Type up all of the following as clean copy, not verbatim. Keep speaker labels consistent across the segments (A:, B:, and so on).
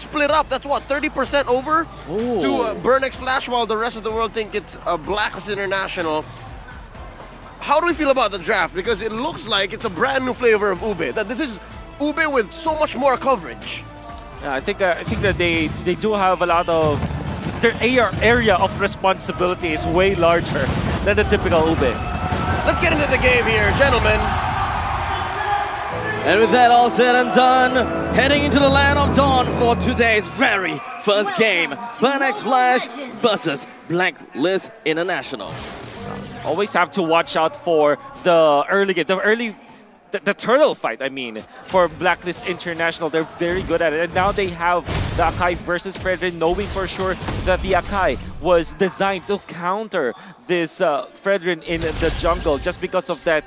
A: split up. That's what, 30% over to Burnex Flash, while the rest of the world think it's Blacklist International. How do we feel about the draft? Because it looks like it's a brand new flavor of Ube. That this is Ube with so much more coverage.
B: Yeah, I think that they do have a lot of their area of responsibility is way larger than the typical Ube.
A: Let's get into the game here, gentlemen.
C: And with that all said and done, heading into the land of dawn for today's very first game, Burnex Flash versus Blacklist International.
B: Always have to watch out for the early game, the turtle fight, I mean, for Blacklist International. They're very good at it. And now they have the Akai versus Fredrin, knowing for sure that the Akai was designed to counter this Fredrin in the jungle just because of that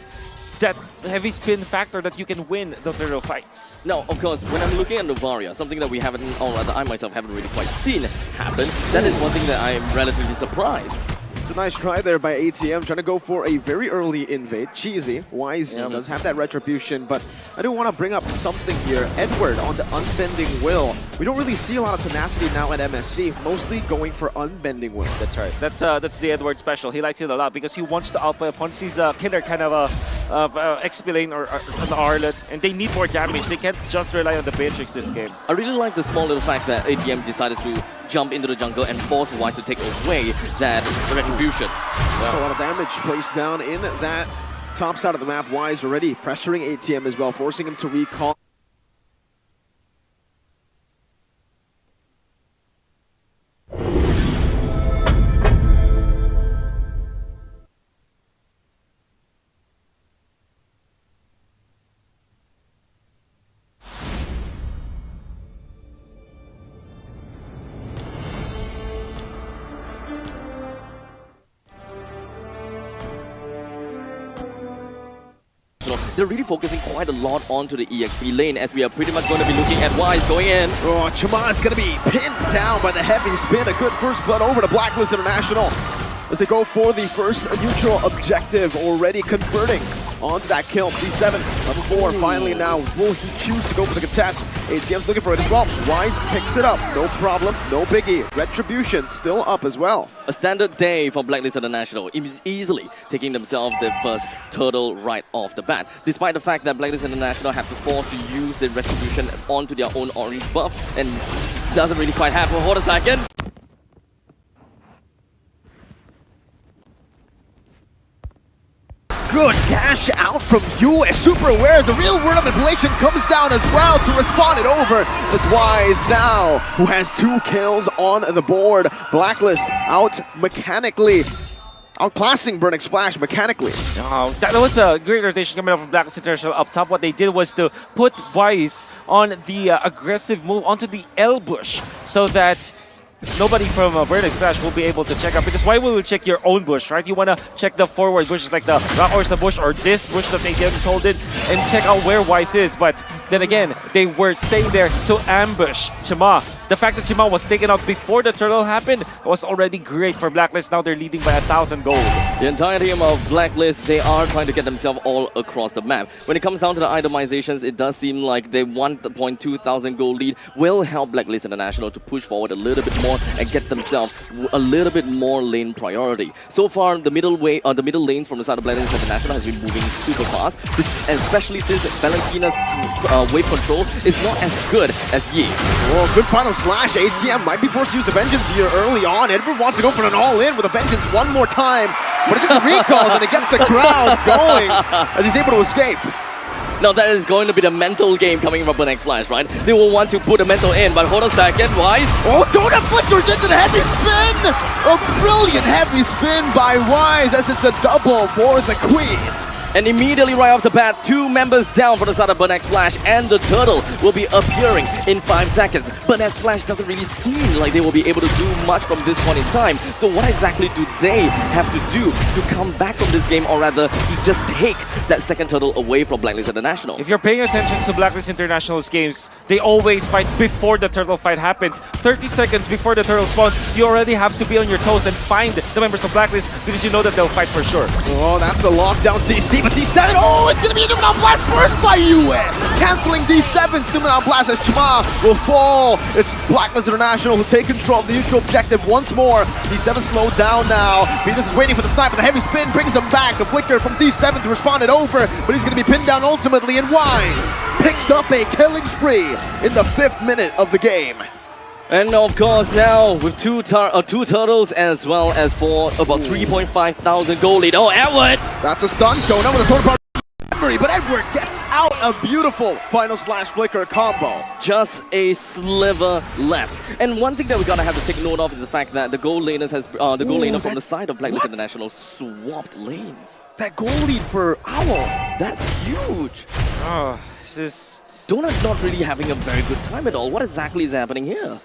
B: heavy spin factor that you can win the turtle fights.
C: Now, of course, when I'm looking at Novaria, something that we haven't, or rather I myself haven't really quite seen happen, that is one thing that I am relatively surprised.
D: It's a nice try there by ATM, trying to go for a very early invade. Cheesy. Wise does have that retribution, but I do want to bring up something here. Edward on the Unbending Will. We don't really see a lot of tenacity now at MSC, mostly going for Unbending Will.
B: That's right. That's the Edward special. He likes it a lot because he wants to outplay opponents. He's a killer kind of X-Lane or an Arlet, and they need more damage. They can't just rely on the Beatrix this game.
C: I really like the small little fact that ATM decided to jump into the jungle and force Wise to take away that retribution.
D: A lot of damage placed down in that top side of the map. Wise already pressuring ATM as well, forcing him to recall.
C: They're really focusing quite a lot onto the EXP lane, as we are pretty much going to be looking at Wise going in.
D: Oh, Chama is going to be pinned down by the heavy spin. A good first blood over to Blacklist International as they go for the first neutral objective, already converting onto that kill. B7, level 4, finally now. Will he choose to go for the contest? ATM's looking for it as well. Wise picks it up. No problem, no biggie. Retribution still up as well.
C: A standard day for Blacklist International, easily taking themselves their first turtle right off the bat. Despite the fact that Blacklist International have to force to use the retribution onto their own orange buff, and doesn't really quite happen. Hold a second.
D: Good dash out from you as super aware as the real word of manipulation comes down as well to respond it over. It's Wise now who has 2 kills on the board. Blacklist out mechanically, outclassing Burnex Flash mechanically.
B: Oh, that was a great rotation coming up from Blacklist International up top. What they did was to put Wise on the aggressive move onto the L bush so that nobody from Burnex Flash will be able to check out, because why will you check your own bush, right? You want to check the forward bushes like the Rock Orsa bush or this bush that ATM is holding and check out where Wise is. But then again, they were staying there to ambush Chima. The fact that Chima was taken out before the turtle happened was already great for Blacklist. Now they're leading by 1,000 gold.
C: The entire team of Blacklist, they are trying to get themselves all across the map. When it comes down to the itemizations, it does seem like they want the 0.2,000 gold lead will help Blacklist International to push forward a little bit more and get themselves a little bit more lane priority. So far, the middle lane from the side of Blacklist International has been moving super fast, especially since Valentina's wave control is not as good as Yi.
D: Oh, good final slash. ATM might be forced to use the Vengeance here early on. Edward wants to go for an all-in with a Vengeance one more time, but it's just a recall and it gets the crowd going as he's able to escape.
C: Now that is going to be the mental game coming from Burnex Flash, right? They will want to put a mental in, but hold on a second, Wise.
D: Oh, Donut flickers into the heavy spin! A brilliant heavy spin by Wise as it's a double for the Queen.
C: And immediately right off the bat, 2 members down for the side of Burnex Flash, and the turtle will be appearing in 5 seconds. Burnex Flash doesn't really seem like they will be able to do much from this point in time. So what exactly do they have to do to come back from this game, or rather to just take that second turtle away from Blacklist International?
B: If you're paying attention to Blacklist International's games, they always fight before the turtle fight happens. 30 seconds before the turtle spawns, you already have to be on your toes and find the members of Blacklist because you know that they'll fight for sure.
D: Oh, that's the lockdown CC, but D7, oh, it's gonna be a Numenal Blast first by UN! Canceling D7's Numenal Blast as Chama will fall. It's Blacklist International who take control of the neutral objective once more. D7 slowed down now. Venus is waiting for the snipe, but the heavy spin brings him back. The flicker from D7 to respond it over, but he's gonna be pinned down ultimately, and Wise picks up a killing spree in the 5th minute of the game.
C: And of course now with two turtles as well as for about 3.5 thousand gold lead. Oh, Edward!
D: That's a stun. Donut with a total part memory, but Edward gets out a beautiful final slash flicker combo.
C: Just a sliver left. And one thing that we gotta have to take note of is the fact that the gold laners has the gold laner from the side of Blacklist International swapped lanes.
D: That goal lead for Owl.
C: That's huge.
B: Oh, this is...
C: Donut's not really having a very good time at all. What exactly is happening here?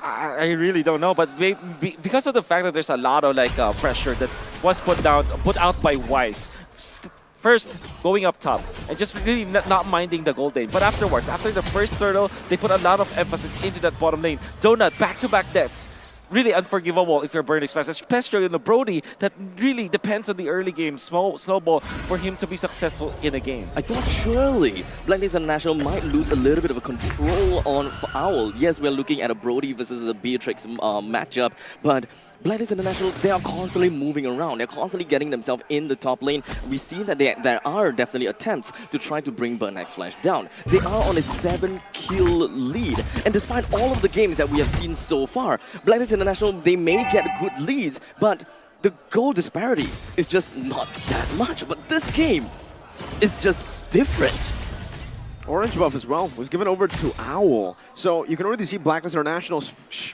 B: I really don't know, but because of the fact that there's a lot of pressure that was put out by Wise. First, going up top and just really not minding the gold lane. But afterwards, after the first turtle, they put a lot of emphasis into that bottom lane. Donut, back-to-back deaths. Really unforgivable if you're Burning Express, especially in a Brody that really depends on the early game snowball for him to be successful in a game.
C: I thought surely Blacklist International might lose a little bit of a control on for Owl. Yes, we're looking at a Brody versus a Beatrix matchup, but Blacklist International, they are constantly moving around. They're constantly getting themselves in the top lane. We see that there are definitely attempts to try to bring Burn X Flash down. They are on a 7-kill lead. And despite all of the games that we have seen so far, Blacklist International, they may get good leads, but the goal disparity is just not that much. But this game is just different.
D: Orange buff as well was given over to Owl. So you can already see Blacklist International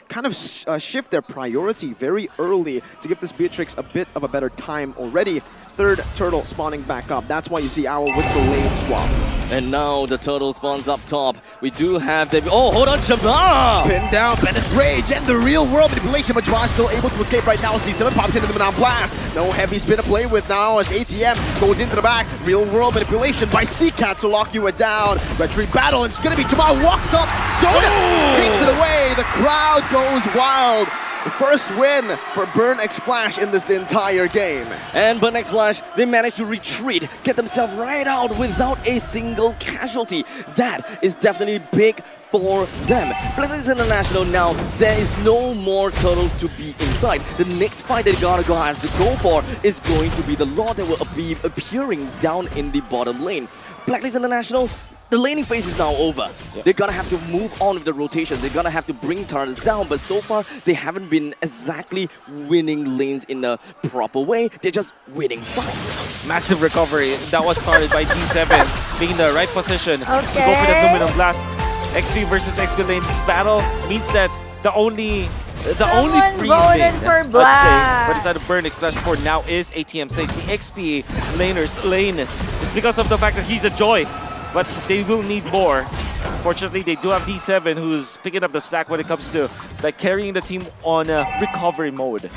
D: kind of shift their priority very early to give this Beatrix a bit of a better time already. Third turtle spawning back up. That's why you see Owl with the lane swap.
C: And now the turtle spawns up top. We do have the... Oh, hold on, Chama!
D: Pinned down, Bennett's Rage, and the real world manipulation, but Chama still able to escape right now as D7 pops into the Numenal Blast. No heavy spin to play with now as ATM goes into the back. Real world manipulation by CCAT to lock you down. Retreat battle, and it's gonna be Chama walks up. Donut takes it away. The crowd goes wild. The first win for Burn X Flash in this entire game.
C: And Burn X Flash, they managed to retreat, get themselves right out without a single casualty. That is definitely big for them. Blacklist International now, there is no more turtles to be inside. The next fight they gotta have to go for is going to be the Lord that will be appearing down in the bottom lane. Blacklist International, the laning phase is now over. Yeah. They're gonna have to move on with the rotation. They're gonna have to bring turrets down, but so far they haven't been exactly winning lanes in a proper way. They're just winning fights.
B: Massive recovery that was started by D7 being in the right position to go for the Numenal Blast. XP versus XP lane battle means that the only free lane,
E: for
B: let's
E: Black.
B: say, but inside of Burn X Flash 4 now is ATM States. The XP laner's lane is because of the fact that he's a joy, but they will need more. Fortunately, they do have D7 who's picking up the slack when it comes to carrying the team on recovery mode.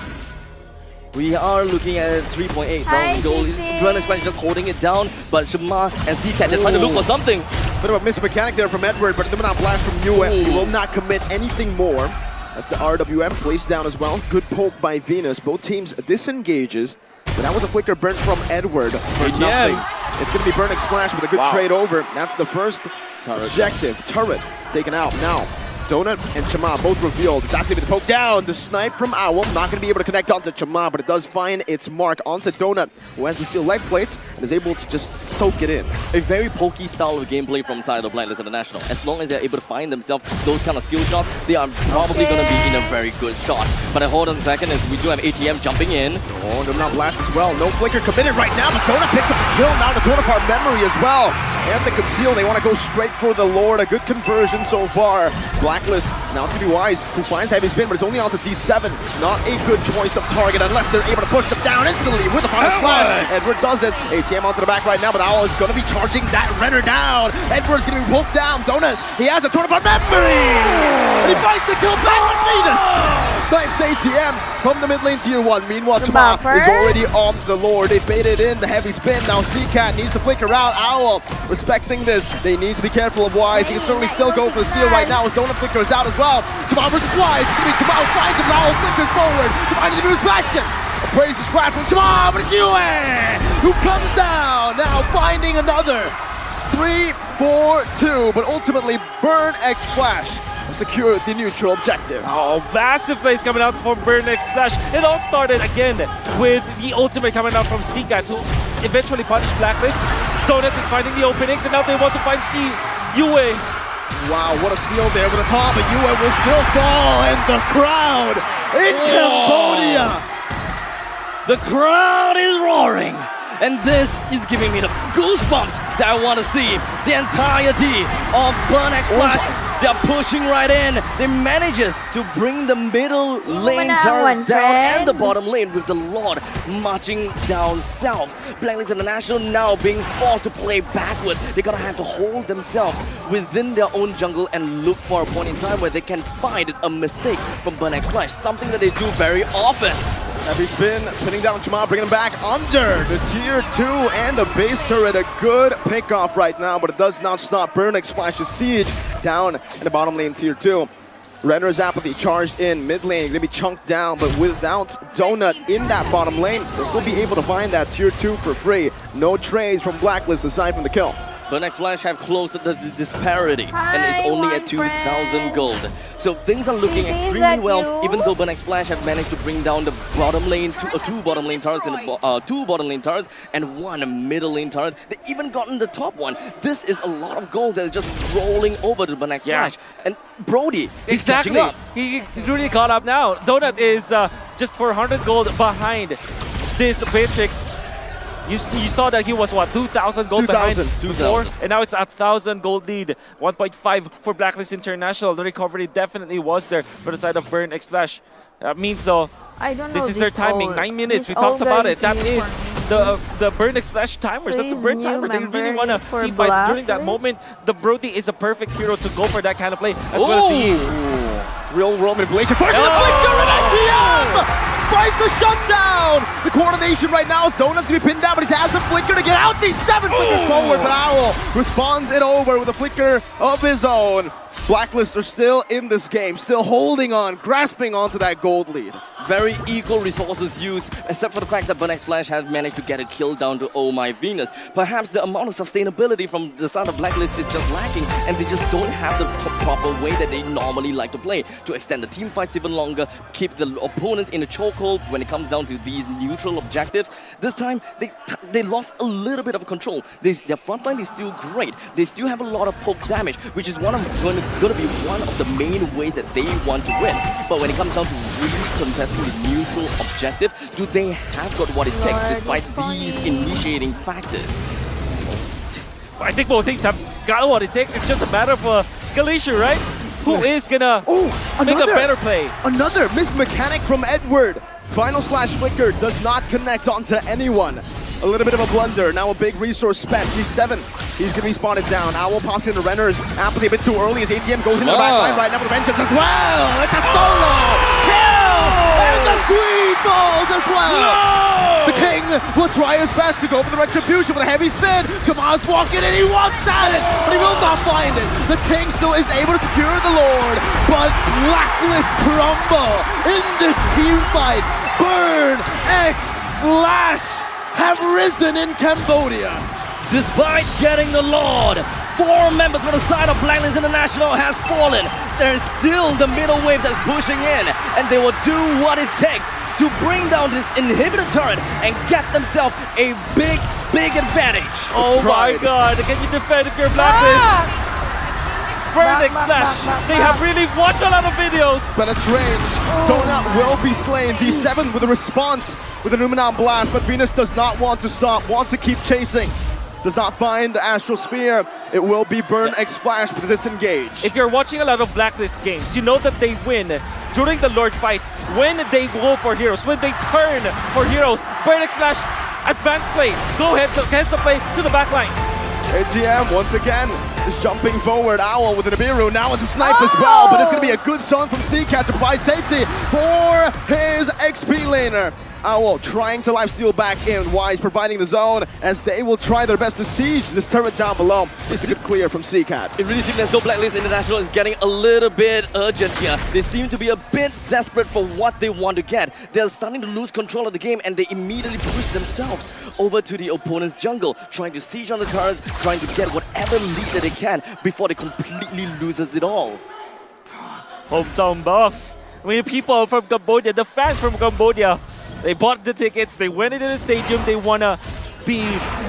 C: We are looking at 3.8 thousand gold. Burn X Flash just holding it down, but Shama and CCAT, they're trying to look for something.
D: Bit of a missed mechanic there from Edward, but the Numenal Blast from UM. He will not commit anything more. As the RWM placed down as well. Good poke by Venus. Both teams disengages. But that was a flicker burnt from Edward for nothing. It's going to be Burn X Flash with a good trade over. That's the first objective. Turret taken out. Now, Donut and Chama both revealed. That's going to be the poke down. The snipe from Owl. Not going to be able to connect onto Chama, but it does find its mark onto Donut, who has the steel leg plates and is able to just soak it in.
C: A very pokey style of gameplay from side of Blacklist International. As long as they're able to find themselves those kind of skill shots, they are probably going to be in a very good shot. But hold on a second, as we do have ATM jumping in.
D: Oh, Numenal Blast as well. No flicker committed right now, but Donut picks up the kill. Now the Donut part memory as well. And the conceal, they want to go straight for the Lord. A good conversion so far. Blacklist, now it's going to be Wise, who finds heavy spin, but it's only onto D7. Not a good choice of target unless they're able to push them down instantly with a final slash. Edward does it. ATM onto the back right now, but Owl is going to be charging that Renner down. Edward's going to be pulled down. Donut, he has a tournament memory. And he finds the kill back on Venus. Snipes ATM from the mid lane tier 1. Meanwhile, Chama is already on the Lord. They baited in the heavy spin. Now CCAT needs to flicker out. Owl respecting this. They need to be careful of Wise. He can certainly still go for the steal right now as Donut flickers out as well. Chama versus Wise. It's going to be Chama who finds him. Owl flickers forward to find the news bastion. Praise the scratch from Jamal, but it's Yue who comes down. Now finding another 3-4-2, but ultimately Burn X Flash secured the neutral objective.
B: Oh, massive plays coming out from Burn X Flash. It all started again with the ultimate coming out from Sika to eventually punish Blacklist. Donut is finding the openings, and now they want to find the Yue.
D: Wow, what a steal there over the top, but Yue will still fall, and the crowd in Cambodia.
C: The crowd is roaring, and this is giving me the goosebumps that I want to see. The entirety of Burn X Flash, they're pushing right in. They manages to bring the middle lane turret down and the bottom lane with the Lord marching down south. Blacklist International now being forced to play backwards. They're gonna have to hold themselves within their own jungle and look for a point in time where they can find a mistake from Burn X Flash, something that they do very often.
D: Heavy spin, pinning down Jamal, bringing him back under the tier 2 and the base turret. A good pick-off right now, but it does not stop Burn X Flash's siege down in the bottom lane tier 2. Renner's Apathy charged in mid lane, gonna be chunked down, but without Donut in that bottom lane, they'll still be able to find that tier 2 for free. No trades from Blacklist aside from the kill.
C: Burn X Flash have closed the disparity and is only at 2,000 gold. So things are looking extremely well, even though Burn X Flash have managed to bring down the bottom lane, two bottom lane turrets, two bottom lane turrets, and one middle lane turret. They even gotten the top one. This is a lot of gold that is just rolling over to Burn X Flash. And Brody is catching up.
B: He's really caught up now. Donut is just 400 gold behind this Beatrix. You saw that he was, what, 2,000 gold behind before? And now it's a 1,000 gold lead. 1.5 for Blacklist International. The recovery definitely was there for the side of Burn X Flash. That means, though, this is their timing. 9 minutes, we talked about it. That is the Burn X Flash timers. That's the burn timer. They really want to team fight during that moment. The Brody is a perfect hero to go for that kind of play, as well as the...
D: Real Roman Blade. First the flicker and ITM! Finds the shutdown! The coordination right now is Donut's gonna be pinned down, but he has the flicker to get out. These 7 flickers forward, but Owl responds it over with a flicker of his own. Blacklist are still in this game, still holding on, grasping onto that gold lead.
C: Very equal resources used, except for the fact that Burn X Flash has managed to get a kill down to Oh My Venus. Perhaps the amount of sustainability from the side of Blacklist is just lacking, and they just don't have the proper way that they normally like to play to extend the team fights even longer, keep the opponents in a chokehold when it comes down to these neutral objectives. This time, they lost a little bit of control. Their front line is still great. They still have a lot of poke damage, which is going to be one of the main ways that they want to win. But when it comes down to really contesting the neutral objective, do they have got what it takes despite these initiating factors?
B: I think both teams have got what it takes. It's just a matter of skill issue, right? Who is gonna make a better play?
D: Another missed mechanic from Edward. Final slash flicker does not connect onto anyone. A little bit of a blunder, now a big resource spent. He's 7. He's gonna be spotted down. Owl pops into Renner's Apathy a bit too early as ATM goes into the back line right now with Vengeance as well. It's a solo kill! And the Queen falls as well! The King will try his best to go for the Retribution with a heavy spin. Jamal's walking in, he wants at it, but he will not find it. The King still is able to secure the Lord, but Blacklist crumble in this team fight. Burn X Flash have risen in Cambodia.
C: Despite getting the Lord, 4 members from the side of Blacklist International has fallen. There's still the middle wave that's pushing in, and they will do what it takes to bring down this inhibitor turret and get themselves a big advantage.
B: Oh my god, can you defend if you're Blacklist? Burn X Flash, they have really watched a lot of videos.
D: Penetrate. Donut will be slain. D7 with a response with an Numenon Blast, but Venus does not want to stop, wants to keep chasing. Does not find the Astral Sphere. It will be Burn X Flash to disengage.
B: If you're watching a lot of Blacklist games, you know that they win during the Lord fights when they go for heroes, when they turn for heroes. Burn X Flash, advanced play, go ahead, hands up play to the back lines.
D: ATM once again is jumping forward. Owl with an Abiru. Now it's a snipe as well, but it's going to be a good song from Seacat to provide safety for his XP laner. Owl trying to lifesteal back in. Wise providing the zone as they will try their best to siege this turret down below. It's a good clear from CCAT.
C: It really seems as though Blacklist International is getting a little bit urgent here. They seem to be a bit desperate for what they want to get. They're starting to lose control of the game and they immediately push themselves over to the opponent's jungle, trying to siege on the turrets, trying to get whatever lead that they can before they completely loses it all.
B: Hometown buff. I mean, people from Cambodia, the fans from Cambodia, they bought the tickets, they went into the stadium, they want to be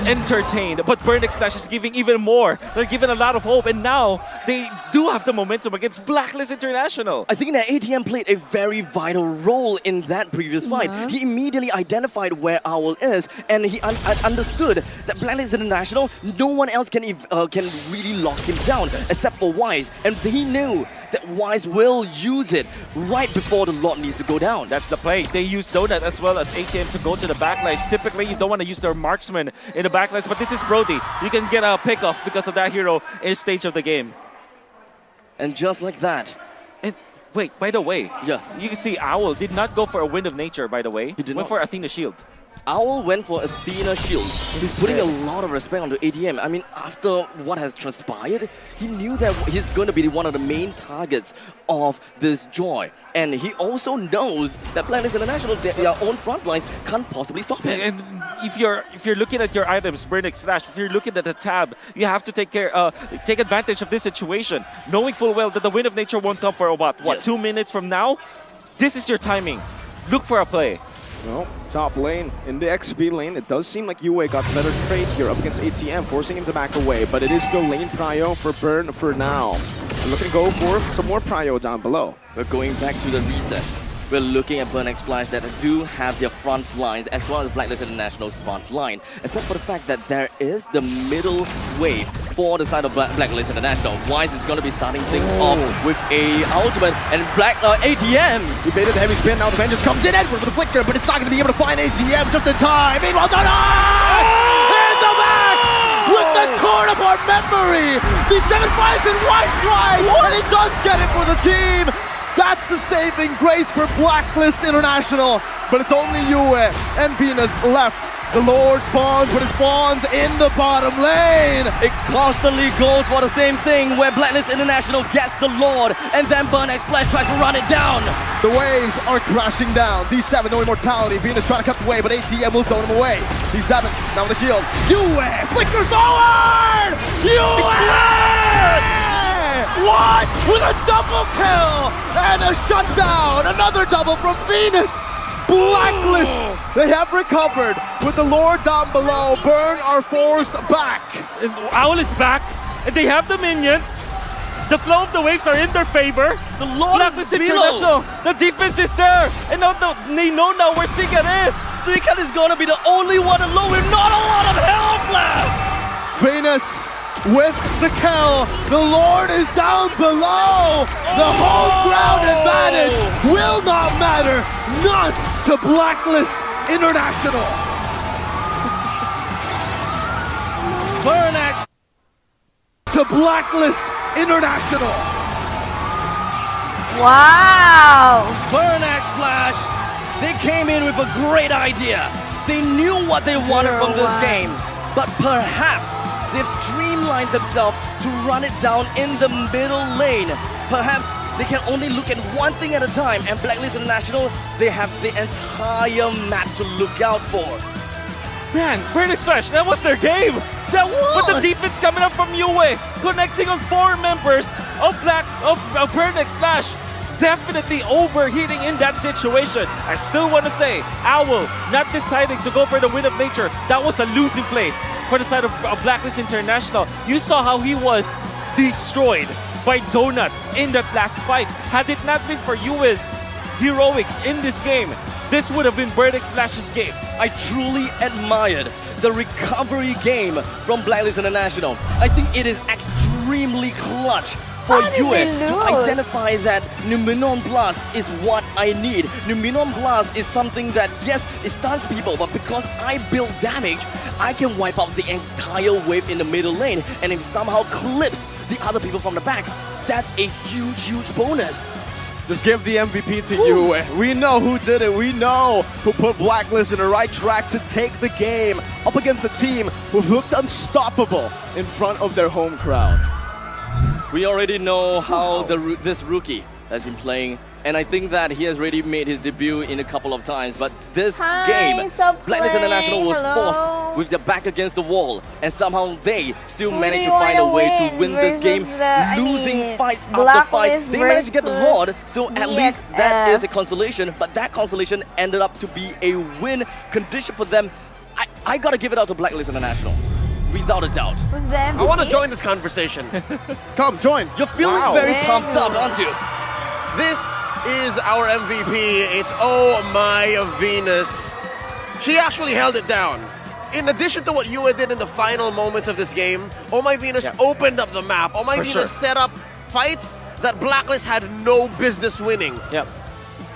B: entertained. But Burn X Flash is giving even more. They're giving a lot of hope, and now they do have the momentum against Blacklist International.
C: I think that ATM played a very vital role in that previous fight. He immediately identified where Owl is, and he understood that Blacklist International, no one else can really lock him down except for Wise, and he knew that Wise will use it right before the Lord needs to go down.
B: That's the play. They use Donut as well as ATM to go to the backlines. Typically, you don't want to use their marksman in the backlines, but this is Brody. You can get a pick-off because of that hero in this stage of the game.
C: And just like that.
B: And wait, by the way,
C: yes,
B: you can see Owl did not go for a Wind of Nature, by the way.
C: He did
B: went
C: not.
B: for Athena Shield.
C: Owl went for Athena Shield. He's putting a lot of respect on the ATM. I mean, after what has transpired, he knew that he's going to be one of the main targets of this Joy. And he also knows that Blacklist International, their own front lines, can't possibly stop him.
B: And if you're looking at your items, Burn X Flash, if you're looking at the tab, you have to take advantage of this situation, knowing full well that the Wind of Nature won't come for what,
C: Yes.
B: 2 minutes from now? This is your timing. Look for a play.
D: Well, top lane, in the XP lane, it does seem like Yue got better trade here up against ATM, forcing him to back away, but it is still lane prio for Burn for now. I'm looking to go for some more prio down below.
C: We're going back to the reset. We're looking at Burn X Flash that do have their front lines as well as Blacklist International's front line, except for the fact that there is the middle wave for the side of Blacklist International. Wise is going to be starting things off with a ultimate and ATM.
D: He baited the heavy spin, now the Vengeance comes in, Edward with the flicker, but it's not going to be able to find ATM just in time. Meanwhile, Donut! In the back! With the torn apart memory! The 7 finds in white fly, and he does get it for the team! That's the saving grace for Blacklist International, but it's only Yue and Venus left. The Lord spawns, but it spawns in the bottom lane.
C: It constantly goes for the same thing where Blacklist International gets the Lord and then Burn X Flash tries to run it down.
D: The waves are crashing down. D7, no immortality. Venus trying to cut the way, but ATM will zone him away. D7, now with the shield. Yue flickers forward! Yue! What? With a double kill and a shutdown. Another double from Venus. Blacklist, they have recovered with the Lord down below. Burn are forced back.
B: And Owl is back, and they have the minions. The flow of the waves are in their favor.
C: The Lord
B: Blacklist
C: is below.
B: International, the defense is there, and now they know now where CCAT is.
C: CCAT is going to be the only one alone with not a lot of health left.
D: Venus with the kill. The Lord is down below. The home ground advantage will not matter. Not to Blacklist International.
C: Burn X
D: To Blacklist International.
E: Wow!
C: Burn X Flash, they came in with a great idea. They knew what they wanted from this game, but perhaps they've streamlined themselves to run it down in the middle lane. Perhaps they can only look at one thing at a time, and Blacklist International, they have the entire map to look out for.
B: Man, Burn X Flash, that was their game.
C: That was!
B: With the defense coming up from Yue, connecting on 4 members of Burn X Flash, definitely overheating in that situation. I still want to say, Owl not deciding to go for the Wind of Nature. That was a losing play for the side of Blacklist International. You saw how he was destroyed by Donut in that last fight. Had it not been for Yue's heroics in this game, this would have been Burn X Flash's game.
C: I truly admired the recovery game from Blacklist International. I think it is extremely clutch for
E: How did
C: Yue
E: they
C: to
E: lose?
C: identify that Numenon Blast is what I need. Numenon Blast is something that, yes, it stuns people, but because I build damage, I can wipe out the entire wave in the middle lane, and if somehow clips the other people from the back, that's a huge, huge bonus.
D: Just give the MVP to you. We know who did it. We know who put Blacklist in the right track to take the game up against a team who've looked unstoppable in front of their home crowd.
C: We already know how this rookie has been playing, and I think that he has already made his debut in a couple of times. But this game, Blacklist International was forced with their back against the wall, and somehow they still managed to find a way to win this game, losing fights after fights. They managed to get the rod, so at least that is a consolation. But that consolation ended up to be a win condition for them. I gotta give it out to Blacklist International, without a doubt.
A: I want to join this conversation.
D: Come, join.
C: You're feeling very pumped up, aren't you?
A: This is our MVP. It's Oh My Venus. She actually held it down. In addition to what Yue did in the final moments of this game, Oh My Venus opened up the map. Oh My Venus set up fights that Blacklist had no business winning.
B: Yep.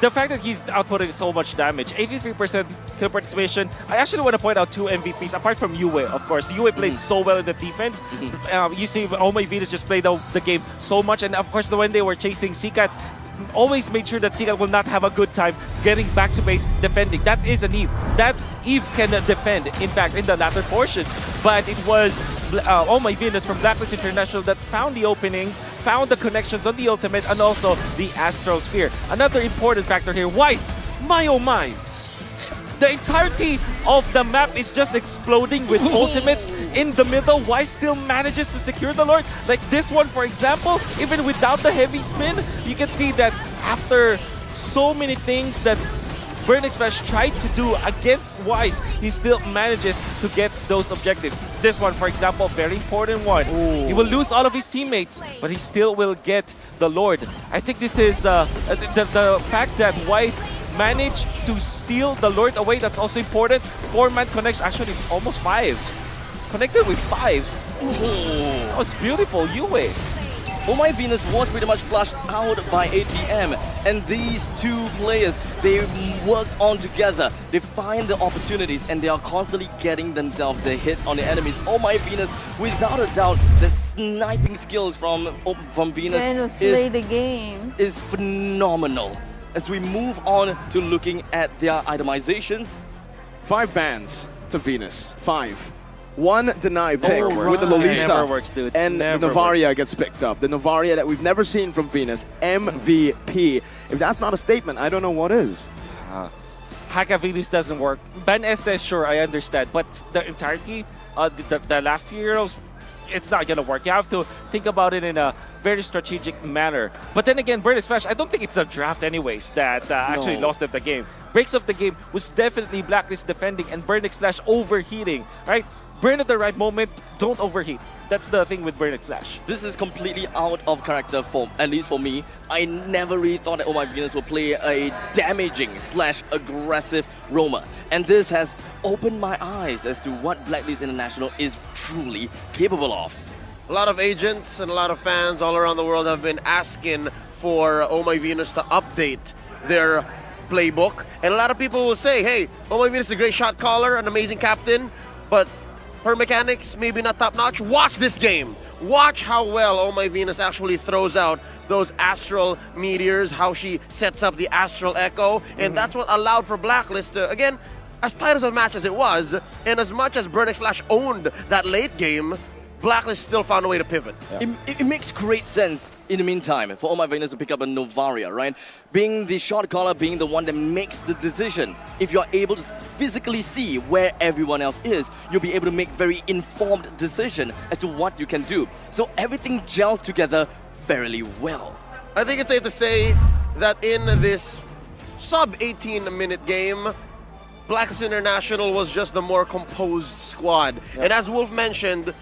B: The fact that he's outputting so much damage, 83% kill participation. I actually want to point out two MVPs, apart from Yue, of course. Yue played so well in the defense. You see, Oh My Venus just played the game so much. And of course, when they were chasing Seacat, always made sure that Seacat will not have a good time getting back to base defending. That is an Eve. That Eve can defend, in fact, in the latter portions. But it was Oh My Venus from Blacklist International that found the openings, found the connections on the ultimate, and also the Astral Sphere. Another important factor here, Weiss, my oh my. The entirety of the map is just exploding with ultimates in the middle. Weiss still manages to secure the Lord. Like this one, for example, even without the heavy spin, you can see that after so many things that Burnix Flash tried to do against Weiss, he still manages to get those objectives. This one, for example, very important one. He will lose all of his teammates, but he still will get the Lord. I think this is the fact that Weiss managed to steal the Lord away. That's also important. 4-man connection, actually almost 5. Connected with 5. That was beautiful, Yue.
C: Oh My Venus was pretty much flushed out by ATM, and these two players, they worked on together. They find the opportunities, and they are constantly getting themselves the hits on the enemies. Oh My Venus, without a doubt, the sniping skills from Venus is phenomenal. As we move on to looking at their itemizations.
D: 5 bans to Venus. 5. 1 deny pick
B: Never
D: with the
B: works.
D: Lolita.
B: Never works, dude.
D: And
B: Never
D: the Novaria
B: works.
D: gets picked up. The Novaria that we've never seen from Venus. MVP. If that's not a statement, I don't know what is.
B: Haka Venus doesn't work. Ban Estes, sure, I understand. But the entirety, the last few heroes, it's not gonna work. You have to think about it in a very strategic manner. But then again, Burnix Flash, I don't think it's a draft anyways that actually lost them the game. Breaks of the game was definitely Blacklist defending and Burnix Flash overheating, right? Burn at the right moment, don't overheat. That's the thing with Burnix Flash.
C: This is completely out of character for, at least for me. I never really thought that Oh My Venus would play a damaging / aggressive roamer. And this has opened my eyes as to what Blacklist International is truly capable of.
A: A lot of agents and a lot of fans all around the world have been asking for Oh My Venus to update their playbook. And a lot of people will say, hey, Oh My Venus is a great shot caller, an amazing captain, but her mechanics maybe not top-notch. Watch this game. Watch how well Oh My Venus actually throws out those astral meteors, how she sets up the astral echo, and that's what allowed for Blacklist to, again, as tight as a match as it was, and as much as Burnix Flash owned that late game, Blacklist still found a way to pivot.
C: It makes great sense in the meantime for Oh My Venus to pick up a Novaria, right? Being the shot caller, being the one that makes the decision. If you're able to physically see where everyone else is, you'll be able to make very informed decision as to what you can do. So everything gels together fairly well.
A: I think it's safe to say that in this sub-18-minute game, Blacklist International was just the more composed squad. And as Wolf mentioned,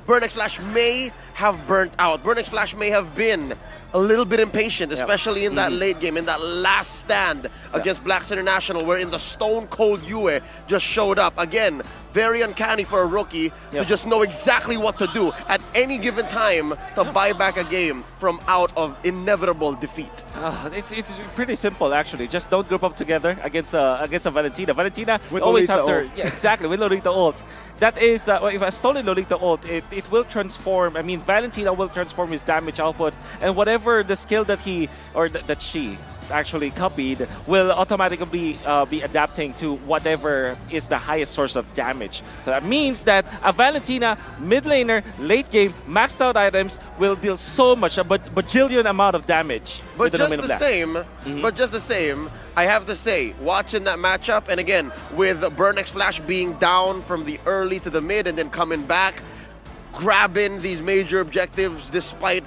A: Burnix Flash may have burnt out. Burnix Flash may have been a little bit impatient, especially in that late game, in that last stand against Blacklist International, wherein the stone cold Yue just showed up. Again, very uncanny for a rookie to just know exactly what to do at any given time to buy back a game from out of inevitable defeat.
B: It's pretty simple actually. Just don't group up together against a Valentina. Valentina
D: With
B: always
D: Lolita
B: has her
D: ult.
B: exactly with Lolita ult. That is if a stolen Lolita ult, it will transform. I mean, Valentina will transform his damage output, and whatever the skill that he or that she actually copied will automatically be adapting to whatever is the highest source of damage. So that means that a Valentina mid laner, late game, maxed out items will deal so much, a bajillion amount of damage.
A: But
B: with the
A: just
B: Domino
A: the
B: Blast.
A: but just the same, I have to say, watching that matchup, and again, with Burnex Flash being down from the early to the mid and then coming back, grabbing these major objectives despite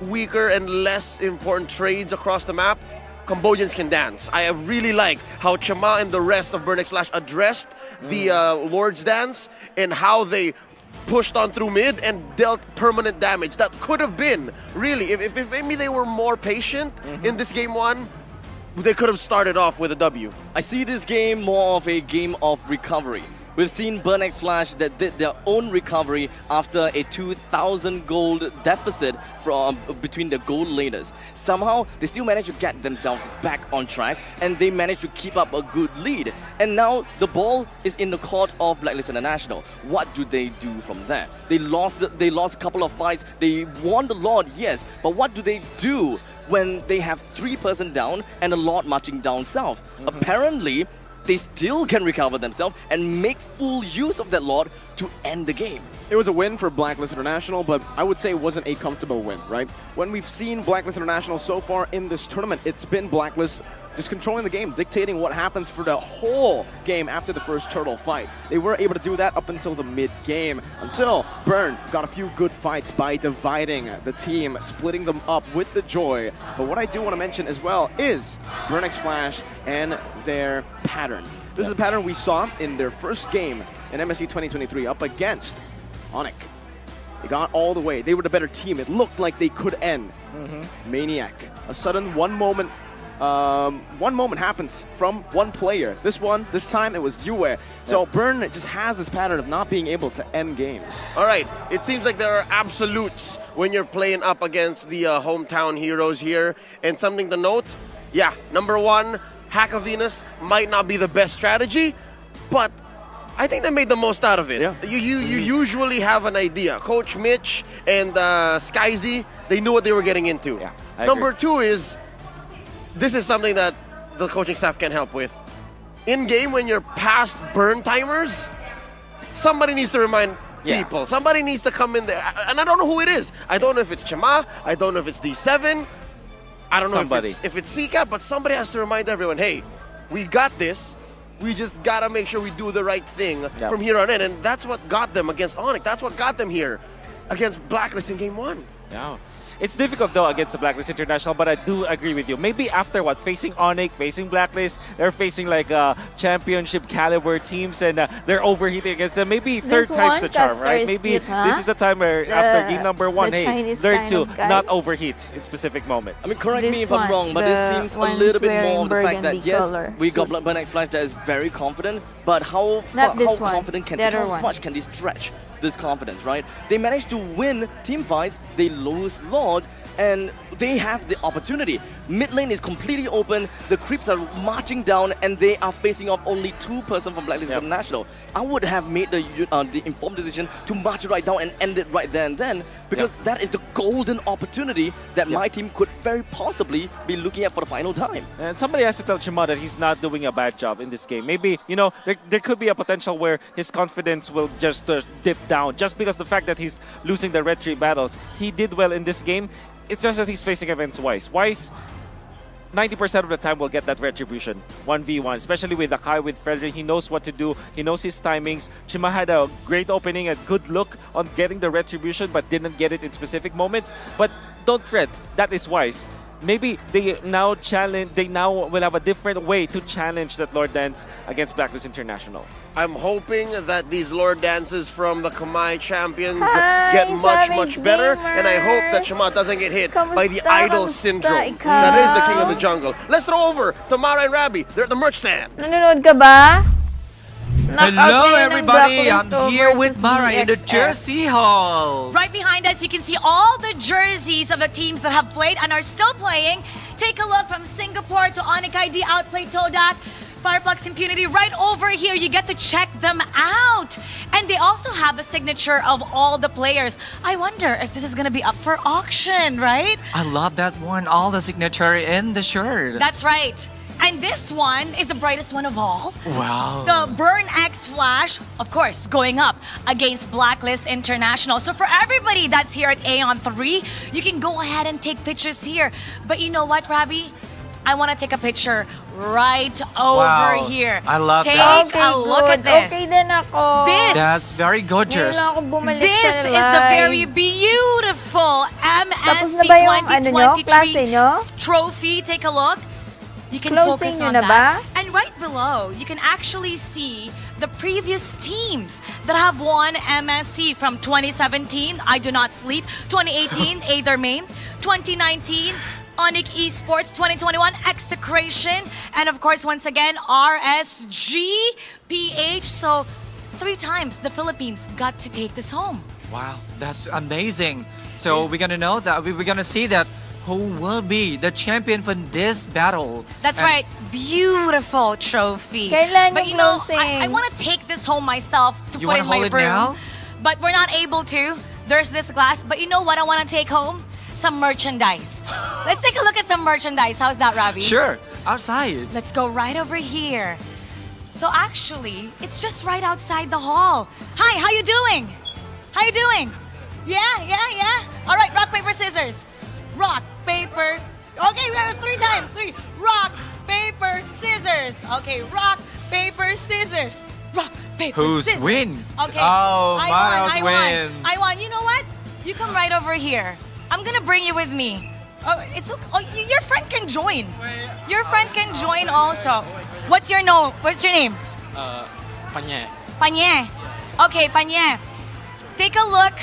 A: weaker and less important trades across the map, Cambodians can dance. I really like how Chama and the rest of Burnex Flash addressed the Lord's Dance and how they pushed on through mid and dealt permanent damage. That could have been, really, if maybe they were more patient in this game one, they could have started off with a W.
C: I see this game more of a game of recovery. We've seen Burnex Flash that did their own recovery after a 2,000 gold deficit from between the gold laners. Somehow, they still managed to get themselves back on track, and they managed to keep up a good lead. And now, the ball is in the court of Blacklist International. What do they do from there? They lost a couple of fights. They won the Lord, yes, but what do they do when they have 3-person down and a Lord marching down south? Apparently, they still can recover themselves and make full use of that Lord to end the game.
D: It was a win for Blacklist International, but I would say it wasn't a comfortable win, right? When we've seen Blacklist International so far in this tournament, it's been Blacklist just controlling the game, dictating what happens for the whole game after the first turtle fight. They were able to do that up until the mid-game, until Burn got a few good fights by dividing the team, splitting them up with the Joy. But what I do want to mention as well is Burnex Flash and their pattern. This is a pattern we saw in their first game in MSC 2023 up against Onyx. They got all the way. They were the better team. It looked like they could end. Maniac. A sudden one moment happens from one player. This time it was Yue. So Burn just has this pattern of not being able to end games.
A: All right, it seems like there are absolutes when you're playing up against the hometown heroes here. And something to note, yeah, number one, Hack of Venus might not be the best strategy, but I think they made the most out of it.
D: Yeah.
A: You usually have an idea. Coach Mitch and Skyzy, they knew what they were getting into.
B: Yeah, I
A: Number
B: agree.
A: two is, this is something that the coaching staff can help with. In-game, when you're past burn timers, somebody needs to remind people. Somebody needs to come in there. And I don't know who it is. I don't know if it's Chama. I don't know if it's D7. I don't know if it's CCAT, but somebody has to remind everyone, hey, we got this. We just got to make sure we do the right thing from here on in. And that's what got them against Onyx. That's what got them here against Blacklist in game one.
B: Yeah. It's difficult though against the Blacklist International, but I do agree with you. Maybe after facing Onyx, facing Blacklist, they're facing like championship caliber teams, and they're overheating against them. Maybe third time's the charm, right? Maybe this is the time where after game number one, hey, learn to not overheat in specific moments.
C: I mean, correct me if I'm wrong, but this seems a little bit more of the fact that yes, we got Burnex Flash that is very confident, but how confident can they, how much can they stretch this confidence, right? They managed to win team fights, they lose Lords, and they have the opportunity. Mid lane is completely open, the creeps are marching down, and they are facing off only 2-person from Blacklist International. I would have made the informed decision to march right down and end it right there and then, because that is the golden opportunity that my team could very possibly be looking at for the final time.
B: And somebody has to tell Chima that he's not doing a bad job in this game. Maybe, you know, there could be a potential where his confidence will just dip down just because the fact that he's losing the red tree battles. He did well in this game. It's just that he's facing against Wise. Wise, 90% of the time will get that retribution, 1v1, especially with Akai, with Frederick. He knows what to do. He knows his timings. Chima had a great opening, a good look on getting the retribution, but didn't get it in specific moments. But don't fret, that is Wise. Maybe they now will have a different way to challenge that Lord Dance against Blacklist International.
A: I'm hoping that these Lord Dances from the Kamai champions get much better, and I hope that Chama doesn't get hit by the idol syndrome. That is the king of the jungle. Let's throw over to Mara and Rabbi. They're at the merch stand.
E: Nanonood ka ba? Hello, everybody. I'm
F: Blacklist
E: here
F: versus
E: with Mara in the
F: BXF.
E: Jersey Hall.
G: Right behind us, you can see all the jerseys of the teams that have played and are still playing. Take a look from Singapore to Onic ID, outplayed Todak, Fireflux Impunity. Right over here, you get to check them out. And they also have the signature of all the players. I wonder if this is going to be up for auction, right?
E: I love that one. All the signature in the shirt.
G: That's right. And this one is the brightest one of all.
E: Wow.
G: The Burn X Flash, of course, going up against Blacklist International. So for everybody that's here at Aeon 3, you can go ahead and take pictures here. But you know what, Rabi? I want to take a picture right over here.
E: I love
G: take
E: that.
F: Okay,
G: a look
F: good.
G: at this.
F: Okay din ako.
G: This
E: That's very gorgeous.
F: Ngayon lang ako bumalik
G: This
F: sa
G: is the
F: live.
G: very beautiful
F: Tapos
G: MSC
F: na ba yung ano nyo? Klase
G: 2023
F: nyo?
G: trophy. Take a look. You can
F: Closing
G: focus
F: nyo
G: on
F: na ba?
G: that. And right below, you can actually see the previous teams that have won MSC from 2017, I Do Not Sleep, 2018, Aether Main, 2019, Onic Esports, 2021, Execration, and of course, once again, RSG, PH. So 3 times the Philippines got to take this home.
E: Wow, that's amazing. So we're gonna know that we're gonna see that who will be the champion for this battle.
G: That's
E: And
G: right. Beautiful trophy.
F: Kailan
G: But
F: yung
G: you know,
F: closing?
G: I want to take this home myself to
E: You
G: put
E: wanna
G: in my
E: hold it
G: room.
E: now?
G: But we're not able to. There's this glass. But you know what I want to take home? Some merchandise. Let's take a look at some merchandise. How's that, Ravi?
E: Sure, outside.
G: Let's go right over here. So actually, it's just right outside the hall. Hi, how you doing? How you doing? Yeah. All right, rock, paper, scissors. Rock, paper. Okay, we have 3 times. 3. Rock, paper, scissors. Okay, rock, paper, scissors. Rock, paper,
E: Who's
G: scissors.
E: win?
G: Okay.
E: Oh,
G: I
E: Maros
G: won.
E: wins.
G: I won. You know what? You come right over here. I'm gonna bring you with me. Oh, it's okay. Oh, your friend can join. Your friend can join also. What's your name?
H: Panye.
G: Panye. Okay, Panye. Take a look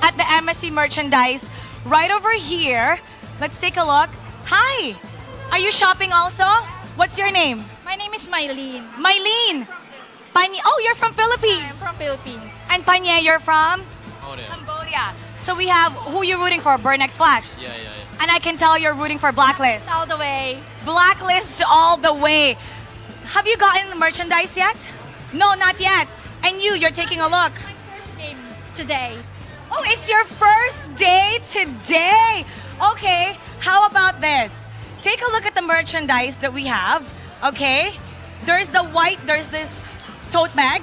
G: at the MSC merchandise right over here. Let's take a look. Hi. Are you shopping also? What's your name?
I: My name is Mylene.
G: Mylene. Panye. Oh, you're from Philippines.
I: I'm from Philippines.
G: And Panye, you're from
H: Oh, yeah.
G: Cambodia. So we have who you rooting for? Burn X Flash.
H: Yeah.
G: And I can tell you're rooting for Blacklist.
I: All the way.
G: Blacklist all the way. Have you gotten the merchandise yet? No, not yet. And you're taking a look.
I: My first game today.
G: Oh, it's your first day today. Okay, how about this? Take a look at the merchandise that we have. Okay, there's this tote bag,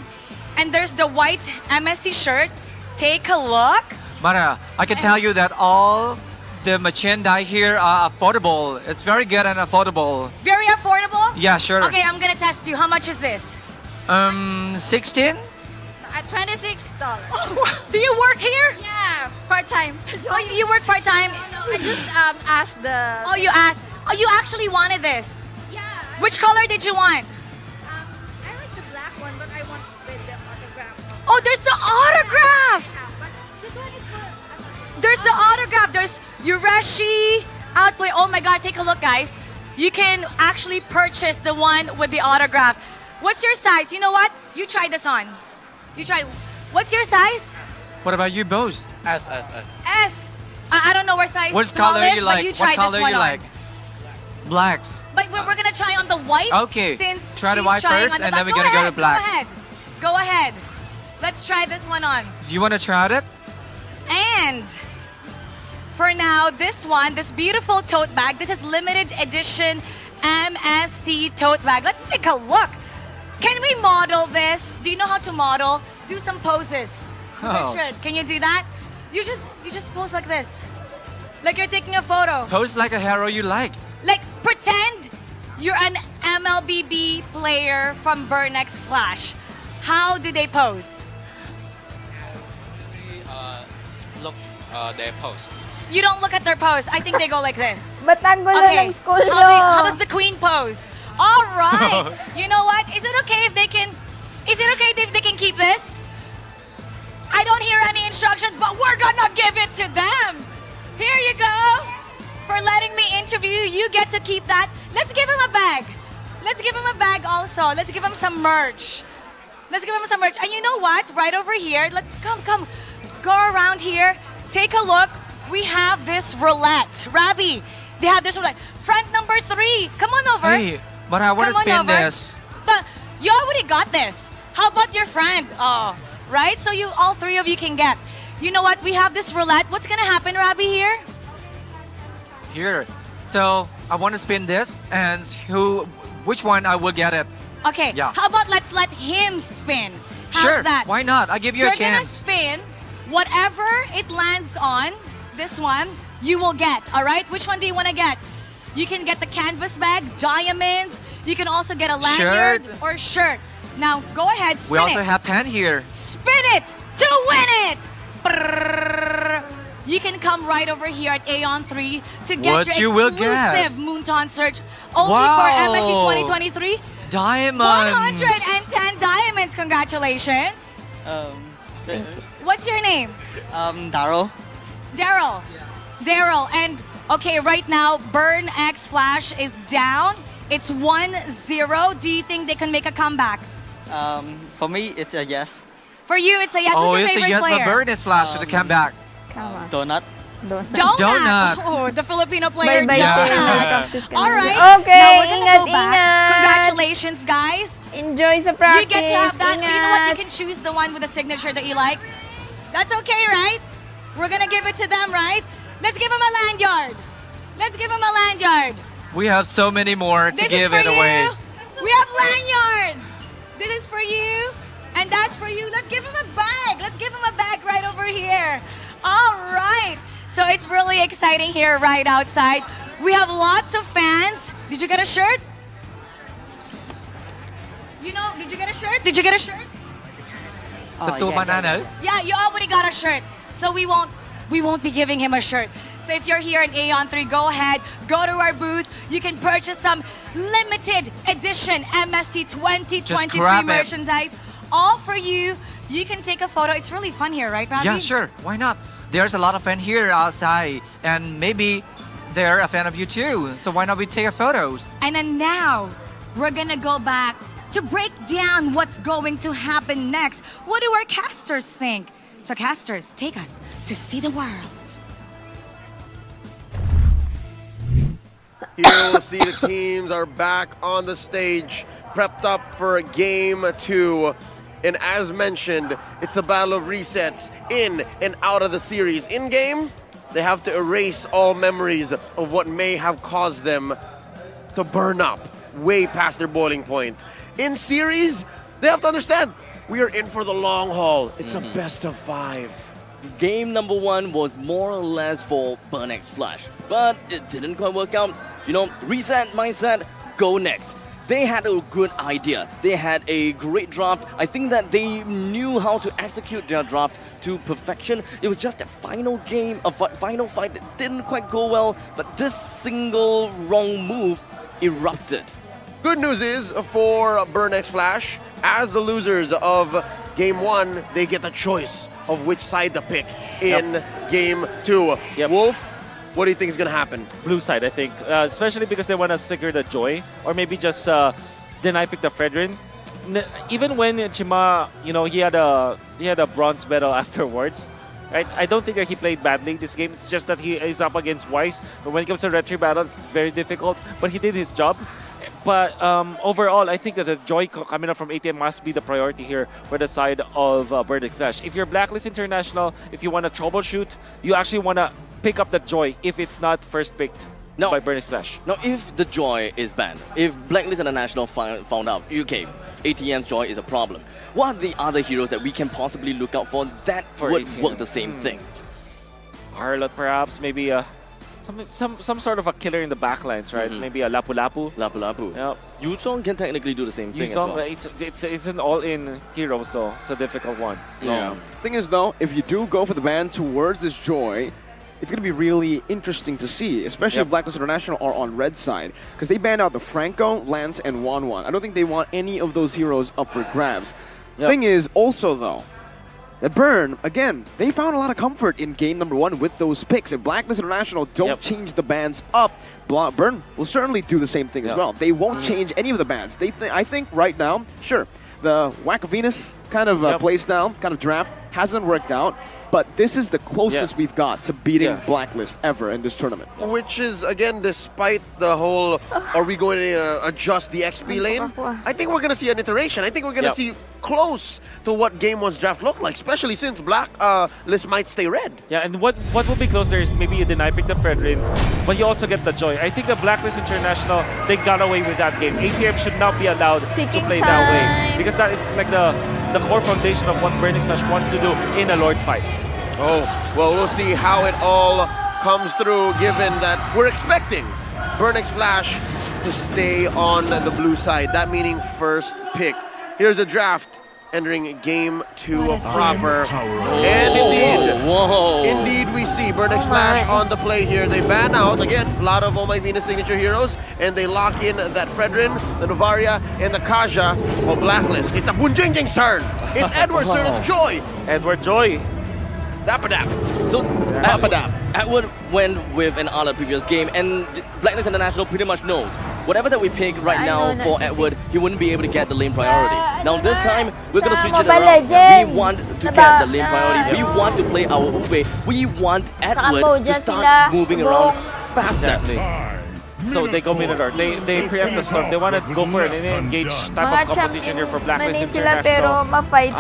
G: and there's the white MSC shirt. Take a look.
E: Mara, I can tell you that all the merchandise here are affordable. It's very good and affordable.
G: Very affordable.
E: Yeah, sure.
G: Okay, I'm gonna test you. How much is this?
E: 16?
I: At $26.
G: Do you work here?
I: Yeah, part-time.
G: Oh, you work part time.
I: I just asked the...
G: Oh, you asked. Oh, you actually wanted this.
I: Yeah.
G: Which color did you want?
I: I like the black one, but I want with the autograph.
G: Oh, there's the autograph.
I: Yeah, but this one is for...
G: There's the autograph. There's Yureshi, Outplay. Oh my God, take a look, guys. You can actually purchase the one with the autograph. What's your size? You know what? You try this on. You try. What's your size?
E: What about you, Bose?
H: S.
G: S. I don't know where size
E: What
G: small
E: color
G: is,
E: you
G: but
E: like?
G: you try
E: What color
G: this one
E: you
G: on.
E: like? Blacks.
G: But we're gonna try on the white.
E: Okay,
G: Since
E: try the
G: she's
E: white
G: trying
E: first,
G: on the
E: and then
G: black.
E: we're gonna go to black.
G: Go ahead. Go ahead. Let's try this one on.
E: Do you want to try it?
G: And for now, this beautiful tote bag. This is limited edition MSC tote bag. Let's take a look. Can we model this? Do you know how to model? Do some poses.
E: Oh.
G: Richard, can you do that? You just pose like this. Like you're taking a photo.
E: Pose like a hero you like.
G: Like pretend you're an MLBB player from Burn X Flash. How do they pose?
H: Look, their pose.
G: You don't look at their pose. I think they go like this.
F: Ba't ang gulo ng school nyo?
G: How does the queen pose? All right. You know what? Is it okay if they can keep this? I don't hear any instructions, but we're gonna give it to them. Here you go. For letting me interview you, you get to keep that. Let's give him a bag. Let's give him a bag also. Let's give him some merch. Let's give him some merch. And you know what? Right over here, let's come. Go around here. Take a look. We have this roulette. Ravi, they have this roulette. Friend number 3, come on over.
E: Hey, but I want to
G: Come on
E: spin
G: over.
E: this.
G: You already got this. How about your friend? Oh, right? So you, all 3 of you can get. You know what? We have this roulette. What's gonna happen, Ravi, here?
E: Here. So I want to spin this, and which one I will get it.
G: Okay.
E: Yeah.
G: How about let's let him spin? How's
E: Sure.
G: that?
E: Why not? I give you
G: You're
E: a chance.
G: gonna spin whatever it lands on. This one you will get. All right. Which one do you want to get? You can get the canvas bag, diamonds. You can also get a lanyard
E: Shirt.
G: or shirt. Now go ahead, spin
E: We also
G: it.
E: have pen here.
G: Spin it to win it. Brrrr. You can come right over here at Aeon 3 to get
E: What you
G: your
E: will get.
G: exclusive Moonton Search only
E: Wow.
G: for MSC 2023.
E: Diamonds.
G: 110 diamonds. Congratulations. What's your name?
J: Daryl.
G: Daryl. Daryl. And okay, right now, Burn X Flash is down. It's 1-0. Do you think they can make a comeback?
J: For me, it's a yes.
G: For you, it's a yes.
E: Oh,
G: Who's your
E: it's a
G: favorite
E: yes,
G: player?
E: but Bird is flash to come back.
F: Come on.
J: Donut.
F: Donut.
G: Donut.
E: Donut.
G: Oh, the Filipino player
F: Bye-bye,
E: Yeah.
F: Phil.
G: Donut.
F: Practice ka na.
G: All right.
F: Okay,
G: Now we're gonna
F: ingat,
G: go back.
F: ingat.
G: Congratulations, guys.
F: Enjoy sa
G: You
F: practice.
G: get to have that. You know what? You
F: Ingat.
G: can choose the one with the signature that you like. That's okay, right? We're gonna give it to them, right? Let's give them a lanyard. Let's give them a lanyard.
E: We have so many more to
G: This is
E: give
G: for
E: it
G: you.
E: away.
G: We have lanyards. This is for you, and that's for you. Let's give him a bag. Let's give him a bag right over here. All right. So it's really exciting here right outside. We have lots of fans. Did you get a shirt? You know, did you get a shirt? Did you get a shirt?
E: The two banana.
G: Yeah, you already got a shirt. So we won't be giving him a shirt. So if you're here in Aeon 3, go ahead, go to our booth. You can purchase some limited edition MSC 2023
E: grab it.
G: merchandise. All for you. You can take a photo. It's really fun here, right, Ravi?
E: Yeah, sure. Why not? There's a lot of fan here outside, and maybe they're a fan of you too. So why not we take photos?
G: And then now, we're gonna go back to break down what's going to happen next. What do our casters think? So casters, take us to see the world.
A: Here we'll see the teams are back on the stage, prepped up for game 2. And as mentioned, it's a battle of resets in and out of the series. In game, they have to erase all memories of what may have caused them to burn up way past their boiling point. In series, they have to understand, we are in for the long haul. It's a best of 5.
C: Game number 1 was more or less for Burn X Flash, but it didn't quite work out. You know, reset mindset, go next. They had a good idea. They had a great draft. I think that they knew how to execute their draft to perfection. It was just a final game, a final fight that didn't quite go well, but this single wrong move erupted.
A: Good news is for Burn X Flash, as the losers of game 1, they get the choice of which side to pick in game 2.
B: Yep.
A: Wolf, what do you think is going to happen?
B: Blue side, I think. Especially because they want to secure the Joy. Or maybe just deny pick the Fredrin. Even when Chima, you know, he had a bronze medal afterwards. Right? I don't think that he played badly this game. It's just that he is up against Wise. But when it comes to retry battle, it's very difficult. But he did his job. But overall, I think that the Joy coming up from ATM must be the priority here for the side of Bird X Flash. If you're Blacklist International, if you want to troubleshoot, you actually want to pick up the Joy if it's not first picked by Bird X Flash.
C: Now, if the Joy is banned, if Blacklist International found out, okay, ATM's Joy is a problem, what are the other heroes that we can possibly look out for that would
B: ATM?
C: work the same thing?
B: Harlot perhaps, maybe some sort of a killer in the backlines, right? Maybe a Lapu Lapu.
C: Lapu Lapu.
B: Yep.
C: Yuzong can technically do the same thing as
B: Yuzong,
C: well.
B: it's an all-in hero, so it's a difficult one.
C: Yeah.
D: Thing is, though, if you do go for the ban towards this Joy, it's going to be really interesting to see, especially if Blacklist International are on red side, because they banned out the Franco, Lance, and Wanwan. I don't think they want any of those heroes up for grabs. Thing is, also, though, that Burn, again, they found a lot of comfort in game number 1 with those picks. If Blacklist International don't change the bans up, Burn will certainly do the same thing as well. They won't change any of the bans. I think right now, sure, the Whack Venus kind of playstyle, kind of draft hasn't worked out. But this is the closest we've got to beating Blacklist ever in this tournament.
A: Which is, again, despite the whole, are we going to adjust the XP lane? I think we're going to see an iteration. I think we're going to see close to what Game 1's draft looked like, especially since Blacklist might stay red.
B: Yeah, and what will be close there is maybe a deny pick the Fredrin, but you also get the Joy. I think the Blacklist International, they got away with that game. ATM should not be allowed to play that way, because that is like the core foundation of what Burning Slash wants to do in a Lord fight.
A: Oh, well, we'll see how it all comes through, given that we're expecting Burnix Flash to stay on the blue side. That meaning first pick. Here's a draft entering Game 2 proper. And indeed, we see Burnix Flash on the play here. They ban out, again, a lot of my Venus signature heroes, and they lock in that Fredrin, the Novaria, and the Kaja for Blacklist. It's a Bunjingjing's turn. It's Edward's turn. It's Joy.
B: Edward Joy.
A: Dapadap.
C: So Edward went with an Ala previous game, and Blacklist International pretty much knows whatever that we pick right now for Edward, he wouldn't be able to get the lane priority. Now this time, we're going to switch it around. We want to get the lane priority. We want to play our Ube. We want Edward to start moving around faster.
B: So they go Minotaur. They preempt the storm. They want to go for an engage type of composition here for Blacklist International. You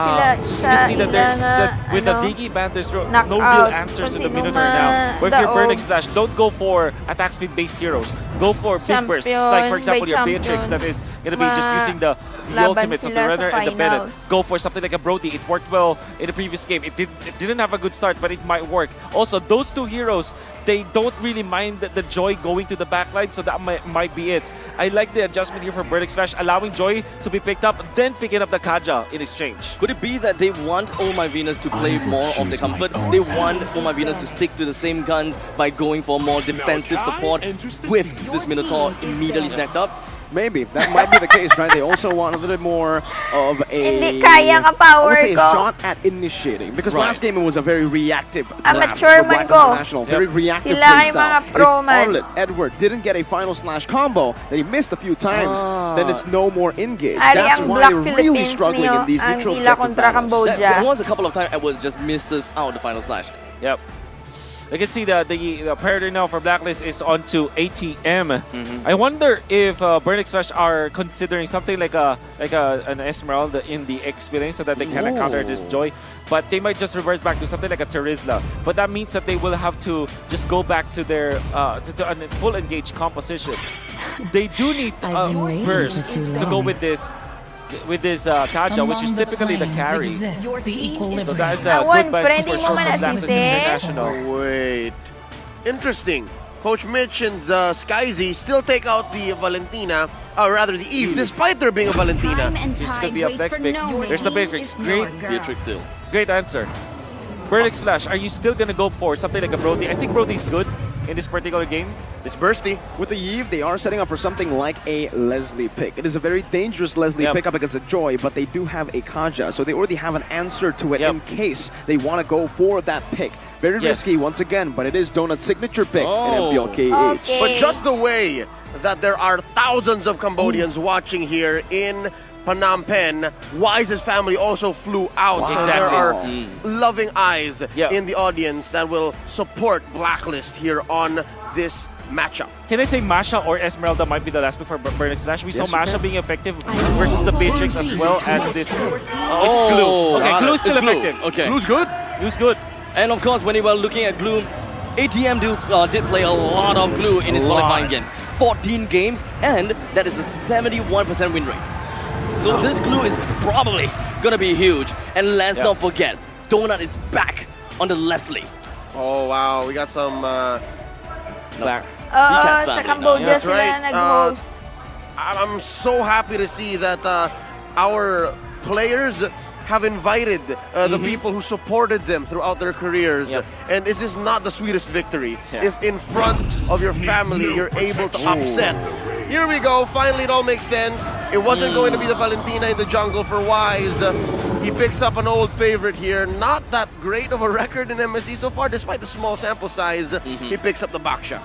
B: can see that with the Diggy ban, there's no real answers to the Minotaur now. But if you're Burnix Slash, don't go for attack speed based heroes. Go for big bursts. Like for example, your Beatrix that is going to be just using the ultimates of the runner and the Bennett. Go for something like a Brody. It worked well in the previous game. It didn't have a good start, but it might work. Also, those two heroes, they don't really mind the Joy going to the backline, so that might be it. I like the adjustment here for Burnix Flash, allowing Joy to be picked up, then picking up the Kaja in exchange.
C: Could it be that they want Oh My Venus to play more of the comfort? They want Oh My Venus to stick to the same guns by going for more defensive support with this Minotaur immediately snapped up?
D: Maybe. That might be the case, right? They also want a little bit more of
F: Hindi kaya ka power
D: I would say a
F: ko.
D: shot at initiating. Because last game it was a very reactive
F: Amateur man ko.
D: International. Very reactive
F: Sila ay
D: playstyle.
F: mga pro man.
D: Arlet, Edward didn't get a final slash combo that he missed a few times, then it's no more engage.
F: Ari
D: That's
F: ang
D: why
F: Black
D: they're really
F: Philippines
D: struggling
F: niyo,
D: in these
F: ang
D: neutral
F: ila
D: objective
F: kontra
D: battles.
F: Cambodia.
C: There was a couple of times Edward just misses out the final slash.
B: Yep. You can see that the priority now for Blacklist is onto ATM. I wonder if Burnix Flash are considering something like an Esmeralda in the XP lane so that they can counter this Joy. But they might just revert back to something like a Terizla. But that means that they will have to just go back to their to a full engaged composition. They do need burst to go with this Kaja, which is typically the carry. So that's a good buy for sure from Blacklist International.
A: Wait. Interesting. Coach Mitch and Skyzy still take out the Valentina, or rather the Eve, despite there being a Valentina.
B: This could be a flex pick. There's the Beatrix. Great
C: Beatrix still.
B: Great answer. Burnix Flash, are you still going to go for something like a Brody? I think Brody's good in this particular game.
A: It's bursty.
D: With the Eve, they are setting up for something like a Leslie pick. It is a very dangerous Leslie pick up against a Joy, but they do have a Kaja, so they already have an answer to it in case they want to go for that pick. Very risky once again, but it is Donut's signature pick in MPLKH.
A: But just the way that there are thousands of Cambodians watching here in Phnom Penh, Wise's family also flew out. So there are loving eyes in the audience that will support Blacklist here on this matchup.
B: Can I say Masha or Esmeralda might be the last pick for Burnix Flash? We saw Masha being effective versus the Beatrix as well as this. It's Glue. Okay, Glue's still effective.
C: Okay.
A: Glue's good.
B: Glue's good.
C: And of course, when you were looking at Glue, ATM did play a lot of Glue in his qualifying games. 14 games, and that is a 71% win rate. So this Glue is probably going to be huge. And let's not forget, Donut is back on the Leslie.
A: Oh, wow. We got some...
F: Sa Cambodia
A: That's
F: sila
A: right.
F: nag-host.
A: I'm so happy to see that our players have invited the people who supported them throughout their careers. And this is not the sweetest victory. If in front of your family you're able to upset. Here we go. Finally, it all makes sense. It wasn't going to be the Valentina in the jungle for Wise. He picks up an old favorite here. Not that great of a record in MSC so far, despite the small sample size. He picks up the Baksha.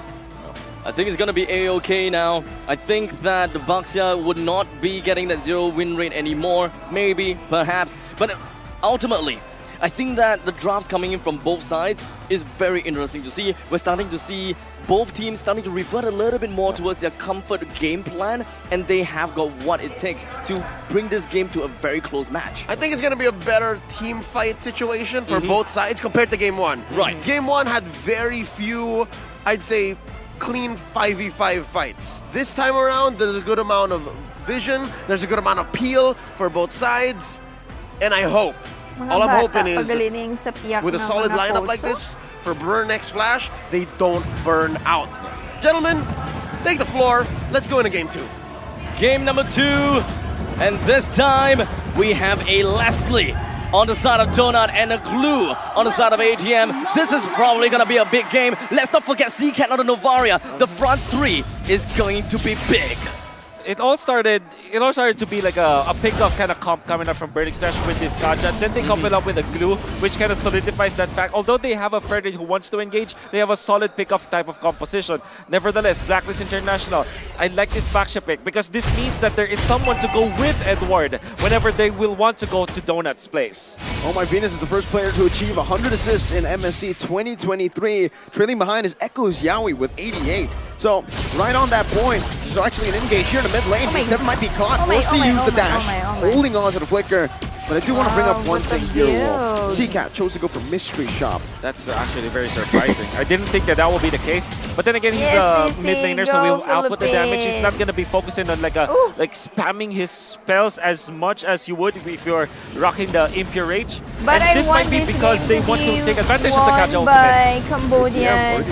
C: I think it's going to be A-OK now. I think that the Baxia would not be getting that 0 win rate anymore. Maybe, perhaps. But ultimately, I think that the drafts coming in from both sides is very interesting to see. We're starting to see both teams starting to revert a little bit more towards their comfort game plan, and they have got what it takes to bring this game to a very close match.
A: I think it's going to be a better team fight situation for both sides compared to Game 1.
C: Right.
A: Game 1 had very few, I'd say, clean 5v5 fights. This time around, there's a good amount of vision, there's a good amount of appeal for both sides, and I hope, all I'm hoping is, with a solid lineup like this, for Burn X Flash, they don't burn out. Gentlemen, take the floor. Let's go into Game 2.
C: Game number 2, and this time we have a Leslie on the side of Donut and a Glue on the side of ATM. This is probably gonna be a big game. Let's not forget CCAT on the Novaria. The front three is going to be big.
B: It all started to be like a pick-off kind of comp coming up from Burning Slash with this Kaja. Then they couple up with a Glue, which kind of solidifies that fact. Although they have a Frederick who wants to engage, they have a solid pick-off type of composition. Nevertheless, Blacklist International, I like this Baxia pick because this means that there is someone to go with Edward whenever they will want to go to Donut's place.
D: Oh My Venus is the first player to achieve 100 assists in MSC 2023. Trailing behind is Echoes Yowie with 88. So, right on that point, there's actually an engage here in the mid lane. G7 might be caught, forced to use the dash, holding on to the flicker. But I do want to bring up one thing here, Wolf. CCAT chose to go for Mystery Shop.
B: That's actually very surprising. I didn't think that would be the case. But then again, he's a mid laner, so he'll output the damage. He's not going to be focusing on like spamming his spells as much as you would if you're rocking the Impure Rage.
F: But
B: and this might be because they want to take advantage of the Kaja ultimate.
F: By Cambodian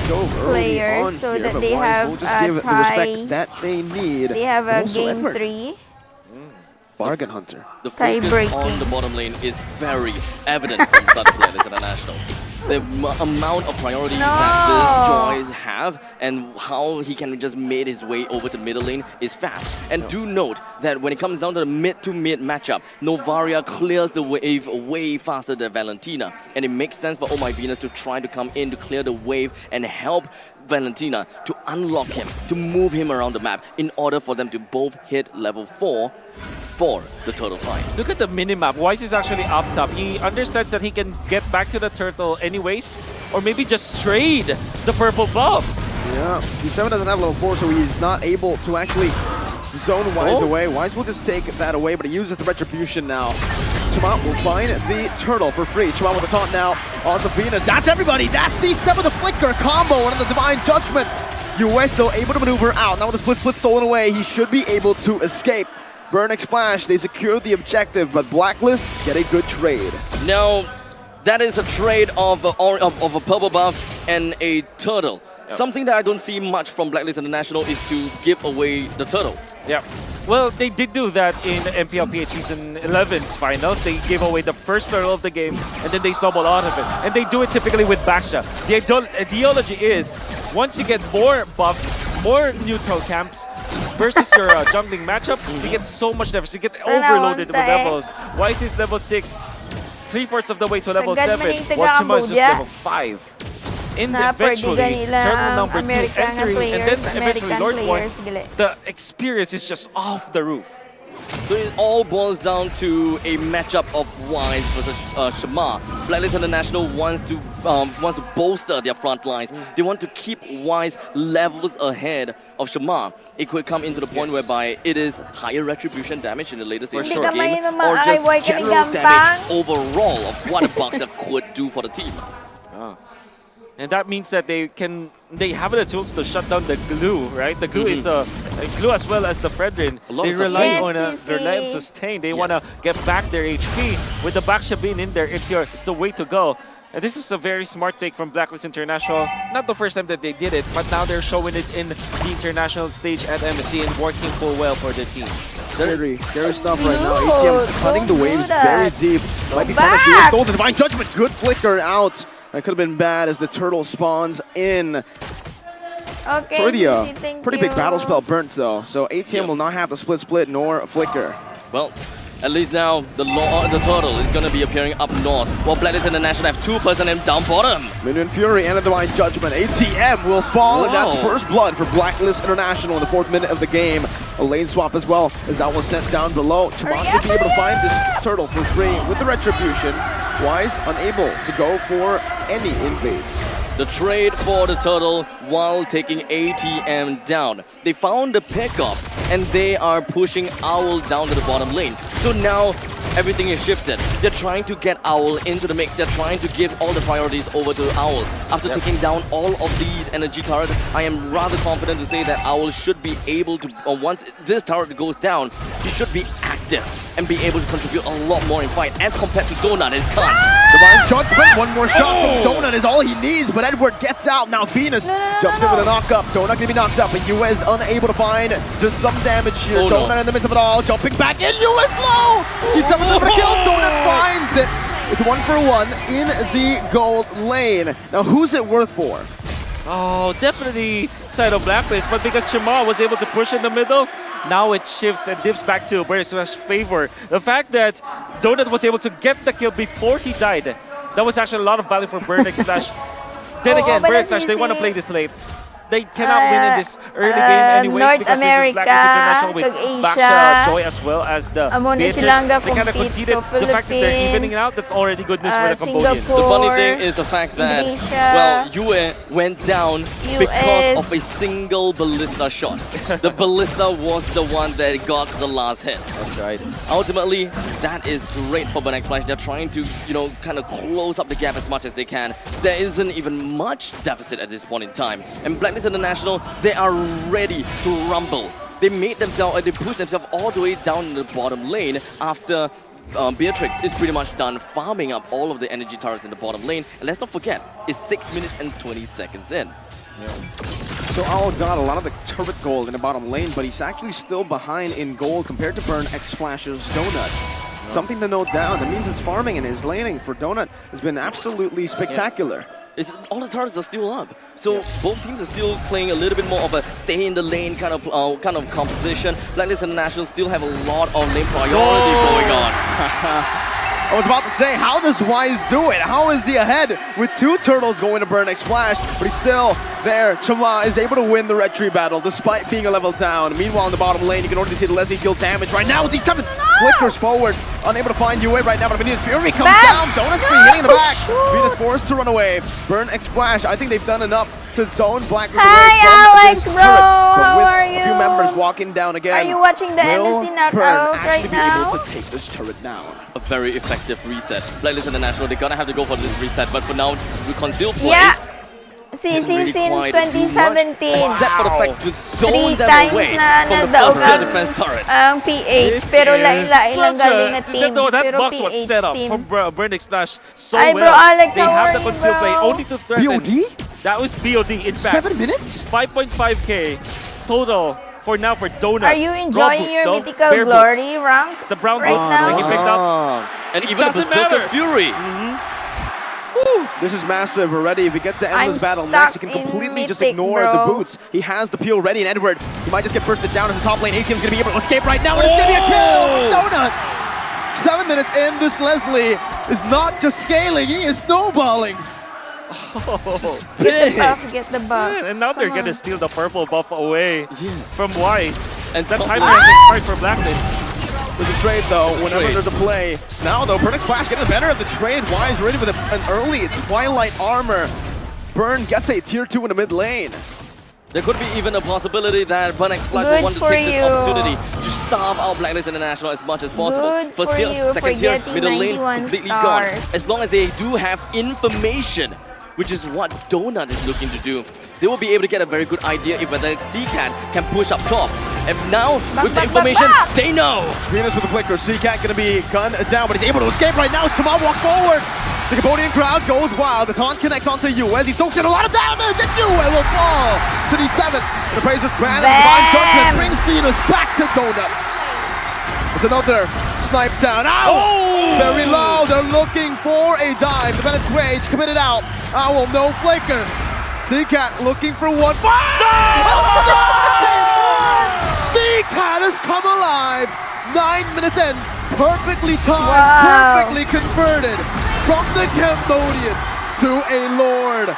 F: players, so that they have
D: just give the respect that they need.
F: They have a
D: Also
F: Game
D: Edward.
F: 3.
D: Bargain Hunter.
C: The focus on the bottom lane is very evident from Southern Blacklist International. The amount of priority that this Joyce have and how he can just make his way over to the middle lane is fast. And do note that when it comes down to the mid-to-mid matchup, Novaria clears the wave way faster than Valentina. And it makes sense for Oh My Venus to try to come in to clear the wave and help Valentina to unlock him, to move him around the map in order for them to both hit level 4 for the turtle fight.
B: Look at the minimap. Wise is actually up top. He understands that he can get back to the turtle anyways, or maybe just trade the purple buff.
D: Yeah, G7 doesn't have level 4, so he's not able to actually zone Wise away. Wise will just take that away, but he uses the Retribution now. Chima will find the turtle for free. Chima with the taunt now on the Venus. That's everybody! That's the 7 with the Flicker combo and the Divine Judgment. US still able to maneuver out. Now with the split stolen away, he should be able to escape. Burn X Flash, they secure the objective, but Blacklist get a good trade.
C: Now, that is a trade of a purple buff and a turtle. Something that I don't see much from Blacklist International is to give away the turtle.
B: Yeah. Well, they did do that in MPLPH Season 11's finals. They gave away the first turtle of the game, and then they snowball out of it. And they do it typically with Baxia. The ideology is, once you get more buffs, more neutral camps, versus your jungling matchup, you get so much damage. You get overloaded with levels. Wise is level 6, 3/4 of the way to level 7, while Chima is just level 5. And eventually, turtle number 2 entering, and then eventually Lord 1, the experience is just off the roof.
C: So it all boils down to a matchup of Wise versus Shamar. Blacklist International wants to bolster their front lines. They want to keep Wise levels ahead of Shamar. It could come into the point whereby it is higher retribution damage in the later stage of the game, or just general damage overall of what a boxer could do for the team.
B: And that means that they have the tools to shut down the Glue, right? The Glue is a Glue as well as the Fredrin. They rely on their sustain. They want to get back their HP. With the Baxia being in there, it's the way to go. And this is a very smart take from Blacklist International. Not the first time that they did it, but now they're showing it in the international stage at MSC and working full well for the team.
D: Scary stuff right now. ATM cutting the waves very deep. Might be punished. He stole the Divine Judgment. Good flicker out. That could have been bad as the turtle spawns in.
F: Okay,
D: Sorry, the pretty big battle spell burnt though. So ATM will not have the split nor a flicker.
C: Well, At least now, the turtle is going to be appearing up north, while Blacklist International have 2 personnel down bottom.
D: Minion Fury and a Divine Judgment. ATM will fall, and that's first blood for Blacklist International in the 4th minute of the game. A lane swap as well, as that was sent down below. Chaman should be able to find this turtle for free with the Retribution. Wise unable to go for any invades.
C: The trade for the turtle while taking ATM down. They found the pickup and they are pushing Owl down to the bottom lane. So now everything is shifted. They're trying to get Owl into the mix. They're trying to give all the priorities over to Owl. After taking down all of these energy turrets, I am rather confident to say that Owl should be able to, once this turret goes down, he should be active and be able to contribute a lot more in fight as compared to Donut, his can't.
D: Divine Judgment, one more shot from Donut is all he needs, but Edward gets out. Now Venus jumps in with a knock-up. Donut gonna be knocked up, but US unable to find just some damage here. Donut in the midst of it all, jumping back in. US low! He's summons for the kill. Donut finds it. It's 1 for 1 in the gold lane. Now who's it worth for?
B: Oh, definitely side of Blacklist, but because Chima was able to push in the middle, now it shifts and dips back to Burning Splash's favor. The fact that Donut was able to get the kill before he died, that was actually a lot of value for Burning Splash. Then again, Burning Splash, they want to play this late. They cannot win in this early game anyways
F: North
B: because
F: America,
B: this is Blacklist International with
F: Asia,
B: Joy as well as the
F: Beatrix.
B: They kind of conceded. The fact that they're evening out, that's already good news for the Cambodians.
C: The funny thing is the fact that, well, Yue went down because of a single ballista shot. The ballista was the one that got the last hit.
B: That's right.
C: Ultimately, that is great for BLCK Flash. They're trying to, kind of close up the gap as much as they can. There isn't even much deficit at this point in time. And Blacklist International, they are ready to rumble. They made themselves, they pushed themselves all the way down in the bottom lane after Beatrix is pretty much done farming up all of the energy turrets in the bottom lane. And let's not forget, it's 6 minutes and 20 seconds in.
D: So Owl got a lot of the turret gold in the bottom lane, but he's actually still behind in gold compared to Burn X Flash's Donut. Something to note down. That means his farming and his laning for Donut has been absolutely spectacular.
C: All the turrets are still up, so both teams are still playing a little bit more of a stay in the lane kind of composition. Blacklist International still have a lot of lane priority going on.
D: I was about to say, how does Wise do it? How is he ahead with 2 turtles going to Burn X Flash, but he's still there. Chama is able to win the Red Tree battle despite being a level down. Meanwhile, in the bottom lane, you can already see the Leslie deal damage right now with these 7 flickers forward. Unable to find UA right now, but Venus Fury comes down. Donut's free, hitting in the back. Venus forced to run away. Burn X Flash, I think they've done enough to zone Blacklist away from this turret.
F: How are you?
D: A few members walking down again.
F: Are you watching the MSC knockout right now?
D: Able to take this turret down.
C: A very effective reset. Blacklist International, they're gonna have to go for this reset, but for now, we conceal play.
F: Yeah. Since 2017.
C: Except for the fact to zone
F: 3
C: them
F: times
C: away
F: na
C: from the first tier
F: nadaog
C: defense turret.
F: ang PH, pero lain-lain lang galing na team.
B: That
F: Pero
B: box was
F: PH
B: set up
F: team.
B: from Burning Splash so
F: Ay, bro,
B: well.
F: Alex,
B: They
F: how
B: have
F: are
B: the
F: you,
B: conceal play
F: bro?
B: only to threaten.
D: BOD?
B: That was BOD, in fact.
D: 7 minutes?
B: 5.5k total for now for Donut.
F: Are you enjoying
B: Raw boots,
F: your
B: though.
F: Mythical
B: Bare
F: Glory
B: boots.
F: ranks
B: It's the brown
F: right
B: boots
F: now?
B: that he picked up.
C: And
B: It
C: even the
B: doesn't
C: Berserker's
B: matter.
C: Fury.
D: This is massive already. If he gets the endless
F: I'm
D: battle next, he
F: stuck
D: can
F: in
D: completely just
F: Mythic,
D: ignore
F: bro.
D: the boots. He has the peel ready, and Edward, he might just get bursted down in the top lane. ATM's gonna be able to escape right now, and it's gonna be a kill! Donut! 7 minutes in, this Leslie is not just scaling, he is snowballing.
F: Get the buff, get the buff.
B: And now they're gonna steal the purple buff away from Wise.
C: And
B: That time
C: top
B: has expired for Blacklist.
D: There's a trade though, whenever
C: Trade.
D: there's a play. Now though, Burn X Flash getting the better of the trade. Wise ready with an early Twilight armor. Burn gets a tier 2 in the mid lane.
C: There could be even a possibility that BLCK Flash
F: Good
C: will want to
F: for
C: take this
F: you.
C: opportunity to starve out Blacklist International as much as possible.
F: Good for
C: tier,
F: you
C: second
F: for
C: tier,
F: getting
C: middle lane,
F: 91
C: completely
F: stars.
C: gone. As long as they do have information, which is what Donut is looking to do, they will be able to get a very good idea if whether CCAT can push up top. And now, with the information, they know.
D: Venus with the flicker. CCAT gonna be gunned down, but he's able to escape right now as Tamal walks forward. The Cambodian crowd goes wild. The taunt connects onto Yue as he soaks in a lot of damage, and Yue will fall to the 7th. And the Praises Grand and Divine Judgment brings Venus back to Donut. It's another snipe down. Ow! Very low. They're looking for a dive. The Bennett's Rage committed out. Owl, no flicker. CCAT looking for one. CCAT has come alive. 9 minutes in. Perfectly timed,
F: Wow.
D: perfectly converted from the Cambodians to a Lord.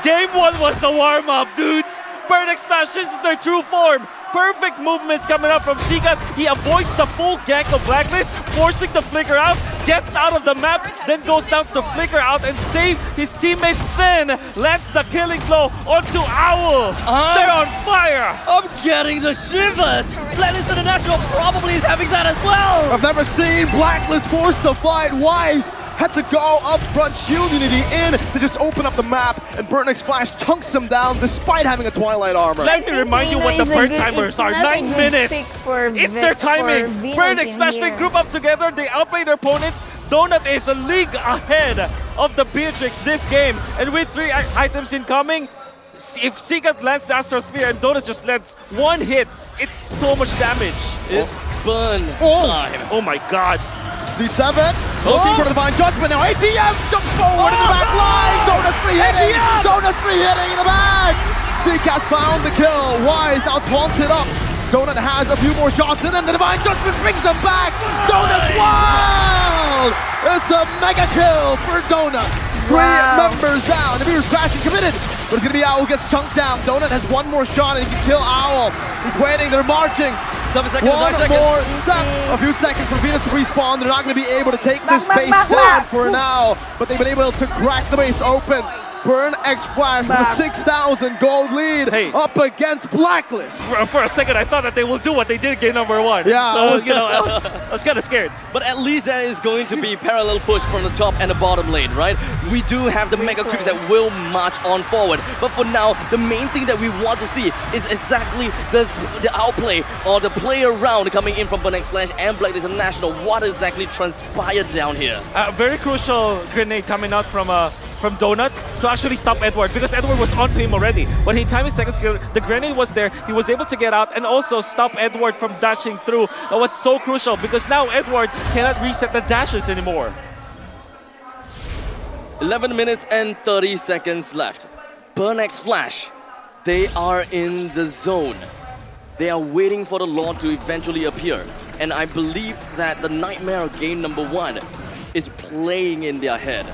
B: Game 1 was a warm-up, dudes. Burnex Flash, this is their true form. Perfect movements coming up from Sigat. He avoids the full gank of Blacklist, forcing the flicker out, gets out of the map, then goes down to flicker out and save his teammates. Then lands the killing blow onto Owl. They're on fire.
C: I'm getting the shivers. Blacklist International probably is having that as well.
D: I've never seen Blacklist forced to fight. Wise had to go up front, shield Unity in to just open up the map, and Burnex Flash chunks him down despite having a Twilight armor.
B: Let me remind you what the burn timers are. 9 minutes. It's their timing. Burnex Flash, they group up together, they outplay their opponents. Donut is a league ahead of the Beatrix this game. And with 3 items incoming, if Sigat lands the Astrosphere and Donut just lands 1 hit, it's so much damage.
C: It's burn time.
B: Oh my god.
D: D7 looking for the Divine Judgment now. ATM jumps forward in the back line. Donut free hitting. Donut free hitting in the back. Seacat found the kill. Wise now taunted up. Donut has a few more shots in him. The Divine Judgment brings him back. Donut's wild. It's a mega kill for Donut. 3 members down. The Beaver's crashing committed. But it's going to be Owl who gets chunked down. Donut has 1 more shot and he can kill Owl. He's waiting. They're marching.
C: 7 seconds,
D: 1
C: 9 seconds.
D: more set. A few seconds for Venus to respawn. They're not going to be able to take this base down for now, but they've been able to crack the base open. Burn X Flash with a 6,000 gold lead up against Blacklist.
B: For a second, I thought that they will do what they did in game number 1.
D: Yeah,
B: I was kind of scared.
C: But at least there is going to be parallel push from the top and the bottom lane, right? We do have the mega creeps that will march on forward. But for now, the main thing that we want to see is exactly the outplay or the play around coming in from Burnex Flash and Blacklist International. What exactly transpired down here?
B: Very crucial grenade coming out from Donut to actually stop Edward, because Edward was onto him already. When he timed his second skill, the grenade was there, he was able to get out and also stop Edward from dashing through. That was so crucial because now Edward cannot reset the dashes anymore.
C: 11 minutes and 30 seconds left. Burnex Flash, they are in the zone. They are waiting for the Lord to eventually appear. And I believe that the nightmare of game number 1 is playing in their head.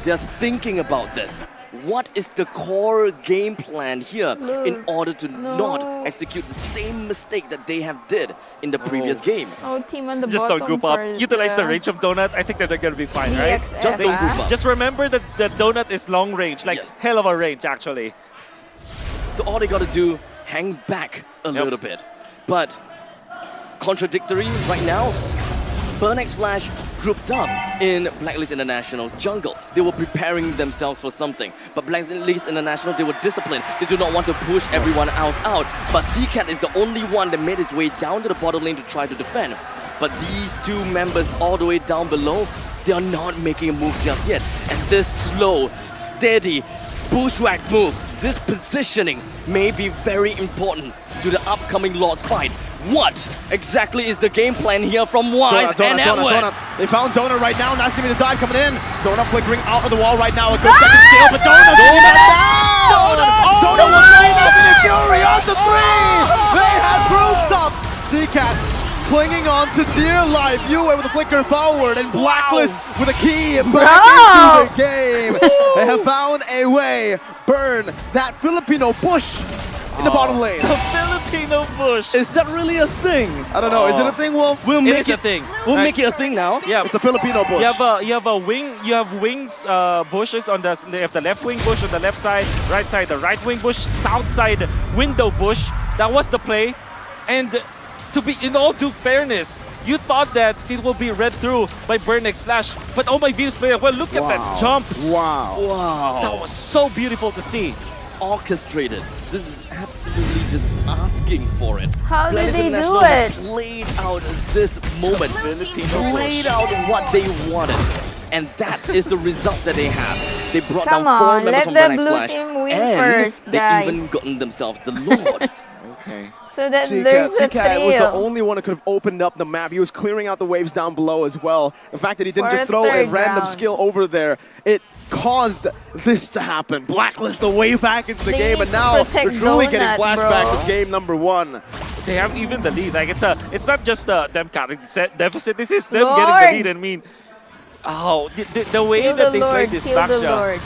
C: They're thinking about this. What is the core game plan here in order to not execute the same mistake that they have did in the previous game?
F: Team on the
B: Just
F: bottom
B: don't group up. Utilize the range of Donut. I think that they're going to be fine, right?
F: BXF.
C: Just don't group up.
B: Just remember that the Donut is long range, like hell of a range actually.
C: So all they got to do, hang back a little bit. But contradictory right now, Burnex Flash grouped up in Blacklist International's jungle. They were preparing themselves for something. But Blacklist International, they were disciplined. They do not want to push everyone else out. But Seacat is the only one that made his way down to the bottom lane to try to defend. But these 2 members all the way down below, they are not making a move just yet. And this slow, steady, bushwhack move, this positioning may be very important to the upcoming Lord's fight. What exactly is the game plan here from Wise and Edward?
D: They found Donut right now, and that's going to be the dive coming in. Donut flickering out of the wall right now. A good second scale, but Donut down! Donut was going up in a fury on the 3! They have grouped up! Seacat clinging on to dear life. Yue with a flicker forward, and Blacklist with a key back into the game. They have found a way. Burn that Filipino bush in the bottom lane.
B: The Filipino bush.
C: Is that really a thing?
D: I don't know. Is it a thing, Wolf?
C: We'll
B: It
C: make
B: is a thing.
C: We'll make it a thing now.
B: Yeah,
D: It's a Filipino bush.
B: you have a wing. You have wings bushes on the left wing bush on the left side, the right wing bush, south side window bush. That was the play, and to be in all due fairness, you thought that it will be read through by Burnex Flash, but oh my Venus player, well look at that jump.
D: Wow.
C: Wow.
B: That was so beautiful to see.
C: Orchestrated. This is absolutely just asking for it.
F: How did
C: Blacklist
F: they do
C: International
F: it?
C: played out this moment. Played out what they wanted. And that is the result that they have. They brought
F: Come
C: down 4
F: on,
C: members
F: let
C: from
F: the
C: Burnex
F: blue
C: Flash.
F: team win
C: And
F: first,
C: they
F: guys.
C: even gotten themselves the Lord.
B: Okay.
F: So that there's a
D: CK was the
F: trail.
D: only one who could have opened up the map. He was clearing out the waves down below as well. The fact that he didn't
F: For
D: just
F: a
D: throw a
F: third
D: random
F: round.
D: skill over there, it caused this to happen. Blacklist the way back into the
F: They
D: game,
F: need
D: and
F: to
D: now
F: protect
D: they're truly getting
F: Donut,
D: flashbacks
F: bro.
D: of game number 1.
B: They have even the lead. Like it's not just them carrying the deficit. This is them
F: Lord.
B: getting the lead. I mean, oh, the way
F: Kill
B: that
F: the
B: they played
F: Lord,
B: this
F: kill the
B: backshot,
F: Lord.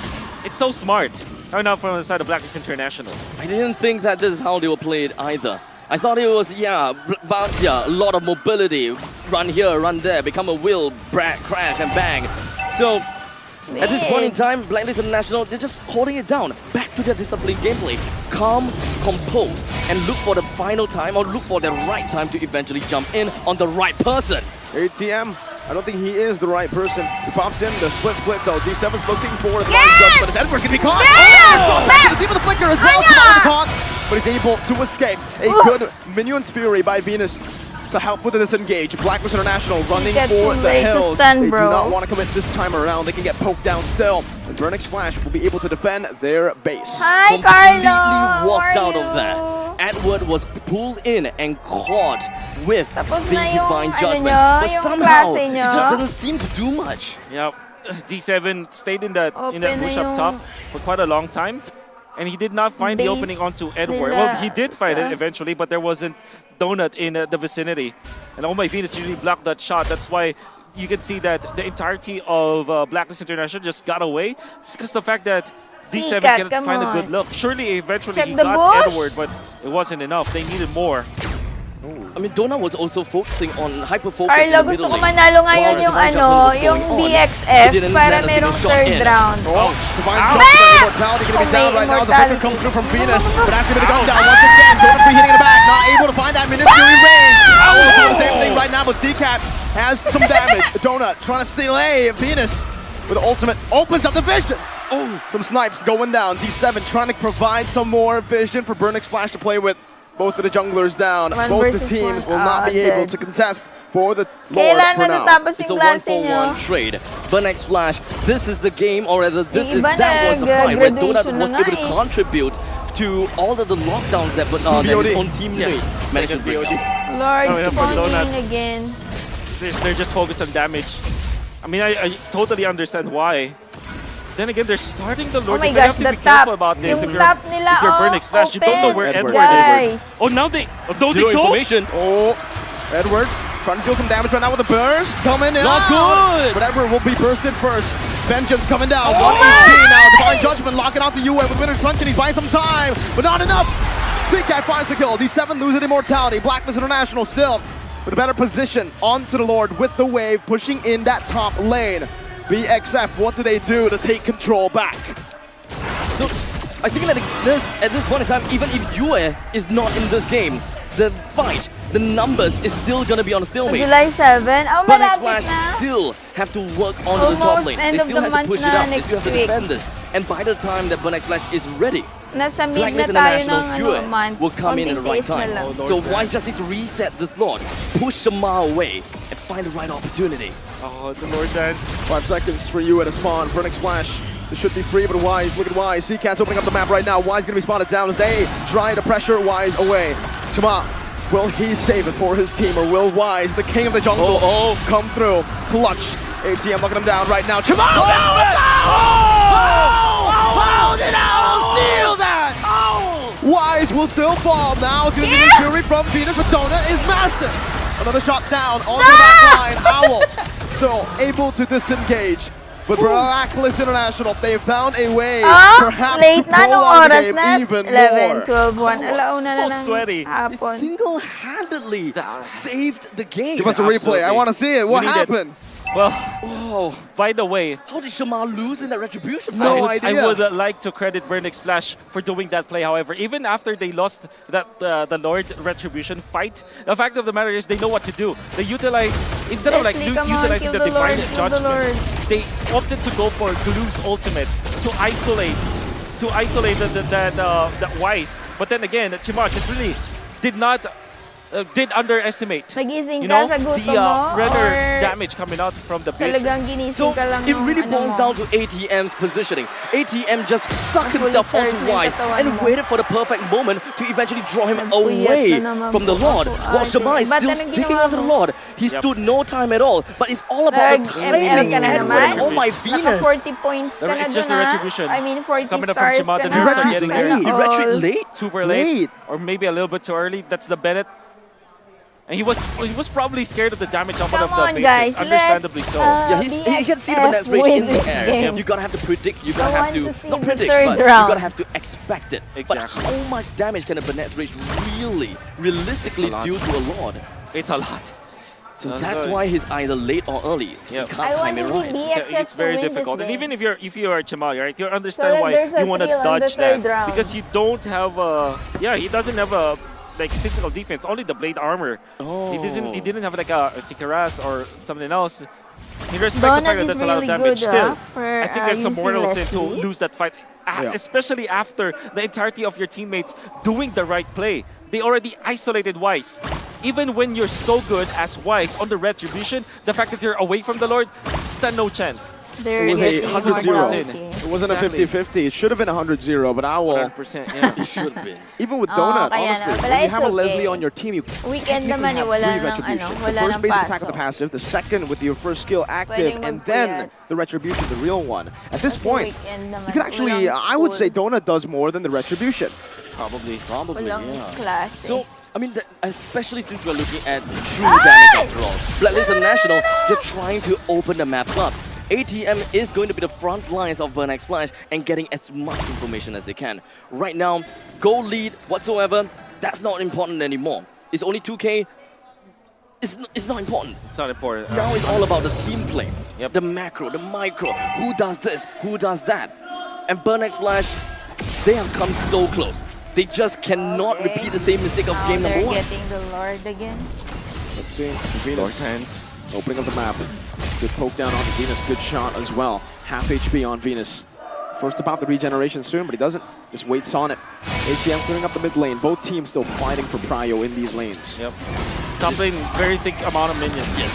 B: it's so smart. Right now from the side of Blacklist International.
C: I didn't think that this is how they were played either. I thought it was, bounce here, a lot of mobility, run here, run there, become a wheel, crash and bang. So at this point in time, Blacklist International, they're just holding it down. Back to their disciplined gameplay. Calm, composed, and look for the final time or look for the right time to eventually jump in on the right person.
D: ATM, I don't think he is the right person. He pops in the split though. D7's looking for the right judge, but his Edward's gonna be caught. Oh, back to the team of the flicker as well. Tomorrow caught, but he's able to escape. A good Minion's Fury by Venus to help with the disengage. Blacklist International running
F: Get
D: for
F: too
D: the
F: late to
D: hills.
F: stun,
D: They do
F: bro.
D: not want to commit this time around. They can get poked down still. And Burnix Flash will be able to defend their base.
F: Hi,
C: Completely
F: Carlo.
C: walked
F: How
C: out
F: are
C: of that.
F: you?
C: Edward was pulled in and caught with
F: Tapos
C: the
F: na yung,
C: divine
F: ano
C: judgment.
F: nyo,
C: But
F: yung
C: somehow,
F: klase
C: it
F: nyo.
C: just doesn't seem to do much.
B: Yep. D7 stayed in that
F: Open
B: bush
F: na
B: up
F: yung
B: top for quite a long time. And he did not find the
F: base
B: opening onto Edward.
F: nila
B: Well, he did find it
F: sa-
B: eventually, but there wasn't Donut in the vicinity. And oh my Venus really blocked that shot. That's why you can see that the entirety of Blacklist International just got away. Just because the fact that D7
F: Sikat,
B: cannot
F: come
B: find a
F: on.
B: good look. Surely, eventually,
F: Check
B: he
F: the
B: got
F: bush.
B: Edward, but it wasn't enough. They needed more.
C: I mean, Dona was also focusing on hyper-focus
F: Carlo,
C: in the
F: gusto
C: middle
F: ko
C: lane.
F: manalo
C: While
F: ngayon
C: the
F: yung
C: divine
F: ano,
C: judgment was going
F: yung
C: on.
F: BXF
C: He didn't
F: para
C: land a single
F: merong
C: shot
F: third
C: in.
F: round.
D: Oh, divine
F: Ow.
D: judgment,
F: Ah!
D: immortality gonna be
F: Oh,
D: down
F: may
D: right now. The
F: immortality.
D: flicker comes through from Venus, but that's gonna be the gun down once again. Donut preheating in the back, not able to find that Minute Fury range. Owl doing the same thing right now, but CCAT has some damage. Donut trying to delay Venus with the ultimate, opens up the vision. Oh, some snipes going down. D7 trying to provide some more vision for Burnix Flash to play with. Both of the junglers down.
F: One
D: Both the
F: versus
D: teams
F: one.
D: will not be
F: Ah,
D: able
F: dead.
D: to contest for the Lord
F: Kailan
D: for now.
F: matatapos
C: It's a
F: yung klase
C: 1-for-1
F: nyo?
C: trade. Burnex Flash, this is the game, or rather, this
F: Yung
C: is
F: iba
C: that was the fight where Donut
F: nag-graduation
C: was
F: na
C: able
F: nga
C: to
F: eh.
C: contribute to all of the lockdowns that, that his
D: BOD.
C: own teammate managed to
B: Second
C: bring
B: BOD.
C: down.
F: Lord,
B: Oh, yeah, for Donut.
F: spawning again.
B: They're just focused on damage. I mean, I totally understand why. Then again, they're starting the
F: Oh
B: Lord.
F: my
B: They
F: gosh,
B: have to
F: the
B: be careful
F: top.
B: about this.
F: Yung
B: If
F: top nila,
B: you're
F: oh,
B: Burnix Flash, you don't know where
F: open.
B: Edward
F: Guys.
B: is. Oh, now they... Oh,
C: Zero
B: they don't?
C: information.
D: Oh, Edward trying to deal some damage right now with the burst. Coming in.
C: Not good.
D: But Edward will be bursted first. Vengeance coming down.
F: Oh
D: 118 now. Divine Judgment locking out the UN with Winner's Punch, and he's buying some time. But not enough. CCAT finds the kill. D7 losing immortality. Blacklist International still with a better position onto the Lord with the wave pushing in that top lane. BXF, what do they do to take control back?
C: So I think that at this point in time, even if Yue is not in this game, the fight, the numbers is still gonna be on a stalemate.
F: July 7. Oh,
C: Burnex
F: malapit
C: Flash
F: na.
C: still have to work onto the top
F: Almost
C: lane.
F: end
C: They
F: of
C: still
F: the
C: have to
F: month
C: push it
F: na
C: up. They
F: next
C: still have to
F: week.
C: defend this. And by the time that Burnex Flash is ready,
F: Nasa mid na
C: Blacklist
F: tayo ng
C: International's
F: ano,
C: Yue
F: month.
C: will come in at the right
F: Konting tiis na
C: time.
F: lang.
C: So Wise just need to reset this Lord, push Shamar away, and find the right opportunity.
B: Oh, the Lord dance.
D: 5 seconds for you at a spawn. Burnix Flash. This should be free, but Wise, look at Wise. CCAT's opening up the map right now. Wise gonna be spotted down as they try to pressure Wise away. Chama, will he save it for his team, or will Wise, the king of the jungle, come through? Clutch. ATM looking him down right now. Chama! Oh, did Owl steal that? Wise will still fall now. Doing the Fury from Venus, but Donut is massive. Another shot down onto the back line. Owl still able to disengage. But Blacklist International, they found a way perhaps
F: late
D: to
F: na nung
D: prolong the
F: oras
D: game
F: na.
D: even
F: 11,
D: more.
F: 12, 1. Alauna na
B: so
F: ng
B: sweaty.
F: hapon.
C: Single-handedly saved the game.
D: Give us a replay. I want to see it. What
B: We need it.
D: happened?
B: Well, by the way,
C: How did Shamar lose in that retribution
D: No
C: fight?
D: idea.
B: I would like to credit Burnix Flash for doing that play. However, even after they lost that the Lord Retribution fight, the fact of the matter is they know what to do. They utilize, instead of like
F: Leslie, come on,
B: utilizing
F: kill
B: the
F: the
B: Divine
F: Lord, kill the
B: Judgment,
F: Lord.
B: they opted to go for Glue's ultimate to isolate that Wise. But then again, Chimar just really did not did underestimate.
F: Magising
B: You
F: ka
B: know,
F: sa
B: the
F: gusto mo
B: runner
F: or
B: damage coming out from the
F: talagang
B: Beatrix.
F: ginising
C: So
F: ka lang
C: it
F: ng
C: really
F: ano
C: boils
F: mo?
C: down to ATM's positioning. ATM just stuck
F: Fully
C: himself onto
F: charged na yung
C: Wise
F: katawan
C: and
F: mo.
C: waited for the perfect moment to eventually draw him
F: Nagpuyat
C: away
F: na naman
C: from the
F: po
C: Lord.
F: ako,
C: While
F: ate.
C: Shema is
F: Ba't
C: still
F: anong
C: sticking
F: ginawa
C: onto the
F: mo?
C: Lord. He
B: Yep.
C: stood no time at all. But it's all about the
F: ML
C: timing
F: ka na
C: and
F: naman?
C: oh my
F: Naka
C: Venus.
F: 40 points ka na
B: It's just
F: dun,
B: the
F: ah.
B: retribution.
F: I mean, 40
B: Coming up from
F: stars
B: Shima,
F: ka
B: the
F: na.
B: nerfs are
F: Sana
B: getting there.
C: He retreat
F: all.
C: late.
B: Super late,
D: Late.
B: or maybe a little bit too early. That's the Bennett. And he was probably scared of the damage output of
F: Come
B: the
F: on,
B: Beatrix,
F: guys.
B: understandably so.
C: Yeah, he can see the
F: BXF
C: Bennett's rage in the
F: win
C: air.
F: this game.
C: You gotta have to predict. You gotta
F: I
C: have
F: want
C: to
F: to see
C: not
F: the
C: predict,
F: third
C: but you
F: round.
C: gotta have to expect it.
B: Exactly.
C: But how much damage can a Bennett's rage really, realistically
B: It's a lot.
C: do to a Lord?
B: It's a lot.
C: So
B: That's
C: that's
B: good.
C: why he's either late or early.
B: Yeah.
C: You can't
F: I
C: time
F: want
C: it
F: to
C: right.
F: see
B: Yeah,
F: BXF
B: it's very
F: to win
B: difficult.
F: this
B: And
F: game.
B: even if you're Chamal, right, you understand
F: that
B: why
F: there's a
B: you want to
F: thrill on the
B: dodge that
F: third round.
B: because you don't have a he doesn't have a like physical defense, only the blade armor.
C: Oh.
B: He didn't have like a Tikaras or something else. He respects the
F: Donut
B: fact that
F: is
B: that's a lot of
F: really
B: damage.
F: good,
B: Still,
F: for,
B: I think it's a
F: using
B: mortal sin to
F: Leslie.
B: lose that fight,
D: Yeah.
B: especially after the entirety of your teammates doing the right play. They already isolated Wise. Even when you're so good as Wise on the retribution, the fact that you're away from the Lord, stand no chance.
F: They're
D: It was a
F: getting
D: 100-0.
F: mortality.
D: It wasn't
B: Exactly.
D: a 50-50. It should have been 100-0, but I will.
B: 100%. Yeah.
C: It should have been.
D: Even with
F: Oh,
D: Donut,
F: kaya
D: honestly,
F: na. But
D: when you
F: it's
D: have a Leslie
F: okay.
D: on your team, you
F: Weekend
D: technically
F: naman eh,
D: have
F: wala
D: three
F: nang
D: retributions.
F: ano,
D: The
F: wala
D: first
F: nang
D: basic attack
F: paso.
D: with the passive, the second with your first skill active,
F: Pwedeng
D: and
F: magpuyat.
D: then the retribution, the real one. At this
F: Kasi
D: point,
F: weekend naman,
D: you can actually,
F: walang
D: I would say
F: school,
D: Donut does more than the retribution.
B: Probably.
F: walang klase.
C: So, I mean, especially since we're looking at true damage after all. Blacklist and National, they're trying to open the maps up. ATM is going to be the front lines of Burn X Flash and getting as much information as they can. Right now, goal lead whatsoever, that's not important anymore. It's only 2K. It's not important.
B: It's not important.
C: Now it's all about the team play.
B: Yep.
C: The macro, the micro. Who does this? Who does that? And Burn X Flash, they have come so close. They just cannot
F: Okay.
C: repeat the same mistake of
F: Now
C: game number
F: they're
C: one.
F: getting the Lord again.
D: Let's see.
B: Lord
D: Venus
B: hands.
D: opening up the map. Good poke down on Venus. Good shot as well. Half HP on Venus. Forced to pop the regeneration soon, but he doesn't. Just waits on it. ATM clearing up the mid lane. Both teams still fighting for prio in these lanes.
B: Yep. Top lane, very thick amount of minions.
C: Yes.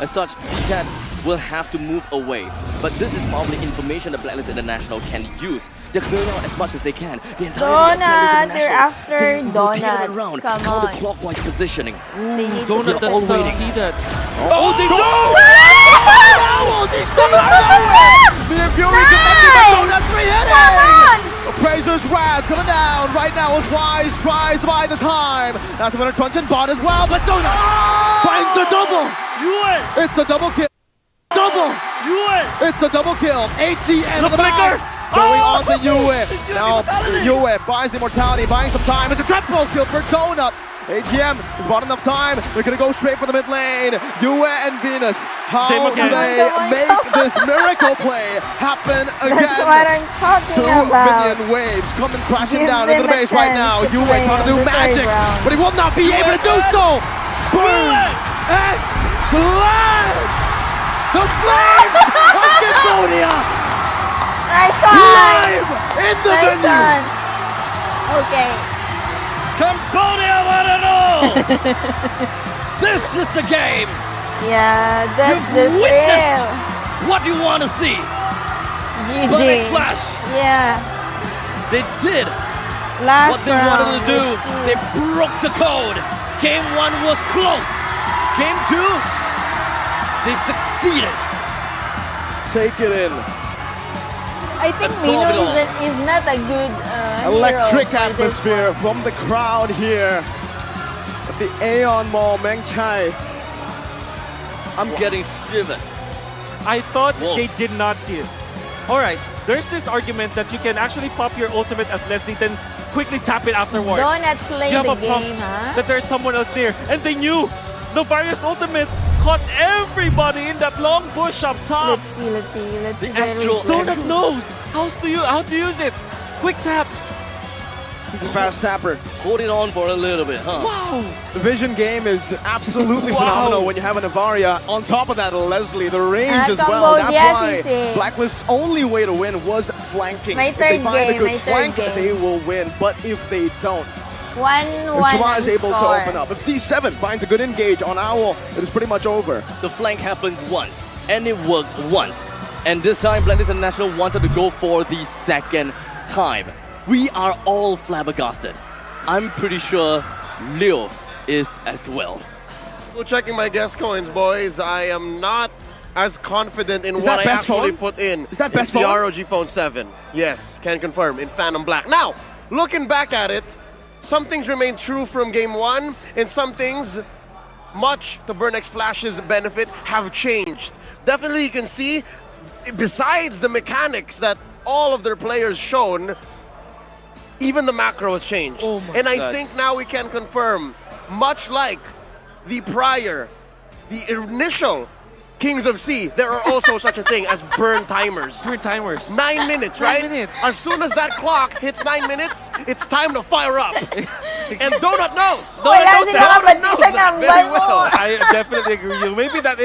C: As such, CCAT will have to move away. But this is probably information that Blacklist International can use. They're clearing out as much as they can. The entire
F: Donut,
C: Blacklist
F: you're
C: International,
F: after
C: they rotate
F: Donut.
C: it around,
F: Come on.
C: counterclockwise positioning.
F: They need
B: Donut
C: They're all
B: does not
C: waiting.
B: see that.
C: Oh, they
D: Mere Fury
F: Nice!
D: connected to Donut, three-hitting!
F: Come on!
D: Appraiser's Wrath coming down right now as Wise tries to buy the time. That's a winner crunch and bot as well, but Donut finds a double. It's a double kill. Double. It's a double kill. ATM
B: The flicker.
D: going on to Yue. Now Yue buys the immortality, buying some time. It's a triple kill for Donut. ATM has bought enough time. They're gonna go straight for the mid lane. Yue and Venus. How
B: They
D: do
B: again.
D: they
F: Come on,
D: make
F: come on.
D: this miracle play happen again?
F: That's what I'm talking
D: Two
F: about.
D: minion waves coming crashing
F: Give
D: down into
F: them
D: the
F: a
D: base right
F: chance
D: now.
F: to
D: Yue
F: play
D: trying to do
F: on the third
D: magic,
F: round.
D: but he will not be able to do so. Boom! X Flash! The flames of Cambodia
F: Nice one!
D: live in the
F: Nice
D: venue.
F: one! Okay.
C: Cambodia want to know! This is the game!
F: Yeah, that's
C: You've
F: the
C: witnessed
F: thrill.
C: what you want to see!
F: GG.
C: Burn X Flash!
F: Yeah.
C: They did
F: Last
C: what they
F: round.
C: wanted to do.
F: Let's see.
C: They broke the code. Game 1 was close. Game 2, they succeeded.
D: Take it in.
F: I think
C: Absorb
F: Mino
C: it all.
F: is not a good
D: Electric
F: hero for this
D: atmosphere
F: one.
D: from the crowd here at the Aeon Mall, Meng Chai.
C: I'm getting shivers.
B: I thought
C: Wolf.
B: they did not see it. Alright, there's this argument that you can actually pop your ultimate as Leslie, then quickly tap it afterwards.
F: Donut slay
B: You have
F: the
B: a prompt
F: game, huh?
B: that there's someone else there. And they knew the virus ultimate caught everybody in that long bush up top.
F: Let's see. Let's see.
C: The Astral
B: Donut knows how to use it. Quick taps.
D: He's a fast tapper.
C: Hold it on for a little bit, huh?
B: Wow.
D: The vision game is absolutely
B: Wow.
D: phenomenal when you have an Avaria. On top of that, Leslie, the range as
F: combo,
D: well. That's
F: yes,
D: why
F: easy.
D: Blacklist's only way to win was flanking.
F: My
D: If they
F: third
D: find
F: game,
D: a good
F: my third
D: flank,
F: game.
D: they will win. But if they don't,
F: 1-1
D: is able to
F: score.
D: open up. If D7 finds a good engage on Owl, it is pretty much over.
C: The flank happened once, and it worked once. And this time, Blacklist International wanted to go for the second time. We are all flabbergasted. I'm pretty sure Leo is as well.
A: Go checking my guest coins, boys. I am not as confident in
D: Is
A: what
D: that
A: I
D: best
A: actually
D: phone?
A: put in.
D: Is that best
A: It's the
D: phone?
A: ROG Phone 7. Yes, can confirm, in Phantom Black. Now, looking back at it, some things remain true from Game 1, and some things, much to BurnX Flash's benefit, have changed. Definitely you can see, besides the mechanics that all of their players shown, even the macro has changed.
B: Oh my
A: and I
B: God.
A: think now we can confirm, much like the initial Kings of Sea, there are also such a thing as burn timers.
B: Burn timers.
A: 9 minutes,
B: 9
A: right?
B: minutes.
A: As soon as that clock hits 9 minutes, it's time to fire up. And Donut knows.
B: Donut
F: Wala
B: knows
F: sila
B: that.
A: Donut knows
F: kapatid sa
A: that
F: kambal
A: very
F: mo.
A: well.
B: I definitely agree with you. Maybe that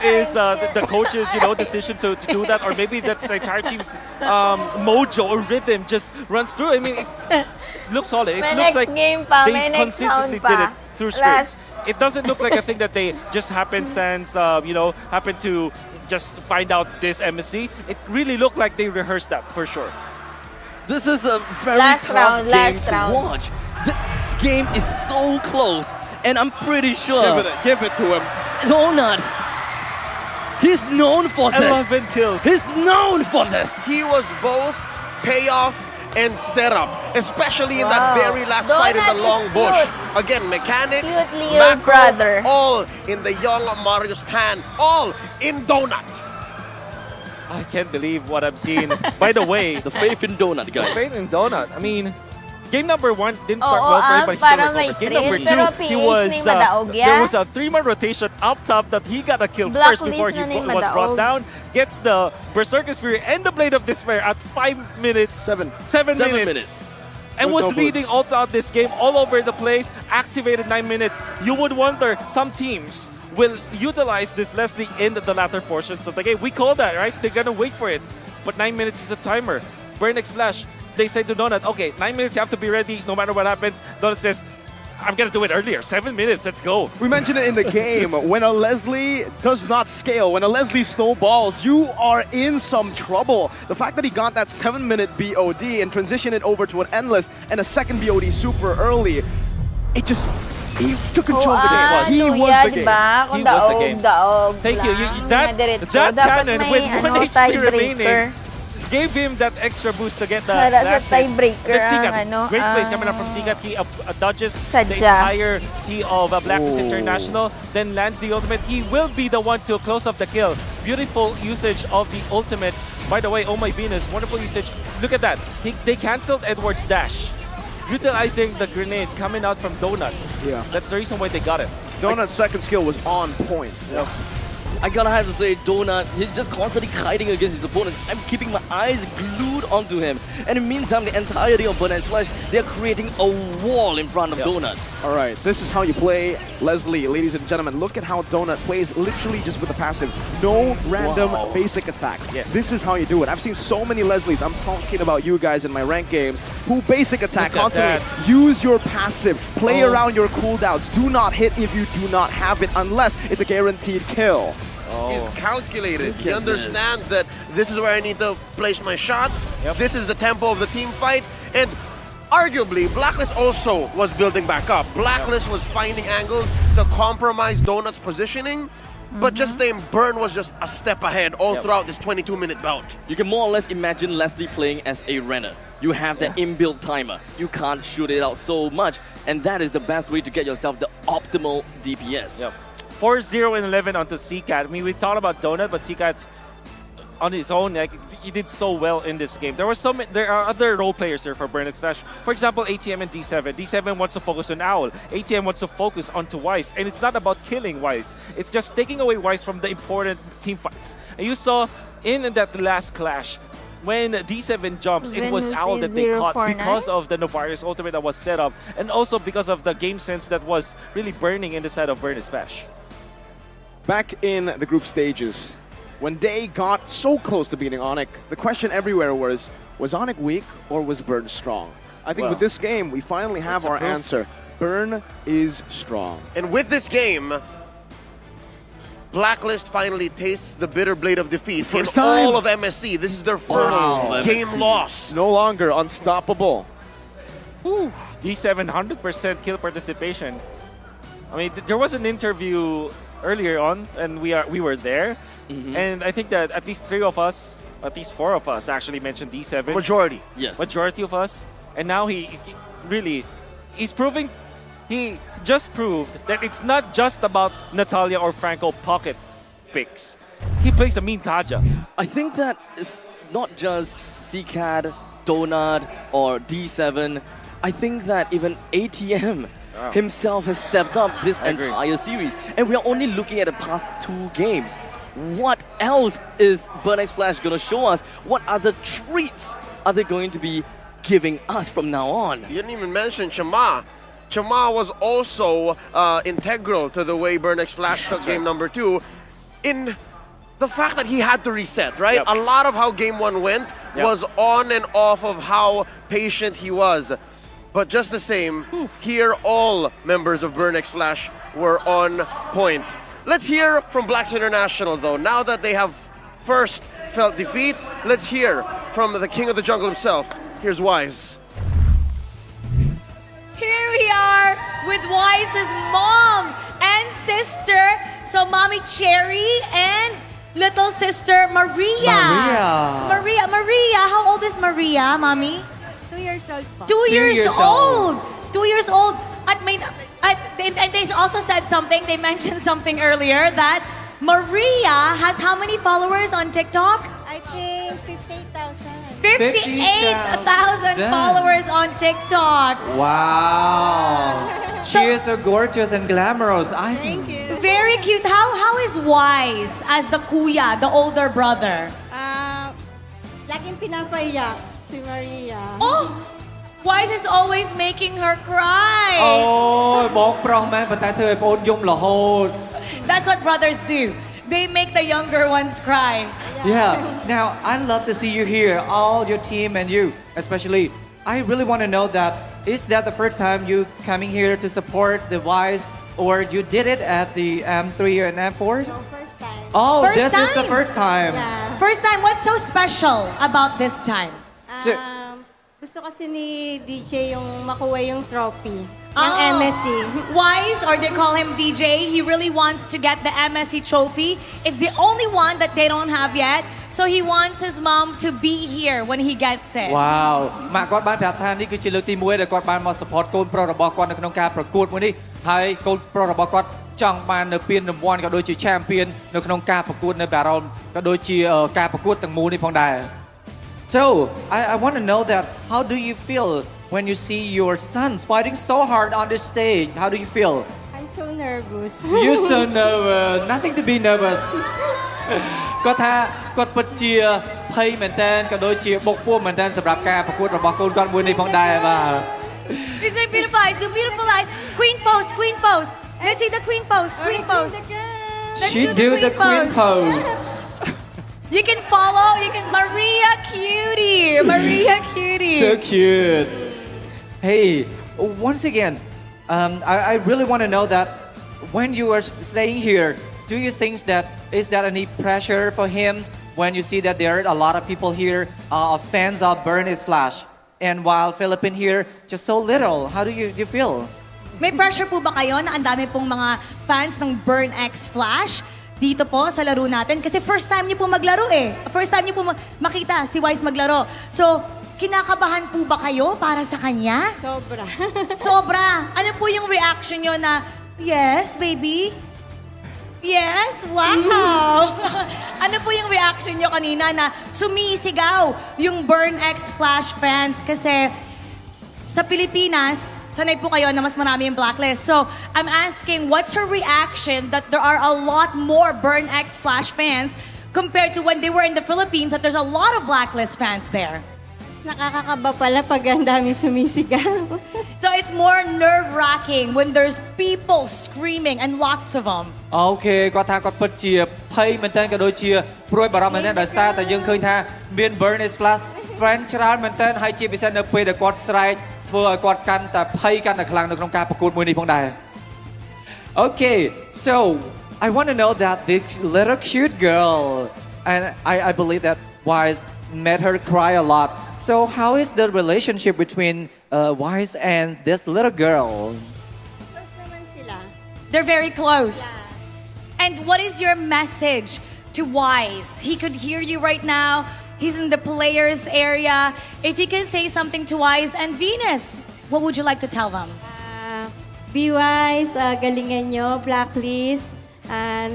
B: is the coach's decision to do that, or maybe that's the entire team's mojo or rhythm just runs through. I mean, it looks solid. It
F: May
B: looks
F: next
B: like
F: game pa,
B: they
F: may next
B: consistently
F: round
B: did it
F: pa.
B: through scripts.
F: Last.
B: It doesn't look like a thing that they just happenstance, happen to just find out this MSC. It really looked like they rehearsed that for sure.
C: This is a very
F: Last
C: tough
F: round,
C: game
F: last
C: to
F: round.
C: watch. This game is so close, and I'm pretty sure
D: Give it to him.
C: Donut, he's known for this.
B: 11 kills.
C: He's known for this.
A: He was both payoff and setup, especially in that
F: Wow.
A: very last fight in the
F: Donut
A: long
F: is
A: bush.
F: cute.
A: Again, mechanics,
F: Cute little
A: macro,
F: brother.
A: all in the young Mario's can, all in Donut.
B: I can't believe what I'm seeing. By the way,
C: The faith in Donut, guys.
B: Faith in Donut. I mean, game number 1 didn't start
F: Oo,
B: well for him, but he still
F: para may
B: recovered. Game
F: thrill,
B: number 2,
F: pero
B: he
F: PH
B: was,
F: na yung madaog, yeah?
B: there was a 3-man rotation up top that he got a kill first
F: Blacklist
B: before he
F: na yung
B: was brought
F: madaog.
B: down. Gets the Berserker's Fury and the Blade of Despair at 5 minutes.
D: 7.
B: 7
C: 7
B: minutes.
C: minutes.
B: And
D: With
B: was
D: no
B: leading
D: boost.
B: all throughout this game, all over the place, activated 9 minutes. You would wonder, some teams will utilize this Leslie in the latter portions of the game. We call that, right? They're gonna wait for it. But 9 minutes is a timer. BurnX Flash, they say to Donut, okay, 9 minutes, you have to be ready no matter what happens. Donut says, I'm gonna do it earlier. 7 minutes, let's go.
D: We mentioned it in the game. When a Leslie does not scale, when a Leslie snowballs, you are in some trouble. The fact that he got that 7-minute BOD and transitioned it over to an endless and a second BOD super early, he took control of the game. He was the game.
F: Diba? Kung
B: He was the
F: daog,
B: game.
F: daog
B: Thank you.
F: lang,
B: That
F: diretso.
B: that
F: Dapat
B: cannon
F: may,
B: with 1 HP
F: tiebreaker.
B: remaining gave him that extra boost to get the
F: Para sa
B: last hit.
F: tiebreaker
B: Then Sikat,
F: ang
B: great plays coming up from Sikat. He dodges the
F: Sadya.
B: entire T of Blacklist
D: Oh.
B: International, then lands the ultimate. He will be the one to close off the kill. Beautiful usage of the ultimate. By the way, oh my Venus, wonderful usage. Look at that. They canceled Edward's dash, utilizing the grenade coming out from Donut.
D: Yeah.
B: That's the reason why they got it.
D: Donut's second skill was on point.
C: I gotta have to say, Donut, he's just constantly kiting against his opponent. I'm keeping my eyes glued onto him. And in the meantime, the entirety of BurnX Flash, they're creating a wall in front of Donut.
D: All right, this is how you play Leslie, ladies and gentlemen. Look at how Donut plays literally just with the passive. No random basic attacks.
B: Yes.
D: This is how you do it. I've seen so many Leslies, I'm talking about you guys in my rank games, who basic attack
B: Look at
D: constantly. Use your passive. Play around your cooldowns. Do not hit if you do not have it unless it's a guaranteed kill.
A: He's calculated. He
C: at this.
A: understands that this is where I need to place my shots.
B: Yep.
A: This is the tempo of the team fight. And arguably, Blacklist also was building back up. Blacklist was finding angles to compromise Donut's positioning. But just saying, Burn was just a step ahead all throughout this 22-minute bout.
C: You can more or less imagine Leslie playing as a runner. You have that inbuilt timer. You can't shoot it out so much. And that is the best way to get yourself the optimal DPS.
B: Yep. 4-0 and 11 onto CCAT. I mean, we talked about Donut, but CCAT on his own, like, he did so well in this game. There are other role players here for BurnX Flash. For example, ATM and D7. D7 wants to focus on Owl. ATM wants to focus onto Wise. And it's not about killing Wise. It's just taking away Wise from the important team fights. And you saw in that last clash, when D7 jumps, it was
F: Venus
B: Owl that they caught
F: 049?
B: because of the Novarius ultimate that was set up, and also because of the game sense that was really burning in the side of BurnX Flash.
D: Back in the group stages, when they got so close to beating Onyx, the question everywhere was Onyx weak or was Burn strong? I think
B: Well,
D: with this game, we finally have
B: it's a
D: our
B: proof.
D: answer. Burn is strong.
A: And with this game, Blacklist finally tastes the bitter blade of defeat
D: First
A: in
D: time.
A: all of MSC. This is their first game
C: MSC.
A: loss.
D: No longer unstoppable.
B: Whew, D7 100% kill participation. I mean, there was an interview earlier on, and we were there, and I think that at least 3 of us, at least 4 of us, actually mentioned D7.
A: Majority.
C: Yes.
B: Majority of us, and now he's proving. He just proved that it's not just about Natalia or Franco pocket picks. He plays a mean Kaja.
C: I think that it's not just CCAD, Donut, or D7. I think that even ATM himself has stepped up this
B: agree.
C: entire series. And we are only looking at the past 2 games. What else is BurnX Flash going to show us? What other treats are they going to be giving us from now on?
A: You didn't even mention Chama. Chama was also integral to the way BurnX Flash took game number 2 in the fact that he had to reset, right?
B: Yep.
A: A lot of how game 1 went was on and off of how patient he was. But just the same, here all members of BurnX Flash were on point. Let's hear from Blacks International though. Now that they have first felt defeat, let's hear from the king of the jungle himself. Here's Wise.
G: Here we are with Wise's mom and sister. So mommy Cherry and little sister Maria. Maria, how old is Maria, mommy?
I: 2 years old po.
G: 2 years old. 2 years old. They also said something. They mentioned something earlier that Maria has how many followers on TikTok?
I: I think 58,000.
G: 58,000 followers on TikTok.
E: Wow.
G: So-
E: She is so gorgeous and glamorous. I think.
I: Thank you.
G: Very cute. How is Wise as the kuya, the older brother?
I: Laging pinapaiyak si Maria.
G: Oh, Wise is always making her cry.
E: អូយបងប្រុសមែនប៉ុន្តែធ្វើឲ្យប្អូនយំរហូត
G: That's what brothers do. They make the younger ones cry.
E: Yeah. Now, I'd love to see you here, all your team and you, especially. I really want to know that, is that the first time you coming here to support the Wise, or you did it at the M3 and M4?
I: No, first time.
E: Oh,
G: First
E: this is the
G: time?
E: first time.
I: Yeah.
G: First time, what's so special about this time?
E: So-
I: Gusto kasi ni DJ yung makuha yung trophy ng
G: Oh.
I: MSC.
G: Wise, or they call him DJ, he really wants to get the MSC trophy. It's the only one that they don't have yet. So he wants his mom to be here when he gets it.
E: Wow ម៉ាក់គាត់បានប្រាប់ថានេះគឺជាលើកទី1ដែលគាត់បានមក support កូនប្រុសរបស់គាត់នៅក្នុងការប្រកួតមួយនេះហើយកូនប្រុសរបស់គាត់ចង់បាននៅពានរង្វាន់ក៏ដូចជា champion នៅក្នុងការប្រកួតនៅ Battle ក៏ដូចជាការប្រកួតទាំងមូលនេះផងដែរ So I want to know that how do you feel when you see your sons fighting so hard on the stage? How do you feel?
I: I'm so nervous.
E: You're so nervous. Nothing to be nervous. គាត់ថាគាត់ពិតជាភ័យមែនតើក៏ដូចជាបុកពោះមែនតើសម្រាប់ការប្រកួតរបស់កូនគាត់មួយនេះផងដែរបាទ
G: DJ beautiful eyes, do beautiful eyes. Queen pose, queen pose. Let's see the queen pose, queen pose. Let's
E: She
G: do
E: do the queen pose.
G: You can follow, Maria Cutie. Maria Cutie.
E: So cute. Hey, once again, I really want to know that when you are staying here, do you think that is there any pressure for him when you see that there are a lot of people here, fans of BurnX Flash, and while Philippine here, just so little? How do you feel?
G: May pressure po ba kayo na ang dami pong mga fans ng BurnX Flash dito po sa laro natin? Kasi first time niyo po maglaro eh. First time niyo po makita si Wise maglaro. So, kinakabahan po ba kayo para sa kanya?
I: Sobra.
G: Sobra. Ano po yung reaction niyo na, yes, baby? Yes? Wow! Ano po yung reaction niyo kanina na sumisigaw yung BurnX Flash fans? Kasi sa Pilipinas, sanay po kayo na mas marami yung blacklist. So, I'm asking, what's her reaction that there are a lot more BurnX Flash fans compared to when they were in the Philippines, that there's a lot of blacklist fans there?
I: Nakakakaba pala pag ang dami sumisigaw.
G: So, it's more nerve-wracking when there's people screaming and lots of them.
E: Okay, គាត់ថាគាត់ពិតជាភ័យមែនតើក៏ដូចជាព្រួយបារម្ភមែនតើដោយសារតែយើងឃើញថាមាន BurnX Flash fan ច្រើនមែនតើហើយជាពិសេសនៅពេលដែលគាត់ស្រែក ធ្វើឲ្យគាត់កាន់តែភ័យកាន់តែខ្លាំងនៅក្នុងការប្រកួតមួយនេះផងដែរ Okay, so I want to know that this little cute girl, and I believe that Wise made her cry a lot. So how is the relationship between Wise and this little girl?
I: Close naman sila.
G: They're very close. And what is your message to Wise? He could hear you right now. He's in the players area. If you can say something to Wise and Venus, what would you like to tell them?
F: Be wise, galingan nyo, blacklist.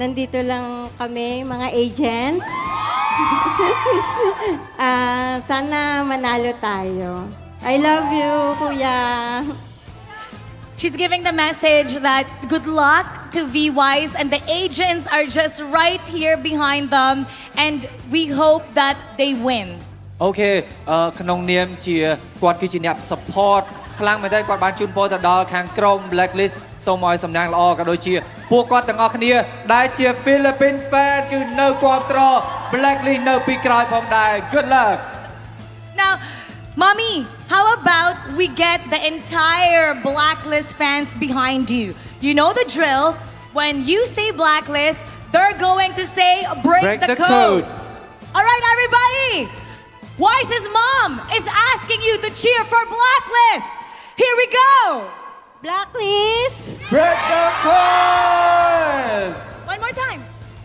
F: Nandito lang kami, mga agents. Sana manalo tayo. I love you, kuya.
G: She's giving the message that good luck to V-Wise and the agents are just right here behind them and we hope that they win.
E: Okay ក្នុងនាមជាគាត់គឺជាអ្នក support ខ្លាំងមែនទែនគាត់បានជូនពរទៅដល់ខាងក្រុម blacklist សូមឲ្យសំណាងល្អក៏ដូចជាពួកគាត់ទាំងអស់គ្នាដែលជា Philippine fan គឺនៅគាំទ្រ blacklist នៅពីក្រោយផងដែរ Good luck
G: Now Mommy, how about we get the entire Blacklist fans behind you? You know the drill. When you say Blacklist, they're going to say break the code. All right, everybody. Wise's mom is asking you to cheer for Blacklist. Here we go.
F: Blacklist!
E: Break the code
G: One more time.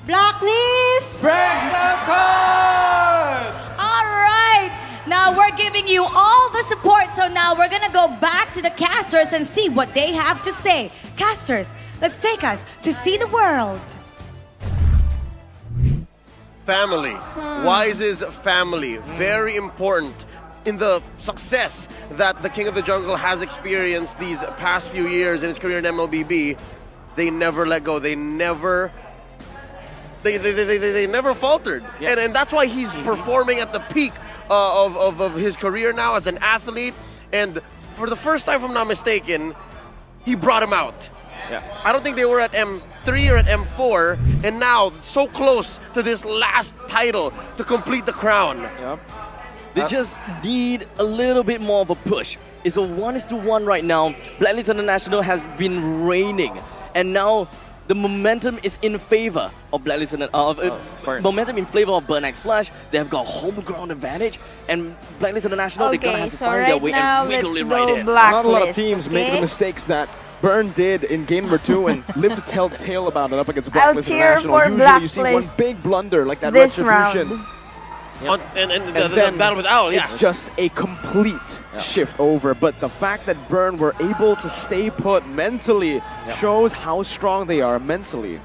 F: Blacklist!
E: Break the code
G: All right. Now we're giving you all the support. So now we're going to go back to the casters and see what they have to say. Casters, let's take us to see the world.
A: Family. Wise's family. Very important in the success that the King of the Jungle has experienced these past few years in his career in MLBB. They never let go. They never faltered.
B: Yeah.
A: And that's why he's performing at the peak of his career now as an athlete. And for the first time, if I'm not mistaken, he brought him out.
B: Yeah.
A: I don't think they were at M3 or at M4, and now so close to this last title to complete the crown.
B: Yep.
C: They just need a little bit more of a push. It's a 1:1 right now. Blacklist International has been reigning, and now the momentum is in favor of Blacklist.
B: Burn.
C: Momentum in favor of Burn X Flash. They have got home ground advantage, and Blacklist International they're gonna have to find their way and wiggle it right in.
D: Not a lot of teams make the mistakes that Burn did in game number 2 and lived to tell the tale about it up against Blacklist
F: cheer
D: International.
F: for
D: Usually you see one
F: Blacklist
D: big blunder like that
F: this
D: retribution.
F: round.
A: And the
D: then
A: battle with Owl, yeah.
D: It's just a complete shift over. But the fact that Burn were able to stay put mentally shows how strong they are mentally.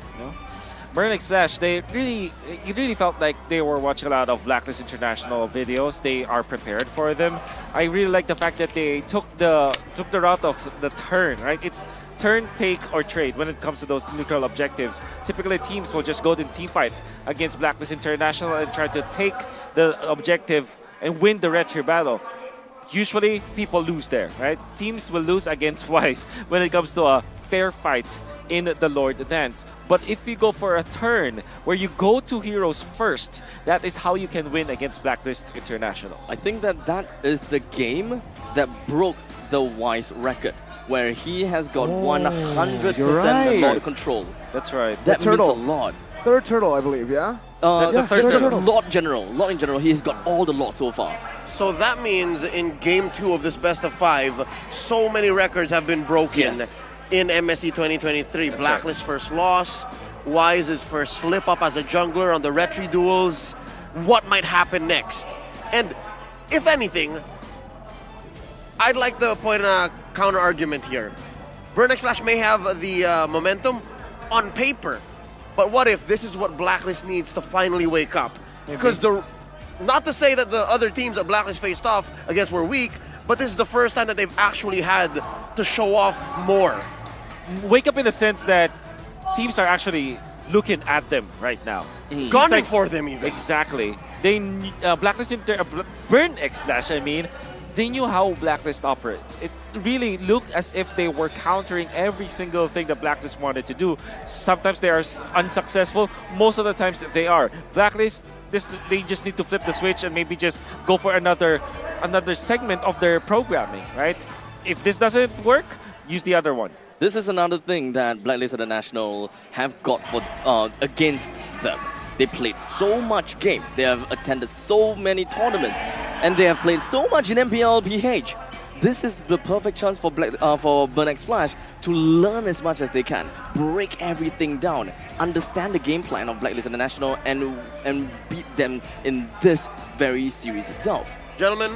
B: Burn X Flash, you really felt like they were watching a lot of Blacklist International videos. They are prepared for them. I really like the fact that they took the route of the turn, right? It's turn, take, or trade when it comes to those neutral objectives. Typically, teams will just go to team fight against Blacklist International and try to take the objective and win the retro battle. Usually, people lose there, right? Teams will lose against Wise when it comes to a fair fight in the Lord Dance. But if you go for a turn where you go to heroes first, that is how you can win against Blacklist International.
C: I think that is the game that broke the Wise record, where he has got 100% lot control.
B: That's right.
C: That means
D: turtle.
C: a lot.
D: Third turtle, I believe, yeah?
B: That's a third turtle.
C: Lot in general, he's got all the lot so far.
A: So that means in game 2 of this best of 5, so many records have been broken in MSC 2023.
B: That's
A: Blacklist first loss, Wise's first slip up as a jungler on the retri duels. What might happen next? And if anything, I'd like to point a counter argument here. Burn X Flash may have the momentum on paper, but what if this is what Blacklist needs to finally wake up? Because not to say that the other teams that Blacklist faced off against were weak, but this is the first time that they've actually had to show off more.
B: Wake up in the sense that teams are actually looking at them right now.
A: Gunning for them even.
B: Exactly. They Blacklist Burn X Flash, I mean, they knew how Blacklist operates. It really looked as if they were countering every single thing that Blacklist wanted to do. Sometimes they are unsuccessful. Most of the times they are. Blacklist, they just need to flip the switch and maybe just go for another segment of their programming, right? if this doesn't work, use the other one.
C: This is another thing that Blacklist International have got for against them. They played so much games, they have attended so many tournaments, and they have played so much in MPLBH. This is the perfect chance for BurnX Flash to learn as much as they can, break everything down, understand the game plan of Blacklist International, and beat them in this very series itself.
A: Gentlemen,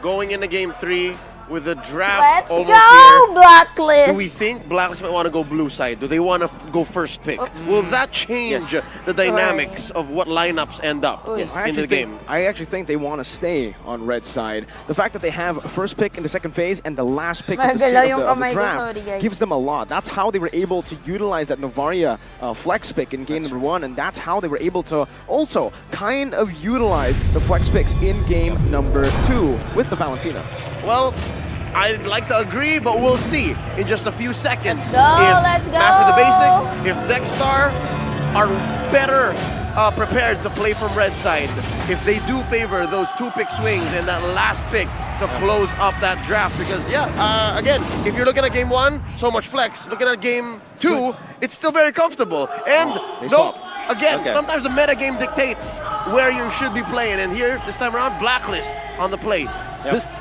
A: going into Game 3 with the draft
I: Let's
A: almost
I: go,
A: here.
I: Blacklist!
A: Do we think Blacklist might want to go blue side? Do they want to go first pick? Will that change the dynamics of what lineups end up in the game?
D: I actually think they want to stay on red side. The fact that they have a first pick in the second phase and the last pick of the draft gives them a lot. That's how they were able to utilize that Novaria flex pick in game number 1, and that's how they were able to also kind of utilize the flex picks in game number 2 with the Valentina.
A: Well, I'd like to agree, but we'll see in just a few seconds.
I: Let's go!
A: Master the Basics, if Dexstar are better prepared to play from red side, if they do favor those 2-pick swings and that last pick to close up that draft. Because, again, if you're looking at Game 1, so much flex. Looking at Game 2, it's still very comfortable. And sometimes the meta game dictates where you should be playing. And here, this time around, Blacklist on the plate.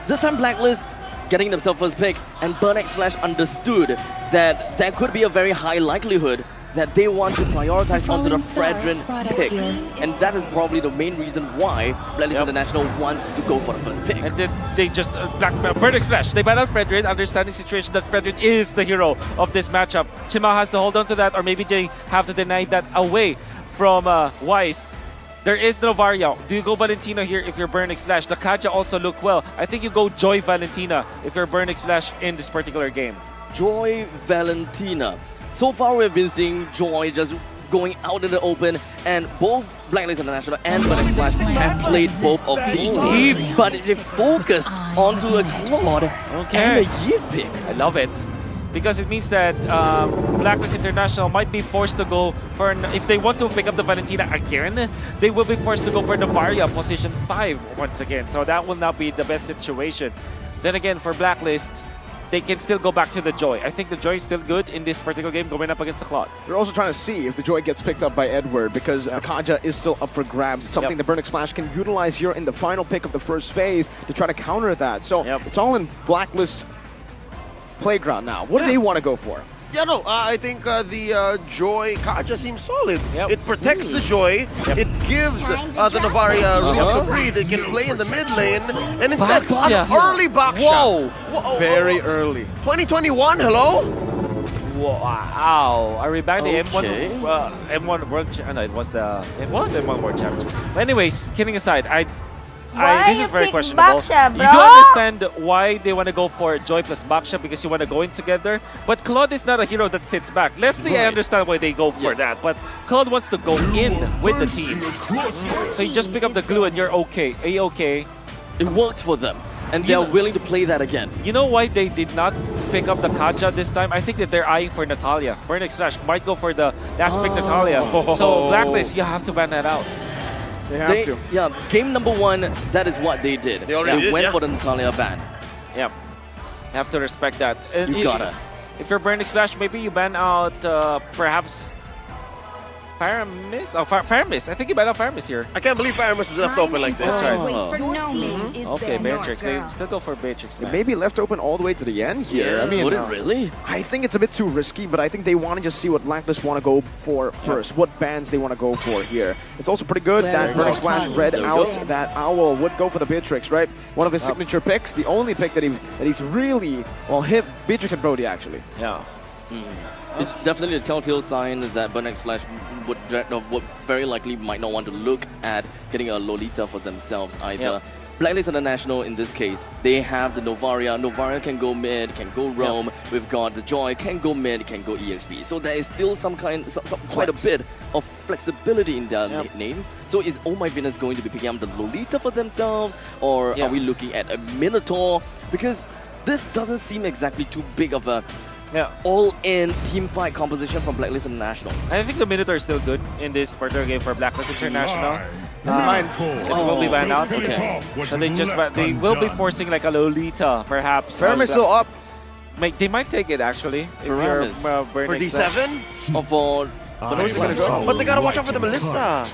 C: This time Blacklist getting themselves first pick, and BurnX Flash understood that there could be a very high likelihood that they want to prioritize onto the Fredrin pick. And that is probably the main reason why Blacklist International wants to go for the first pick.
B: And then they just, BurnX Flash, they ban out Fredrin, understanding situation that Fredrin is the hero of this matchup. Chima has to hold on to that, or maybe they have to deny that away from Wise. There is no Novaria. Do you go Valentina here if you're BurnX Flash? The Kaja also look well. I think you go Joy Valentina if you're BurnX Flash in this particular game.
C: Joy Valentina. So far we've been seeing Joy just going out in the open, and both Blacklist International and BurnX Flash have played both of these. But they focused onto a Claude and a Yves pick.
B: I love it. Because it means that Blacklist International might be forced to go for, if they want to pick up the Valentina again, they will be forced to go for the Varia position 5 once again. So that will not be the best situation. Then again, for Blacklist, they can still go back to the Joy. I think the Joy is still good in this particular game going up against the Claude.
D: They're also trying to see if the Joy gets picked up by Edward, because the Kaja is still up for grabs. It's something the BurnX Flash can utilize here in the final pick of the first phase to try to counter that. So it's all in Blacklist playground now. What do they want to go for?
A: I think the Joy Kaja seems solid. It protects the Joy. It gives the Novaria room to breathe. It can play in the mid lane. And instead, early Baksha.
B: Whoa!
D: Very early.
A: 2021, hello?
B: Wow. Are we back to M1? M1 World Championship? No, it was M1 World Championship. But anyways, kidding aside, this is very questionable.
I: Baksha,
B: you do understand why they want to go for Joy plus Baksha, because you want to go in together. But Claude is not a hero that sits back. Leslie, I understand why they go for that. But Claude wants to go in with the team. So you just pick up the glue and you're okay. A-okay.
C: It worked for them. And they are willing to play that again.
B: You know why they did not pick up the Kaja this time? I think that they're eyeing for Natalia. BurnX Flash might go for the last pick Natalia. So Blacklist, you have to ban that out.
D: They have to.
C: Yeah, game number 1, that is what they did. They went for the Natalia ban.
B: Yeah, have to respect that. And
C: you gotta.
B: If you're BurnX Flash, maybe you ban out perhaps Faramis? Oh, Faramis. I think you ban out Faramis here.
A: I can't believe Faramis is left open like this.
B: That's right. Okay, Beatrix. They still go for Beatrix.
D: It may be left open all the way to the end here.
C: Yeah,
D: I mean,
C: would it really?
D: I think it's a bit too risky, but I think they want to just see what Blacklist want to go for first. What bans they want to go for here. It's also pretty good that BurnX Flash read out that Owl would go for the Beatrix, right? One of his signature picks, the only pick that he's really, hit Beatrix and Brody actually.
B: Yeah.
C: It's definitely a telltale sign that BurnX Flash would very likely might not want to look at getting a Lolita for themselves either. Blacklist International, in this case, they have the Novaria. Novaria can go mid, can go roam. We've got the Joy, can go mid, can go EXP. So there is still quite a bit of flexibility in their name. So is Oh My Venus going to be picking up the Lolita for themselves? Or are we looking at a Minotaur? Because this doesn't seem exactly too big of a all-in team fight composition from Blacklist International.
B: I think the Minotaur is still good in this particular game for Blacklist International. It will be banned out. Okay. So they will be forcing like a Lolita, perhaps.
D: Fermis still up.
B: They might take it actually. If you're,
A: For D7?
C: Or for...
D: Where's he gonna go?
A: But they gotta watch out for the Melissa.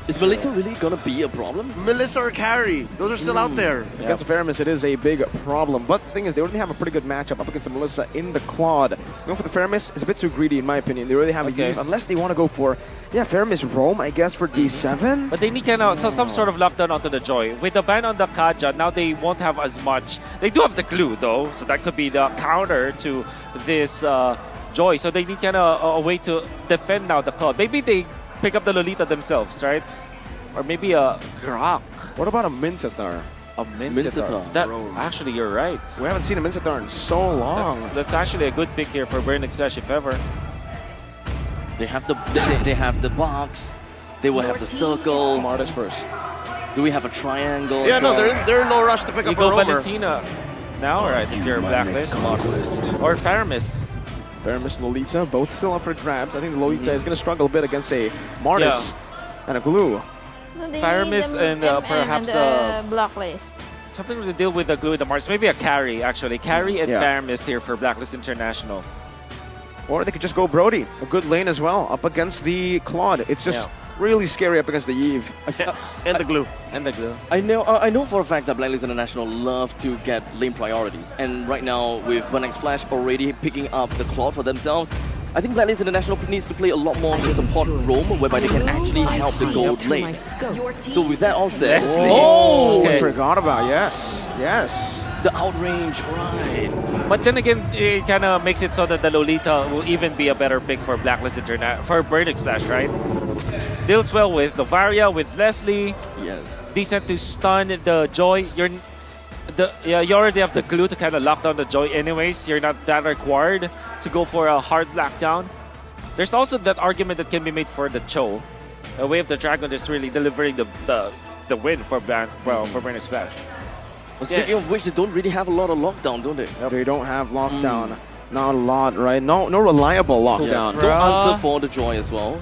C: Is Melissa really gonna be a problem?
A: Melissa or Carrie. Those are still out there.
D: Against Fermis, it is a big problem. But the thing is, they already have a pretty good matchup up against the Melissa in the Claude. Going for the Fermis is a bit too greedy, in my opinion. They already have a Eve, unless they want to go for, Fermis Roam, I guess, for D7.
B: But they need some sort of lockdown onto the Joy. With the ban on the Kaja, now they won't have as much. They do have the glue, though, so that could be the counter to this Joy. So they need a way to defend now the Claude. Maybe they pick up the Lolita themselves, right? Or maybe a Grok.
D: What about a Mincetar?
B: A Mincetar. Actually, you're right.
D: We haven't seen a Mincetar in so long.
B: That's actually a good pick here for Burnix Flash, if ever.
C: They have the box. They will have the circle.
D: Martis first.
C: Do we have a triangle?
A: Yeah, no, they're in no rush to pick
B: You
A: up a
B: go
A: roamer.
B: Valentina now, right? If you're Blacklist. Or Faramis.
D: Fermis, Lolita, both still up for grabs. I think the Lolita is going to struggle a bit against a Martis and a Glue.
B: Faramis and perhaps
I: Blacklist.
B: something to deal with the glue in the Mars. Maybe a carry, actually. Carry and Faramis here for Blacklist International.
D: Or they could just go Brody, a good lane as well, up against the Claude. It's just really scary up against the Eve.
A: And the glue.
B: And the glue.
C: I know for a fact that Blacklist International love to get lane priorities. And right now, with Burnix Flash already picking up the Claude for themselves, I think Blacklist International needs to play a lot more the support roam, whereby they can actually help the gold lane. So with that all said,
D: I forgot about, yes.
C: The outrange, right.
B: But then again, it kind of makes it so that the Lolita will even be a better pick for Blacklist International, for Burnix Flash, right? Deals well with the Varia, with Leslie.
C: Yes.
B: Decent to stun the Joy. You already have the glue to kind of lock down the Joy anyways. You're not that required to go for a hard lockdown. There's also that argument that can be made for the Cho. The Way of the Dragon is really delivering the win for Burnix Flash.
C: Well, speaking of which, they don't really have a lot of lockdown, don't they?
D: They don't have lockdown. Not a lot, right? No reliable lockdown.
C: No answer for the Joy as well.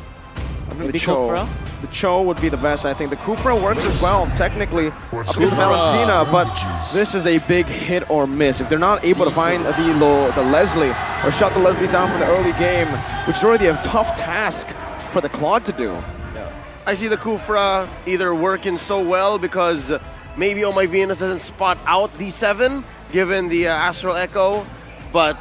B: Maybe Kufra?
D: The Cho would be the best, I think. The Kufra works as well, technically, up against Valentina, but this is a big hit or miss. If they're not able to find the Leslie, or shut the Leslie down for the early game, which is already a tough task for the Claude to do.
A: I see the Kufra either working so well because maybe Oh My Venus doesn't spot out D7, given the Astral Echo, but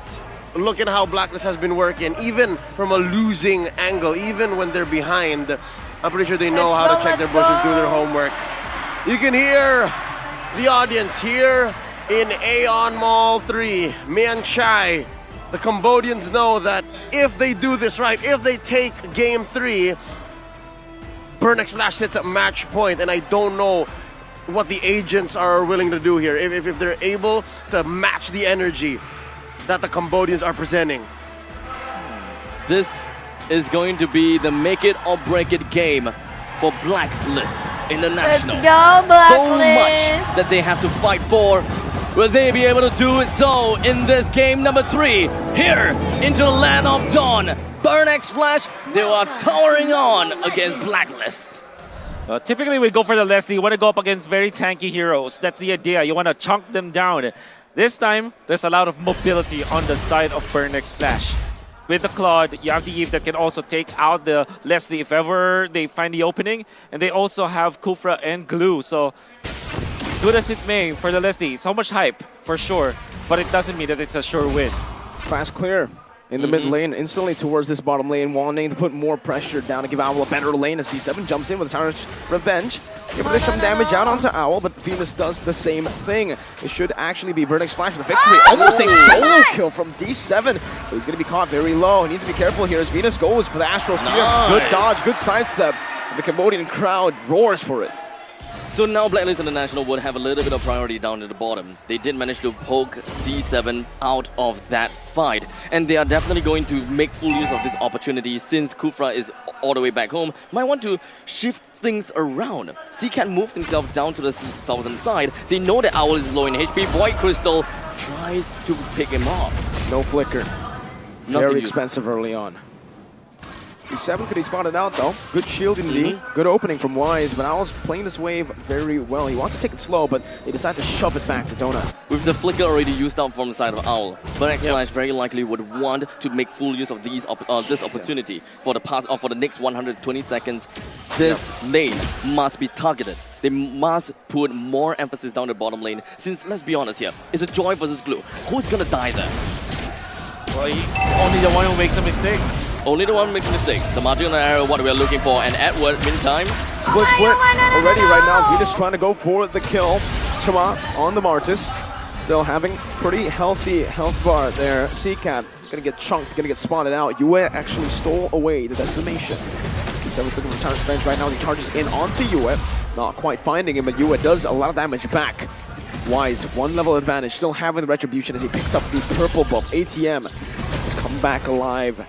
A: look at how Blacklist has been working, even from a losing angle, even when they're behind. I'm pretty sure they know how to check their bushes, do their homework. You can hear the audience here in Aeon Mall 3, Mian Chai. The Cambodians know that if they do this right, if they take Game 3, Burnix Flash sits at match point, and I don't know what the agents are willing to do here. If they're able to match the energy that the Cambodians are presenting.
C: This is going to be the make it or break it game for Blacklist International.
I: Let's go, Blacklist!
C: So much that they have to fight for. Will they be able to do it so in this game number 3 here into the land of Dawn? Burnix Flash, they are towering on against Blacklist.
B: Typically, we go for the Leslie. You want to go up against very tanky heroes. That's the idea. You want to chunk them down. This time, there's a lot of mobility on the side of Burnix Flash. With the Claude, you have the Eve that can also take out the Leslie if ever they find the opening. And they also have Kufra and Glue. So, good as it may for the Leslie. So much hype, for sure. But it doesn't mean that it's a sure win.
D: Fast clear in the mid lane, instantly towards this bottom lane, wanting to put more pressure down to give Owl a better lane as D7 jumps in with Tarnish Revenge. Able to some damage out onto Owl, but Venus does the same thing. It should actually be Burnix Flash with the victory. Almost a solo kill from D7. But he's going to be caught very low. He needs to be careful here as Venus goes for the Astral Sphere.
C: Nice.
D: Good dodge, good sidestep. The Cambodian crowd roars for it.
C: So now Blacklist International would have a little bit of priority down at the bottom. They did manage to poke D7 out of that fight. And they are definitely going to make full use of this opportunity since Kufra is all the way back home. Might want to shift things around. CCAT moved himself down to the southern side. They know that Owl is low in HP. Void Crystal tries to pick him off.
D: No flicker.
C: Nothing
D: Very
C: used.
D: expensive early on. D7's gonna be spotted out though. Good shielding D, good opening from Wise, but Owl's playing this wave very well. He wants to take it slow, but they decide to shove it back to Donut.
C: With the flicker already used up from the side of Owl, BLCK Flash very likely would want to make full use of this opportunity for the next 120 seconds. This lane must be targeted. They must put more emphasis down the bottom lane, since let's be honest here, it's a Joy versus Glue. Who's gonna die there?
B: Well, only the one who makes a mistake.
C: Only the one makes a mistake. The margin on error, what we're looking for, and Edward, meantime,
D: Split already right now. Venus trying to go for the kill. Chama on the Martis. Still having pretty healthy health bar there. CCAT gonna get chunked, gonna get spotted out. Yue actually stole away the decimation. D7's looking for charge defense right now. He charges in onto Yue. Not quite finding him, but Yue does a lot of damage back. Wise, 1 level advantage, still having the retribution as he picks up the purple buff. ATM has come back alive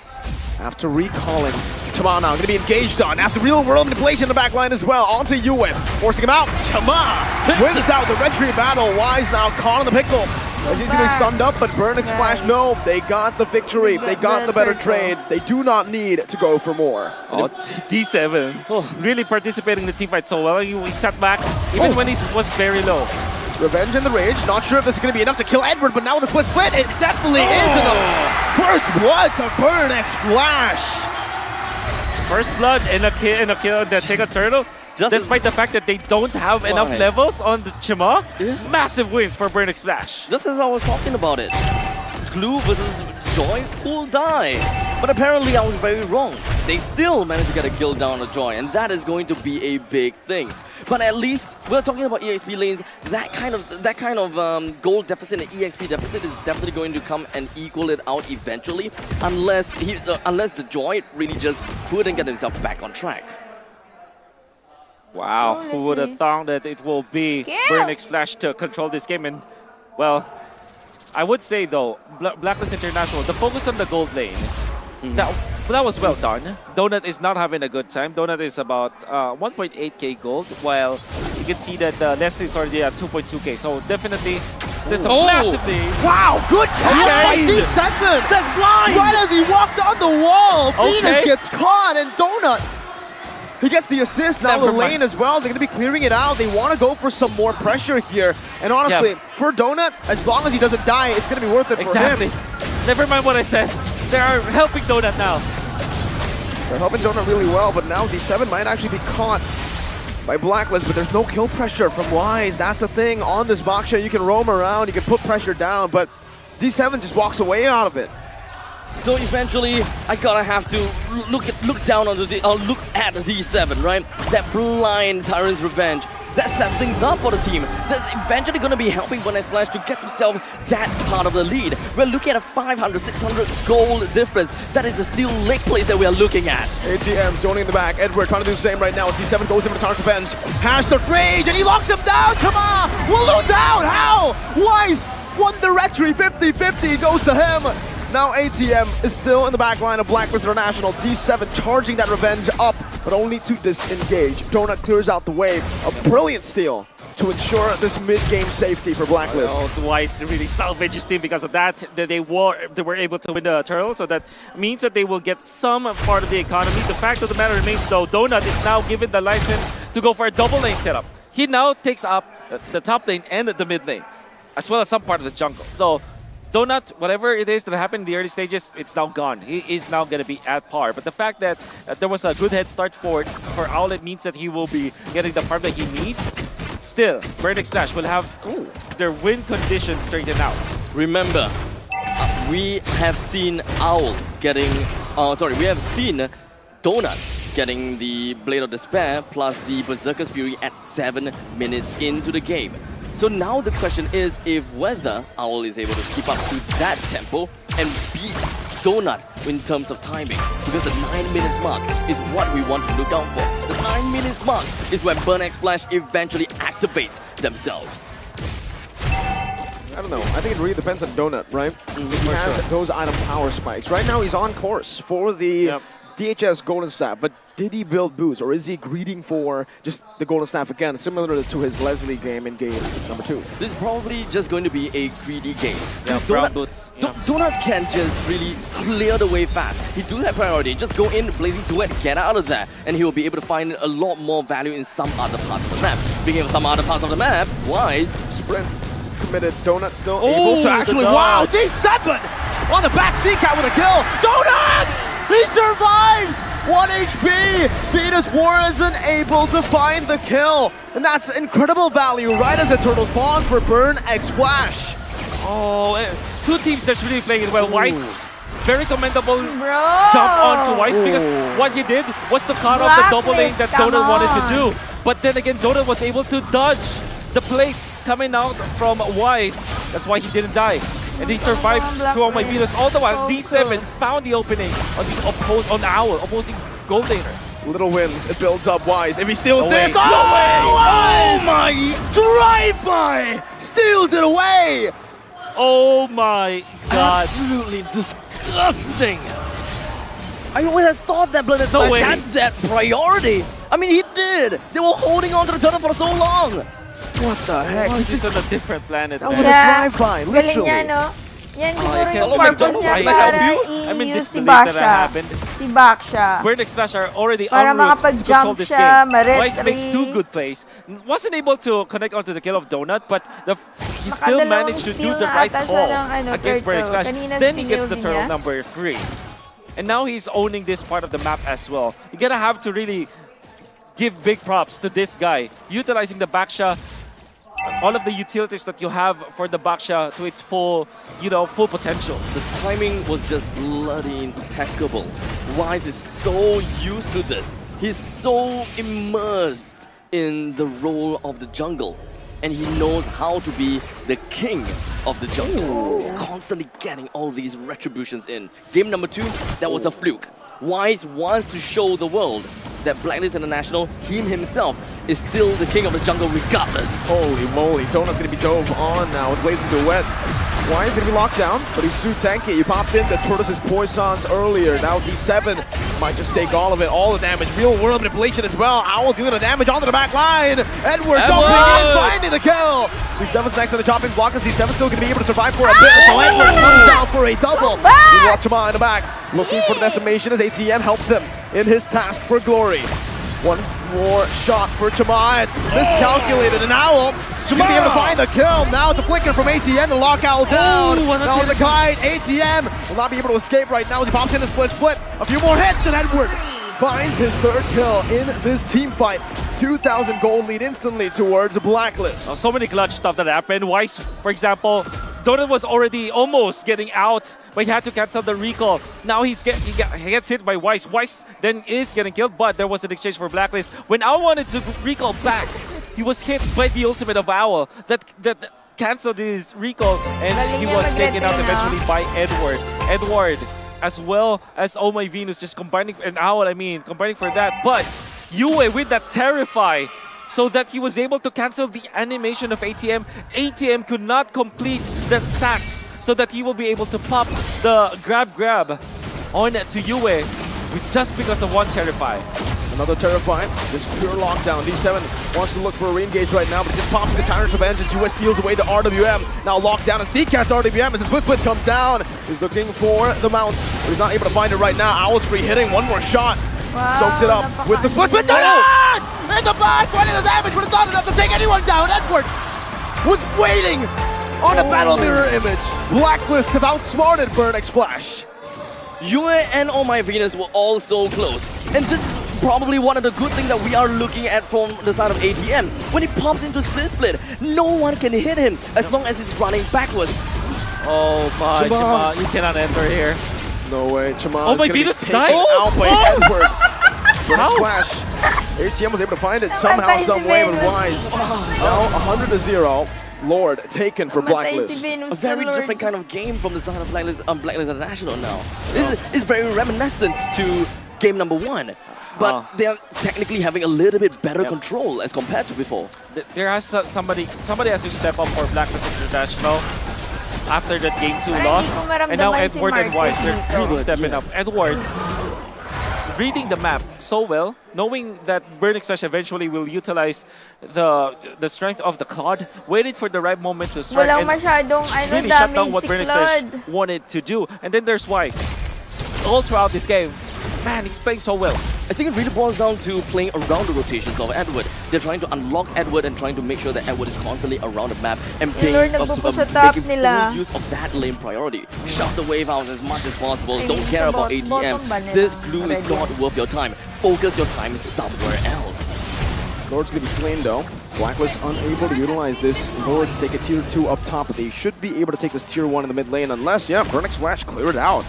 D: after recalling. Chama now going to be engaged on after real world manipulation in the back line as well. Onto Yue, forcing him out. Chama wins out the retreat battle. Wise now caught in the pickle. As he's getting stunned up, but BLCK Splash, no, they got the victory. They got the better trade. They do not need to go for more.
B: Oh, D7 really participating in the team fight so well. He sat back even when he was very low.
D: Revenge in the rage. Not sure if this is going to be enough to kill Edward, but now with the split, it definitely is enough. First blood to BLCK Splash.
B: First blood and a kill that take a turtle. Despite the fact that they don't have enough levels on the Chima, massive wins for BLCK Splash.
C: Just as I was talking about it, Glue versus Joy will die. But apparently I was very wrong. They still managed to get a kill down on Joy, and that is going to be a big thing. But at least we're talking about EXP lanes. That kind of gold deficit and EXP deficit is definitely going to come and equal it out eventually, unless the Joy really just couldn't get himself back on track.
B: Wow, who would have thought that it will be BLCK Splash to control this game? And well, I would say though, Blacklist International, the focus on the gold lane, that was well done. Donut is not having a good time. Donut is about 1.8k gold, while you can see that Leslie is already at 2.2k. So definitely, there's a massive lead.
D: Wow, good catch by D7.
C: That's blind.
D: Right as he walked on the wall, Venus gets caught, and Donut, he gets the assist. Now the lane as well. They're going to be clearing it out. They want to go for some more pressure here. And honestly, for Donut, as long as he doesn't die, it's going to be worth it for him.
B: Never mind what I said. They are helping Donut now.
D: They're helping Donut really well, but now D7 might actually be caught by Blacklist, but there's no kill pressure from Wise. That's the thing. On this box shot, you can roam around, you can put pressure down, but D7 just walks away out of it.
C: So eventually, I gotta have to look down on look at D7, right? That blind Tyrant's Revenge. That set things up for the team. That's eventually gonna be helping BLCK Splash to get himself that part of the lead. We're looking at a 500, 600 goal difference. That is a steel leg place that we are looking at.
D: ATM zoning in the back. Edward trying to do the same right now. D7 goes in for the Tyrant's Revenge. Has the rage, and he locks him down. Chama will lose out. How? Wise won the retreat. 50-50 goes to him. Now ATM is still in the back line of Blacklist International. D7 charging that revenge up, but only to disengage. Donut clears out the wave. A brilliant steal to ensure this mid-game safety for Blacklist.
B: Oh, Wise really salvaged his team because of that. They were able to win the turtle, so that means that they will get some part of the economy. The fact of the matter remains, though, Donut is now given the license to go for a double lane setup. He now takes up the top lane and the mid lane, as well as some part of the jungle. So Donut, whatever it is that happened in the early stages, it's now gone. He is now going to be at par. But the fact that there was a good head start for Owlet means that he will be getting the farm that he needs. Still, BLCK Splash will have their win conditions straightened out.
C: Remember, we have seen Owl getting... we have seen Donut getting the Blade of Despair plus the Berserker's Fury at 7 minutes into the game. So now the question is whether Owl is able to keep up to that tempo and beat Donut in terms of timing. Because the 9 minutes mark is what we want to look out for. The 9 minutes mark is when BLCK Splash eventually activates themselves.
D: I don't know. I think it really depends on Donut, right? He has those item power spikes. Right now he's on course for the DHS Golden Staff, but did he build boots, or is he greeting for just the Golden Staff again, similar to his Leslie game in game number 2?
C: This is probably just going to be a greedy game.
B: Yeah,
C: Since
B: brown boots. Yeah.
C: Donuts can't just really clear the way fast. He do have priority. Just go in, blazing duet, get out of there, and he will be able to find a lot more value in some other parts of the map. Speaking of some other parts of the map, Wise.
D: Sprint committed. Donut still
B: Oh,
D: able to actually.
B: the
D: Wow,
B: dodge.
D: D7 on the back C-Cat with a kill. Donut! He survives! 1 HP! Venus War isn't able to find the kill. And that's incredible value right as the Turtles pause for Burn X Flash.
B: Oh, two teams that's really playing it well. Wise, very commendable jump onto Wise because what he did was to cut off the double lane that Donut wanted to do. But then again, Donut was able to dodge the plate coming out from Wise. That's why he didn't die. And he survived through all my Venus. All the while, D7 found the opening on the Owl, opposing gold laner.
D: Little wins, it builds up Wise. If he steals
B: No
D: this,
B: way.
D: oh,
B: No way.
D: Wise! Oh my! Drive-by! Steals it away!
B: Oh my god.
C: Absolutely disgusting. I always have thought that Blood
B: No way.
C: had that priority. I mean, he did. They were holding on to the turtle for so long.
D: What the heck?
B: Wise is on a different planet,
D: That
B: man.
D: was a drive-by,
F: Galing
D: literally.
F: niya, no? Yan siguro
B: I
F: yung
B: can-
F: purpose
B: Oh,
F: niya
B: I
F: para
B: help you? I'm in
F: i-use si
B: disbelief that
F: Baksha.
B: happened.
F: Si Baksha.
B: Burn X Flash are already
F: Para
B: en route to
F: makapag-jump
B: control this
F: siya,
B: game.
F: ma-red
B: Wise makes
F: tree.
B: 2 good plays. Wasn't able to connect onto the kill of Donut, but he still
F: Nakadalawang
B: managed to do
F: steal
B: the
F: na
B: right
F: ata siya
B: call
F: ng,
B: against Burn X
F: turtle.
B: Flash.
F: Kanina
B: Then he gets
F: steal
B: the
F: din
B: turtle
F: niya.
B: number 3. And now he's owning this part of the map as well. You gotta have to really give big props to this guy. Utilizing the Baksha, all of the utilities that you have for the Baksha to its full, full potential.
C: The timing was just bloody impeccable. Wise is so used to this. He's so immersed in the role of the jungle. And he knows how to be the king of the jungle. He's constantly getting all these retributions in. Game number 2, that was a fluke. Wise wants to show the world that Blacklist International, him himself, is still the king of the jungle regardless.
D: Holy moly, Donut's gonna be dove on now with Blazing Duet. Wise gonna be locked down, but he's too tanky. He popped in the Tortoise's Poisons earlier. Now D7 might just take all of it, all the damage. Real world manipulation as well. Owl dealing the damage onto the back line. Edward jumping in, finding the kill. D7's next on the chopping block as D7 still gonna be able to survive for a bit. So Edward comes down for a double. Meanwhile, Chama in the back, looking for the decimation as ATM helps him in his task for glory. One more shot for Chama. It's miscalculated, and Owl should be able to find the kill. Now it's a flicker from ATM to lock Owl down. Now the kite, ATM will not be able to escape right now as he pops in a split. A few more hits, and Edward finds his 3rd kill in this team fight. 2,000 gold lead instantly towards Blacklist.
B: Oh, so many clutch stuff that happened. Wise, for example, Donut was already almost getting out, but he had to cancel the recall. Now he gets hit by Wise. Wise then is getting killed, but there was an exchange for Blacklist. When Owl wanted to recall back, he was hit by the ultimate of Owl that canceled his recall, and he was taken out eventually by Edward. Edward, as well as Oh My Venus, just combining, and Owl, combining for that. But Yue with that Terrify, so that he was able to cancel the animation of ATM. ATM could not complete the stacks, so that he will be able to pop the grab on to Yue just because of one Terrify.
D: Another Terrify, just pure lockdown. D7 wants to look for a re-engage right now, but just pops the Tyrant's Revenge as US steals away the RWM. Now locked down, and C-Cat's RWM as his Blitz comes down. He's looking for the mount, but he's not able to find it right now. Owl's free hitting, one more shot. Soaks it up with the split. Donut! In the back, finding the damage, but it's not enough to take anyone down. Edward was waiting on a battle mirror image. Blacklist have outsmarted Burn X Flash.
C: Yue and Oh My Venus were all so close. And this is probably one of the good things that we are looking at from the side of ATM. When he pops into split, no one can hit him as long as he's running backwards.
B: Oh my,
D: Chama.
B: Chama, you cannot enter here.
D: No way, Chama.
B: Oh my Venus, nice!
D: Out by Edward. Burn
B: How?
D: X Flash. ATM was able to find it somehow, some way, but Wise. Now 100-0. Lord taken for Blacklist.
C: A very different kind of game from the side of Blacklist International now. This is very reminiscent to game number 1. But they are technically having a little bit better control as compared to before.
B: There has somebody has to step up for Blacklist International after that game 2
F: Parang
B: loss.
F: hindi ko maramdaman
B: And now
F: si
B: Edward and
F: Marcus
B: Wise, they're really
F: dito.
B: stepping up. Edward, reading the map so well, knowing that Burning Flash eventually will utilize the strength of the Claude, waited for the right moment to strike
K: Walang
B: and
K: masyadong
B: really shut down
K: damage
B: what
K: si
B: Burning Flash
K: Claude.
B: wanted to do. And then there's Wise. All throughout this game, man, he's playing so well.
C: I think it really boils down to playing around the rotations of Edward. They're trying to unlock Edward and trying to make sure that Edward is constantly around the map and being,
K: Lord, nagpupush sa top
C: making
K: nila.
C: full use of that lane priority. Shut the wave out as much as possible.
K: Ay,
C: Don't care about
K: bottom ba
C: ATM.
K: nila?
C: This glue is
K: Already.
C: not worth your time. Focus your time somewhere else.
D: Lord's gonna be slain though. Blacklist unable to utilize this Lord to take a tier 2 up top, but they should be able to take this tier 1 in the mid lane unless, yeah, Burnix Flash cleared out.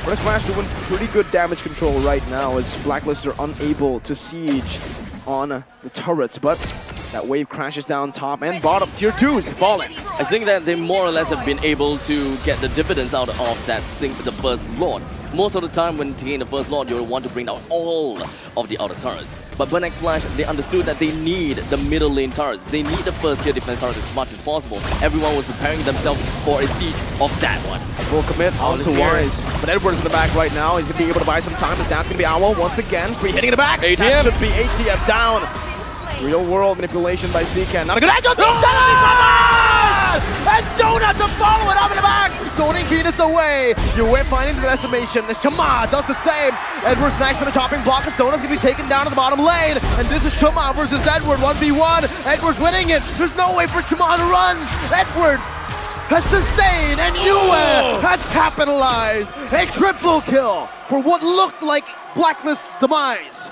D: Burnix Flash doing pretty good damage control right now as Blacklist are unable to siege on the turrets, but that wave crashes down top and bottom. Tier 2 is falling.
C: I think that they more or less have been able to get the dividends out of that the first Lord. Most of the time when taking the first Lord, you'll want to bring down all of the outer turrets. But Burnex Flash, they understood that they need the middle lane turrets. They need the first tier defense turrets as much as possible. Everyone was preparing themselves for a siege of that one.
D: Full commit onto Wise. But Edward's in the back right now. He's going to be able to buy some time. His dad's going to be Owl once again. Free hitting in the back.
C: ATM.
D: That should be ATM down. Real world manipulation by CK. Not a good angle. And Donut to follow it up in the back. Zoning Venus away. Yue finding the decimation. Chama does the same. Edward's next to the chopping block as Donut's going to be taken down to the bottom lane. And this is Chama versus Edward. 1v1. Edward's winning it. There's no way for Chama to run. Edward has sustained and Yue has capitalized. A triple kill for what looked like Blacklist's demise.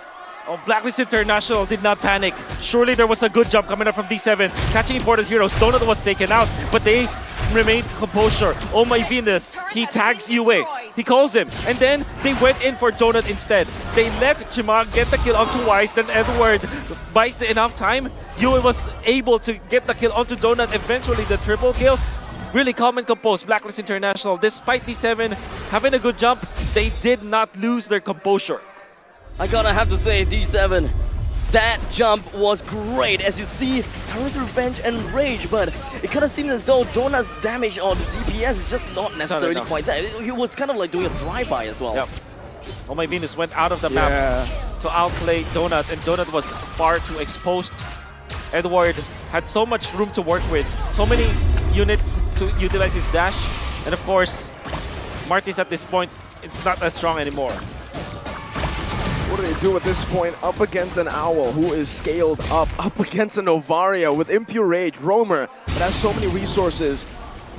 B: Oh, Blacklist International did not panic. Surely there was a good jump coming up from D7. Catching important heroes. Donut was taken out, but they remained composure. Oh my Venus, he tags Yue. He calls him, and then they went in for Donut instead. They let Chima get the kill onto Wise, then Edward buys enough time. Yue was able to get the kill onto Donut, eventually the triple kill. Really calm and composed, Blacklist International. Despite D7 having a good jump, they did not lose their composure.
C: I gotta have to say, D7, that jump was great. As you see, Tyrant's Revenge and Rage, but it kind of seems as though Donut's damage or the DPS is just not necessarily quite there. He was kind of like doing a drive-by as well.
B: Yep. Oh my Venus went out of the map to outplay Donut, and Donut was far too exposed. Edward had so much room to work with, so many units to utilize his dash, and of course, Martis at this point, it's not as strong anymore.
D: What do they do at this point? Up against an Owl who is scaled up against an Ovaria with Impure Rage, Roamer that has so many resources.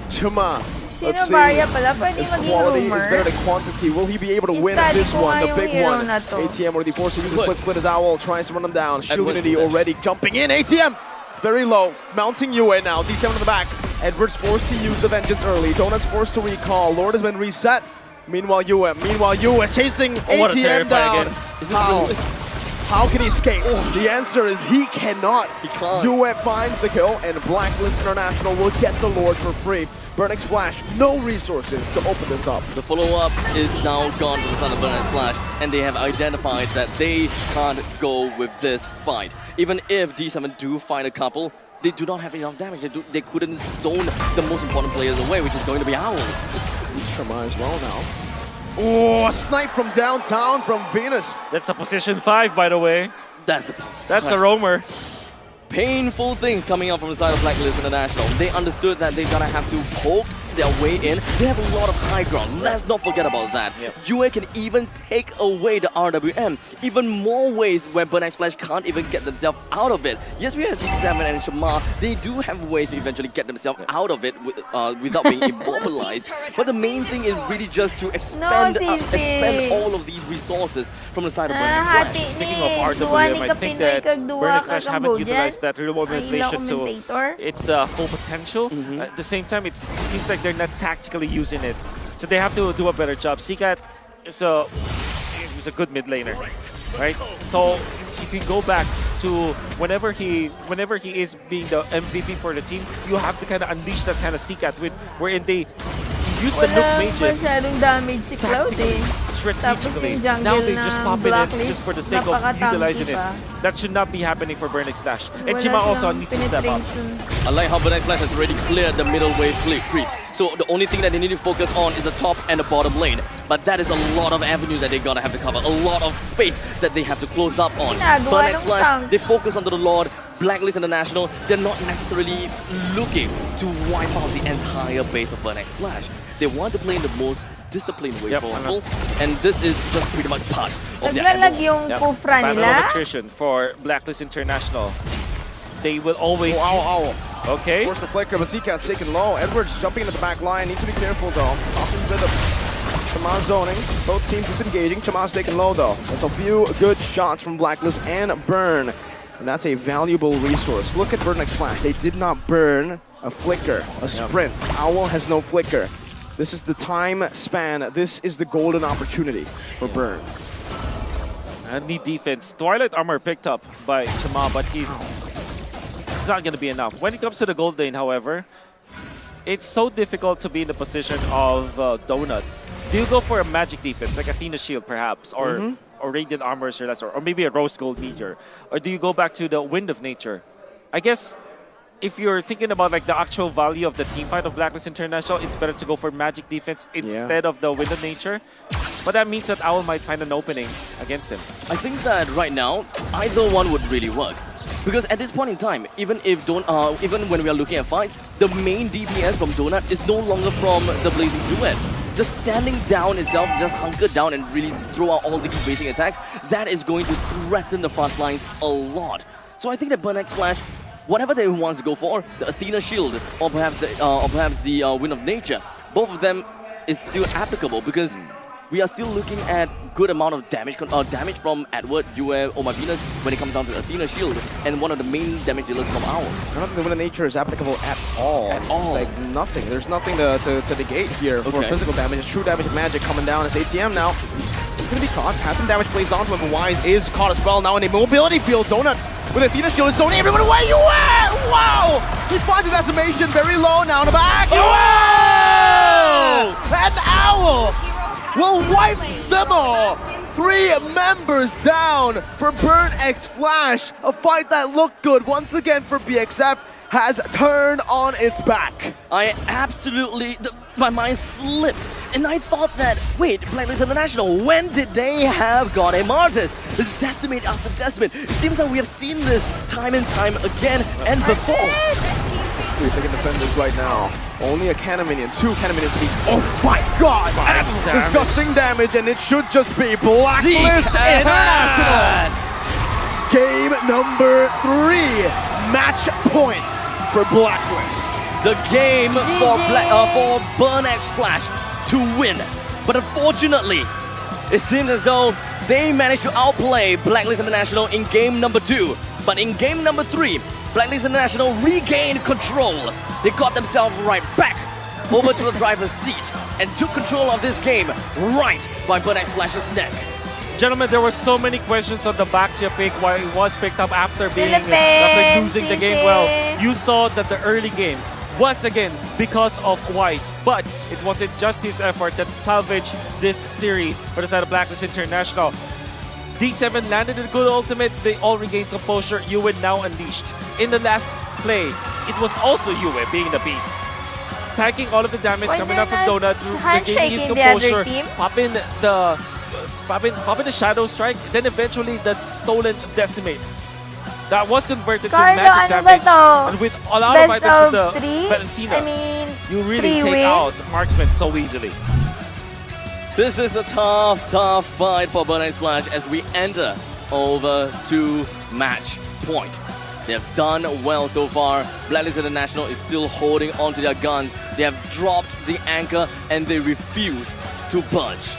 D: Chima, let's see.
K: Varia pala, pwede
D: His
K: maging
D: quality is
K: rumor.
D: better than quantity. Will he be able to win
K: Study
D: this
K: ko
D: one,
K: nga
D: the
K: yung
D: big
K: hero
D: one?
K: na to.
D: ATM already forced to use the split as Owl tries to run him down. Shield
C: Edward's
D: Unity
C: foolish.
D: already jumping in. ATM very low, mounting Yue now. D7 in the back. Edward's forced to use the Vengeance early. Donut's forced to recall. Lord has been reset. Meanwhile, Yue chasing
B: what a
D: ATM
B: terrifying
D: down.
B: again.
C: Is it
D: How?
C: really?
D: How can he escape? The answer is he cannot.
C: He can't.
D: Yue finds the kill, and Blacklist International will get the Lord for free. Burnix Flash, no resources to open this up.
C: The follow-up is now gone from the side of Burnex Flash, and they have identified that they can't go with this fight. Even if D7 do find a couple, they do not have enough damage. They couldn't zone the most important players away, which is going to be Owl.
D: Trema as well now. Oh, a snipe from downtown from Venus.
B: That's a position 5, by the way. That's a roamer.
C: Painful things coming out from the side of Blacklist International. They understood that they're gonna have to poke their way in. They have a lot of high ground. Let's not forget about that. Yue can even take away the RWM. Even more ways where Burnex Flash can't even get themselves out of it. Yes, we have D7 and Shamar. They do have ways to eventually get themselves out of it without being immobilized. But the main thing is really just to expend all of these resources from the side of Burnex Flash.
B: Speaking of RWM, I think that Burnex Flash haven't utilized that real manipulation to its full potential. At the same time, it seems like they're not tactically using it. So they have to do a better job. Seacat is a good mid laner, right? So if you go back to whenever he is being the MVP for the team, you have to kind of unleash that kind of Seacat wherein they use the Nook mages
K: masyadong damage si Cloud
B: tactically.
K: eh.
B: strategically.
F: Tapos yung jungle
B: Now they just
F: ng
B: pop in it
F: Blacklist,
B: just for the sake of
F: napaka-tanky
B: utilizing it.
F: pa.
B: That should not be happening for Burn X Flash. And
F: Wala
B: Chima also
F: silang
B: needs to step up.
F: penetration.
C: I like how Burn X Flash has already cleared the middle wave creeps. So the only thing that they need to focus on is the top and the bottom lane. But that is a lot of avenues that they're gonna have to cover. A lot of space that they have to close up on.
F: Ginagawa
C: Burn X
F: ng
C: Flash,
F: tank.
C: they focus onto the Lord. Blacklist International, they're not necessarily looking to wipe out the entire base of Burn X Flash. They want to play in the most disciplined way possible. And this is just pretty much part of their
F: Naglalag
C: MO.
F: yung kufra
B: Battle
F: nila.
B: of attrition for Blacklist International. They will always...
D: Ow.
B: Okay.
D: Force the flicker, but Zcat's taken low. Edwards jumping into the back line. Needs to be careful though. Often bit of Chama zoning. Both teams disengaging. Chama's taken low though. That's a few good shots from Blacklist and Burn. And that's a valuable resource. Look at Burn X Flash. They did not burn a flicker, a sprint. Owl has no flicker. This is the time span. This is the golden opportunity for Burn.
B: And need defense. Twilight Armor picked up by Chama, but it's not going to be enough. When it comes to the gold lane, however, it's so difficult to be in the position of Donut. Do you go for a magic defense, like Athena Shield perhaps, or Radiant Armor or lesser, or maybe a Rose Gold Meteor? Or do you go back to the Wind of Nature? I guess if you're thinking about like the actual value of the team fight of Blacklist International, it's better to go for magic defense instead of the Wind of Nature. But that means that Owl might find an opening against him.
C: I think that right now, either one would really work. Because at this point in time, even when we are looking at fights, the main DPS from Donut is no longer from the Blazing Duet. Just standing down itself, just hunker down and really throw out all the basic attacks, that is going to threaten the front lines a lot. So I think that Burn X Flash, whatever they wants to go for, the Athena Shield or perhaps the Wind of Nature, both of them is still applicable because we are still looking at good amount of damage from Edward, Yue, or Venus when it comes down to Athena Shield and one of the main damage dealers from Owl.
D: I don't think the Wind of Nature is applicable at all.
C: At all.
D: Like nothing. There's nothing to negate here for physical damage. It's true damage of magic coming down. It's ATM now. He's going to be caught. Has some damage placed onto him, but Wise is caught as well now in a mobility field. Donut with Athena Shield is zoning everyone away. You wow! He finds his decimation very low now in the back. And Owl will wipe them all. 3 members down for Burn X Flash. A fight that looked good once again for BXF has turned on its back.
C: I absolutely, my mind slipped. And I thought that, wait, Blacklist International, when did they have God a Martyrs? This decimate after decimate. It seems like we have seen this time and time again and before.
D: Let's see if they can defend this right now. Only a cannon minion, 2 cannon minions to be. Oh my god! That's disgusting damage, and it should just be Blacklist International! Game number 3, match point for Blacklist.
C: The game for Burn X Flash to win. But unfortunately, it seems as though they managed to outplay Blacklist International in game number 2. But in game number 3, Blacklist International regained control. They got themselves right back over to the driver's seat and took control of this game right by Burn X Flash's neck.
B: Gentlemen, there were so many questions on the Baxia pick, why it was picked up after losing the game. Well, you saw that the early game was again because of Wise, but it wasn't just his effort that salvaged this series for the side of Blacklist International. D7 landed a good ultimate, they all regained composure. Yue now unleashed. In the last play, it was also Yue being the beast. Taking all of the damage coming out from Donut, regaining his composure, popping the Shadow Strike, then eventually the stolen Decimate. That was converted to magic damage. And with a lot of items in the Valentina, you really take out the marksman so easily.
C: This is a tough fight for Burn X Flash as we enter over to match point. They have done well so far. Blacklist International is still holding on to their guns. They have dropped the anchor and they refuse to budge.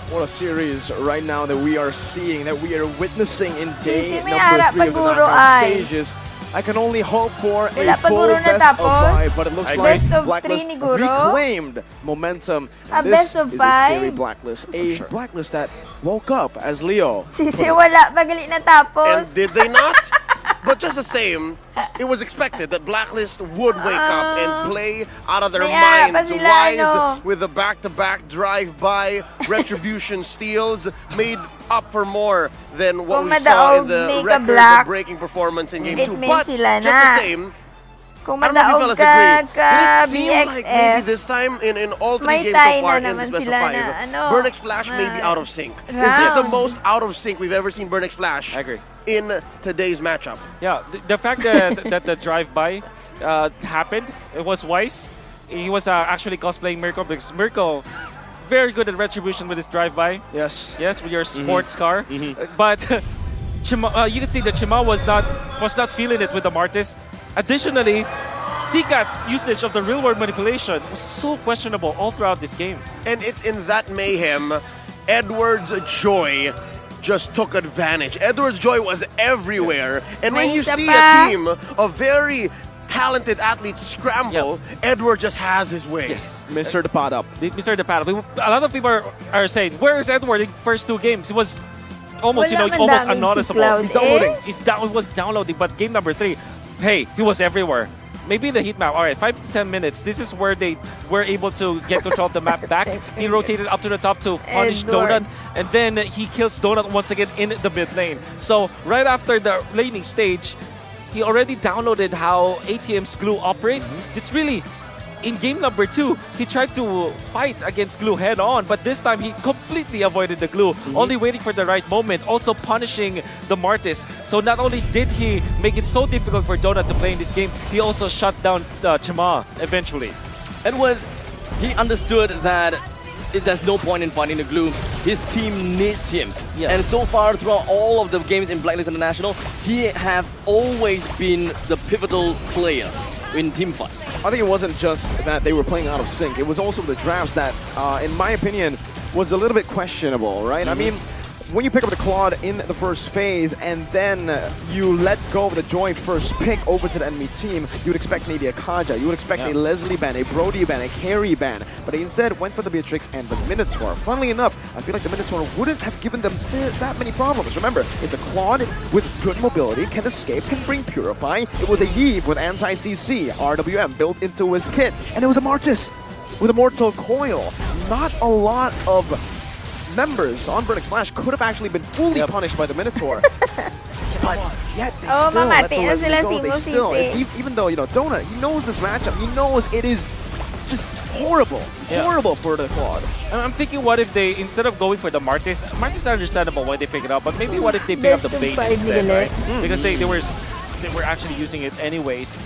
D: What a series right now that we are seeing, that we are witnessing in day number 3 of the knockout stages. I can only hope for a full best of 5, but it looks like Blacklist reclaimed momentum. And this is a scary Blacklist, a Blacklist that woke up as Leo.
F: Sisi wala, pagalit na tapos.
A: And did they not? But just the same, it was expected that Blacklist would wake up and play out of their
F: Kaya pa
A: minds.
F: sila,
A: Wise with the back-to-back drive-by retribution steals made up for more than what
F: Kung
A: we saw in
F: madaog
A: the
F: ni ka
A: record
F: Black,
A: breaking performance in Game
F: it
A: 2.
F: means
A: But
F: sila
A: just
F: na.
A: the same,
F: Kung
A: I don't know if you
F: madaog
A: fellas
F: ka
A: agree.
F: ka
A: Did it seem like maybe
F: BXF,
A: this time in all three
F: may
A: games
F: tie
A: so far
F: na
A: in this
F: naman
A: best of
F: sila
A: five,
F: na, ano,
A: Burnix Flash may be out of sync. Is this the most out of sync we've ever seen Burnix Flash
B: I agree.
A: in today's matchup?
B: Yeah, the fact that the drive-by happened, it was Wise. He was actually cosplaying Mirko because Mirko, very good at retribution with his drive-by.
D: Yes.
B: Yes, with your sports car. But you can see that Chima was not feeling it with the Martis. Additionally, CCAT's usage of the real-world manipulation was so questionable all throughout this game.
A: And it's in that mayhem, Edward's Joy just took advantage. Edward's Joy was everywhere. And when
F: May
A: you
F: isa
A: see
F: pa.
A: a team of very talented athletes scramble, Edward just has his way.
B: Yes.
D: Mr. the pot up.
B: Mr. The Paddle. A lot of people are saying, where is Edward in first two games? He was almost,
F: Wala man
B: almost
F: daming
B: unnoticeable.
F: Cloud,
B: He's downloading.
F: eh?
B: He was downloading, but game number 3, hey, he was everywhere. Maybe in the heat map, all right, 5 to 10 minutes. This is where they were able to get control of the map back. He rotated up to the top to punish
F: Edward.
B: Donut, and then he kills Donut once again in the mid lane. So right after the laning stage, he already downloaded how ATM's glue operates. It's really, in game number 2, he tried to fight against glue head on, but this time he completely avoided the glue, only waiting for the right moment, also punishing the Martis. So not only did he make it so difficult for Donut to play in this game, he also shut down Chima eventually.
C: Edward, he understood that there's no point in fighting the glue. His team needs him.
B: Yes.
C: And so far, throughout all of the games in Blacklist International, he have always been the pivotal player in team fights.
D: I think it wasn't just that they were playing out of sync. It was also the drafts that, in my opinion, was a little bit questionable, right? I mean, when you pick up the quad in the first phase and then you let go of the joint first pick over to the enemy team, you would expect maybe a Kaja, you would expect a Leslie ban, a Brody ban, a Carry ban, but they instead went for the Beatrix and the Minotaur. Funnily enough, I feel like the Minotaur wouldn't have given them that many problems. Remember, it's a quad with good mobility, can escape, can bring Purify. It was a Yve with anti-CC, RWM built into his kit, and it was a Martis with a Mortal Coil. Not a lot of members on Burnix Flash could have actually been fully punished by the Minotaur. But yet they
F: Oh,
D: still let the
F: mamati na
D: Leslie
F: sila
D: go. They
F: Simo
D: still,
F: Sisi.
D: even though, Donut, he knows this matchup. He knows it is just horrible. Horrible for the quad.
B: I'm thinking, what if they, instead of going for the Martis is understandable why they pick it up, but maybe what if they pick up the
F: Best of
B: Bane
F: 5
B: instead,
F: nila.
B: right? Because they were actually using it anyways.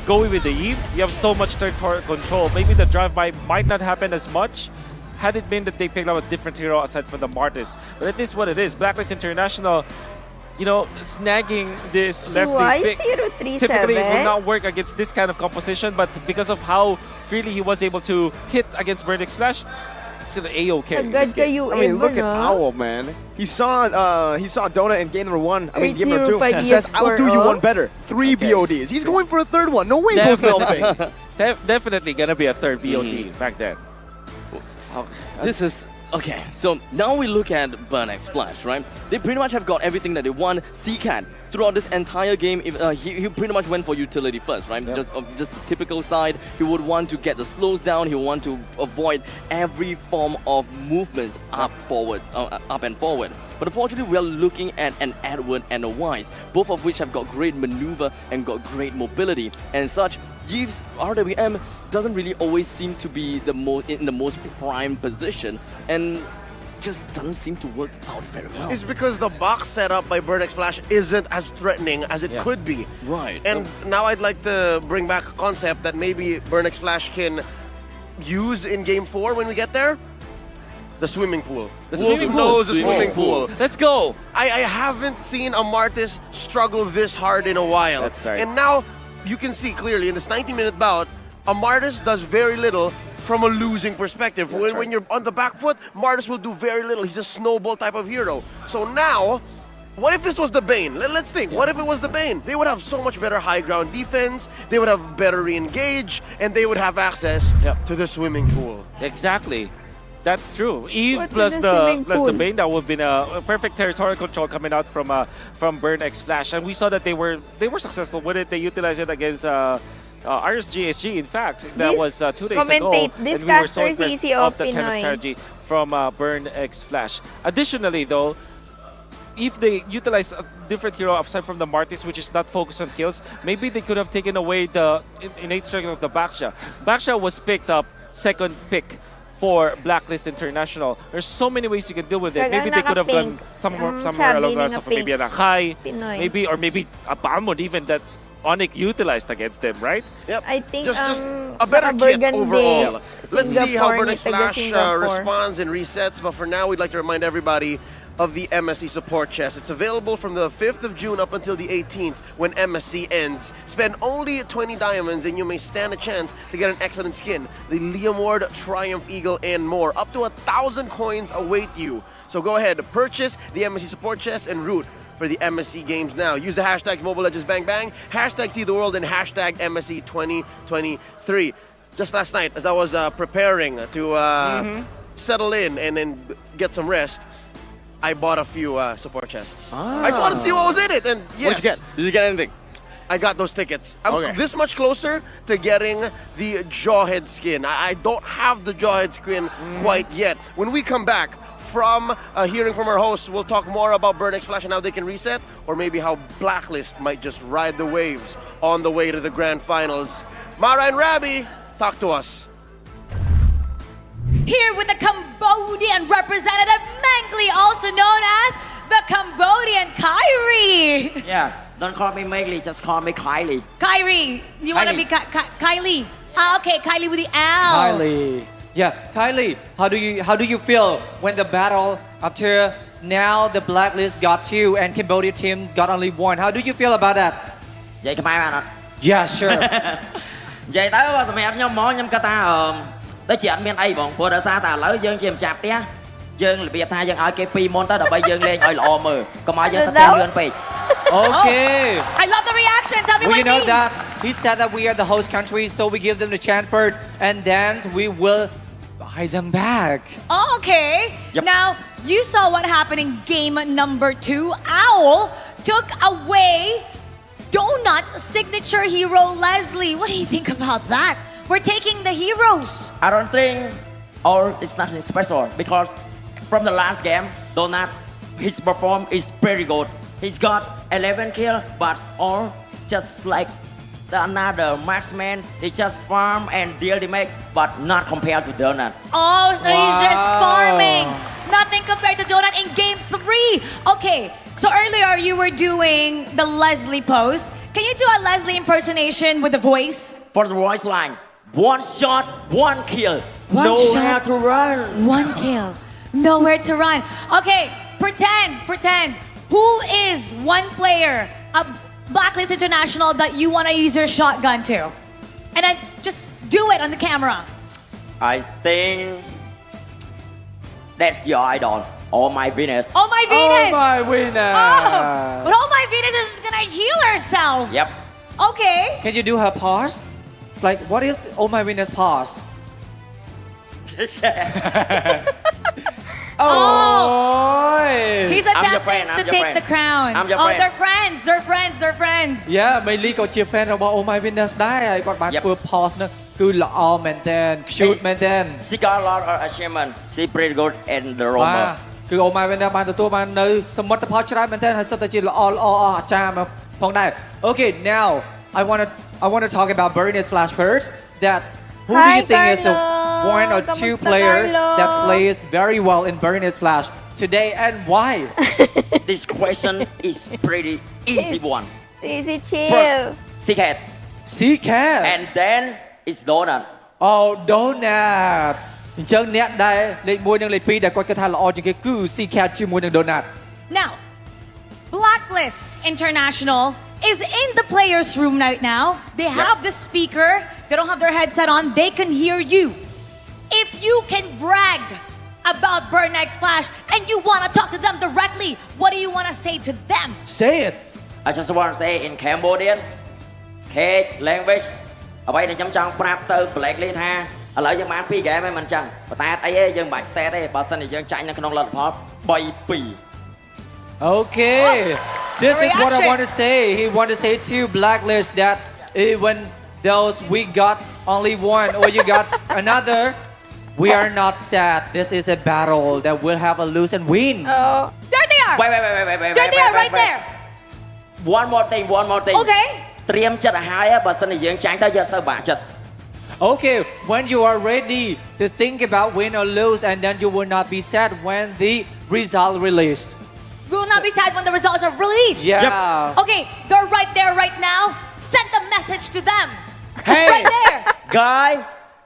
B: Going with the Eve, you have so much territorial control. Maybe the drive-by might not happen as much had it been that they picked up a different hero aside from the Martis. But it is what it is. Blacklist International, snagging this Leslie pick typically will not work against this kind of composition, but because of how freely he was able to hit against Burnix Flash, it's still A-OK.
F: Agad kayo
D: I mean, look at
F: no?
D: Owl, man. He saw Donut in game number 1. I mean, game number 2.
F: 805
D: He says, "I'll do you
F: score,
D: one better." 3 BODs. He's going for a third one. No way he goes melting.
B: Definitely gonna be a third BOT back then.
C: This is... Okay, so now we look at Burnix Flash, right? They pretty much have got everything that they want. CCAT, throughout this entire game, he pretty much went for utility first, right?
B: Yep.
C: Just the typical side. He would want to get the slows down. He would want to avoid every form of movements up and forward. But unfortunately, we are looking at an Edward and a Wise, both of which have got great maneuver and got great mobility. And such, Yve's RWM doesn't really always seem to be in the most prime position, and just doesn't seem to work out very well.
A: It's because the box setup by Burnix Flash isn't as threatening as it could be.
C: Right.
A: And now I'd like to bring back a concept that maybe Burnix Flash can use in Game 4 when we get there. The swimming pool.
B: The
A: Wolf
B: swimming pool.
A: knows the swimming pool.
B: Let's go!
A: I haven't seen a Martis struggle this hard in a while.
B: That's right.
A: And now you can see clearly in this 90-minute bout, a Martis does very little from a losing perspective. When you're on the back foot, Martis will do very little. He's a snowball type of hero. So now, what if this was the Bane? Let's think. What if it was the Bane? They would have so much better high ground defense, they would have better re-engage, and they would have access to the swimming pool.
B: Exactly. That's true. Eve
F: What
B: plus
F: with the swimming
B: the
F: pool?
B: Bane, that would have been a perfect territorial control coming out from Burn X Flash, and we saw that they were successful with it. They utilized it against Iris GSG. In fact, that
K: This
B: was 2 days ago,
K: commentate, this
B: and we were so
K: caster is
B: impressed
K: easy
B: of
K: of
B: that kind of
K: Pinoy.
B: strategy from Burn X Flash. Additionally, though, if they utilize a different hero aside from the Martis, which is not focused on kills, maybe they could have taken away the innate strength of the Baksha. Baksha was picked up second pick for Blacklist International. There's so many ways you can deal with it.
K: Talagang
B: Maybe they could have gone
K: nakapink.
B: somewhere
K: Sabi
B: along the
K: ni
B: lines
K: nga
B: of maybe
K: pink.
B: an Akai,
K: Pinoy.
B: maybe a Balmond even that Onyx utilized against them, right?
A: Yep.
K: I think
A: just
K: ang
A: a better kit
K: naka-burgundy,
A: overall. Let's see how
K: Singapore,
A: Burnex
K: taga
A: Flash
K: Singapore.
A: responds and resets. But for now, we'd like to remind everybody of the MSC support chest. It's available from the 5th of June up until the 18th when MSC ends. Spend only 20 diamonds and you may stand a chance to get an excellent skin, the Liam Ward, Triumph Eagle, and more. Up to 1,000 coins await you. So go ahead, purchase the MSC support chest and root for the MSC games now. Use the hashtags Mobile Legends Bang Bang, hashtag See the World, and hashtag MSC 2023. Just last night, as I was preparing to settle in and then get some rest, I bought a few support chests. I just wanted to see what was in it, and yes.
C: What'd you get? Did you get anything?
A: I got those tickets. I'm
C: Okay.
A: this much closer to getting the Jawhead skin. I don't have the Jawhead skin quite yet. When we come back from hearing from our hosts, we'll talk more about Burnex Flash and how they can reset, or maybe how Blacklist might just ride the waves on the way to the grand finals. Mara and Rabi, talk to us.
G: Here with the Cambodian representative, Mengli, also known as the Cambodian Kyrie.
J: Yeah, don't call me Megley, just call me Kylie.
G: Kyrie, you want to be Kylie? Okay, Kylie with the L.
E: Kylie. Yeah, Kylie, how do you feel when the battle after now the Blacklist got 2 and Cambodia teams got only 1? How do you feel about that?
J: Vậy các bạn ạ.
E: Yeah, sure.
J: Vậy tới bao giờ mẹ em mỏ em ta tới chuyện miền ấy bọn bữa đã xa ta lỡ dương chìm chạp tía. Dương là biệt thay dương ở cái pi môn tới đợi bây dương lên ở lọ mờ. Còn mọi dương ta theo lươn pì.
E: Okay.
G: I love the reaction. Tell me
E: Well,
G: what
E: you
G: it
E: know
G: means.
E: that he said that we are the host country, so we give them the chant first, and then we will buy them back.
G: Oh, okay.
J: Yep.
G: Now, you saw what happened in game number 2. Owl took away Donut's signature hero, Leslie. What do you think about that? We're taking the heroes.
J: I don't think or it's nothing special because from the last game, Donut, his perform is pretty good. He's got 11 kills, but all just like the another marksman. He just farm and deal damage, but not compared to Donut.
G: Oh, so he's just
E: Wow.
G: farming. Nothing compared to Donut in game 3. Okay, so earlier you were doing the Leslie pose. Can you do a Leslie impersonation with the voice?
J: For the voice line, one shot, one kill.
G: One
J: Nowhere
G: shot.
J: to run.
G: 1 kill. Nowhere to run. Okay, pretend. Who is one player of Blacklist International that you want to use your shotgun to? And then just do it on the camera.
J: I think that's your idol. Oh my Venus.
G: Oh my Venus!
E: Oh my winner.
G: Oh, but oh my Venus is gonna heal herself.
J: Yep.
G: Okay.
E: Can you do her pause? It's like, what is Oh My Winner's pause? Oh!
G: He's
J: I'm your
G: attempting
J: friend, I'm
G: to
J: your
G: take
J: friend.
G: the crown.
J: I'm your
G: oh,
J: friend.
G: they're friends.
E: Yeah, Meili ក៏ជា fan របស់ Oh My Winner ដែរហើយគាត់បាន
J: Yep.
E: ធ្វើ pause នោះគឺល្អមែនតើ cute មែនតើ
J: She got a lot of achievement. She pretty good in the
E: បាទ
J: Roma.
E: គឺ Oh My Winner បានទទួលបាននៅសមិទ្ធផលច្រើនមែនតើហើយសុទ្ធតែជាល្អអស់អាចារ្យមកផងដែរ Okay, now I want to talk about Burnex Flash first. That who do you
K: Hi,
E: think is the
K: Carlo.
E: one or two
K: Kamusta,
E: player
K: Carlo?
E: that plays very well in Burnex Flash today and why?
J: This question is pretty easy one.
K: Easy chill.
J: First, Secret.
E: C-Cat.
J: And then it's Donut.
E: Oh, Donut អញ្ចឹងអ្នកដែលលេខ1និងលេខ2ដែលគាត់គិតថាល្អជាងគេគឺ C-Cat ជាមួយនឹង Donut.
G: Now, Blacklist International is in the players' room right now. They have the speaker. They don't have their headset on. They can hear you. If you can brag about Burnex Flash and you want to talk to them directly, what do you want to say to them?
E: Say it.
J: I just want to say in Cambodian, K language អ្វីដែលខ្ញុំចង់ប្រាប់ទៅ Blacklist ថា ឥឡូវយើងបាន2 game ហើយមិនចឹងប៉ុន្តែអីទេយើងមិនបាច់ set ទេបើសិនជាយើងចាញ់នៅក្នុងលទ្ធផល 3-2
E: Okay, this is what I
G: Reaction.
E: want to say. He want to say to Blacklist that when those we got only one or you got another, we are not sad. This is a battle that will have a lose and win.
G: There they are.
J: Wait.
G: There they are, right there.
J: One more thing
G: Okay.
J: ត្រៀមចិត្តឲ្យហើយបើសិនជាយើងចាញ់ទៅយកទៅបាក់ចិត្ត
E: Okay, when you are ready to think about win or lose, and then you will not be sad when the result released.
G: We will not be sad when the results are released.
E: Yeah.
G: Okay, they're right there right now. Send the message to them.
E: Hey.
G: Right there.
J: Guy,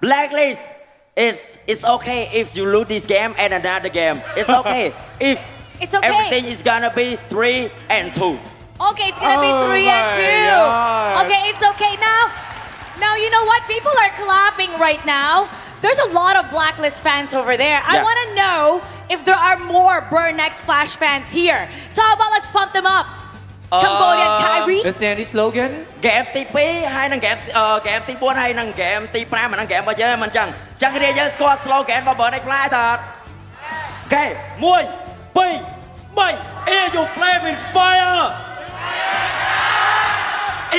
J: Blacklist, it's okay if you lose this game and another game. It's okay if
G: It's okay.
J: everything is gonna be 3-2.
G: Okay, it's gonna be
E: Oh
G: 3 and
E: my
G: 2.
E: God.
G: Okay, it's okay now. Now you know what? People are clapping right now. There's a lot of Blacklist fans over there. I
J: Yeah.
G: want to know if there are more Burn X Flash fans here. So how about let's pump them up? Cambodian Kyrie.
E: Is there any slogans?
J: ហ្គេមទី2ហើយនឹងហ្គេមទី4ហើយនឹងហ្គេមទី5ហើយនឹងហ្គេមរបស់យើងមិនចឹងចឹងគ្នាយើងស្គាល់ slogan របស់ Burn X Fly តើអូខេ1 2 3 If you play with fire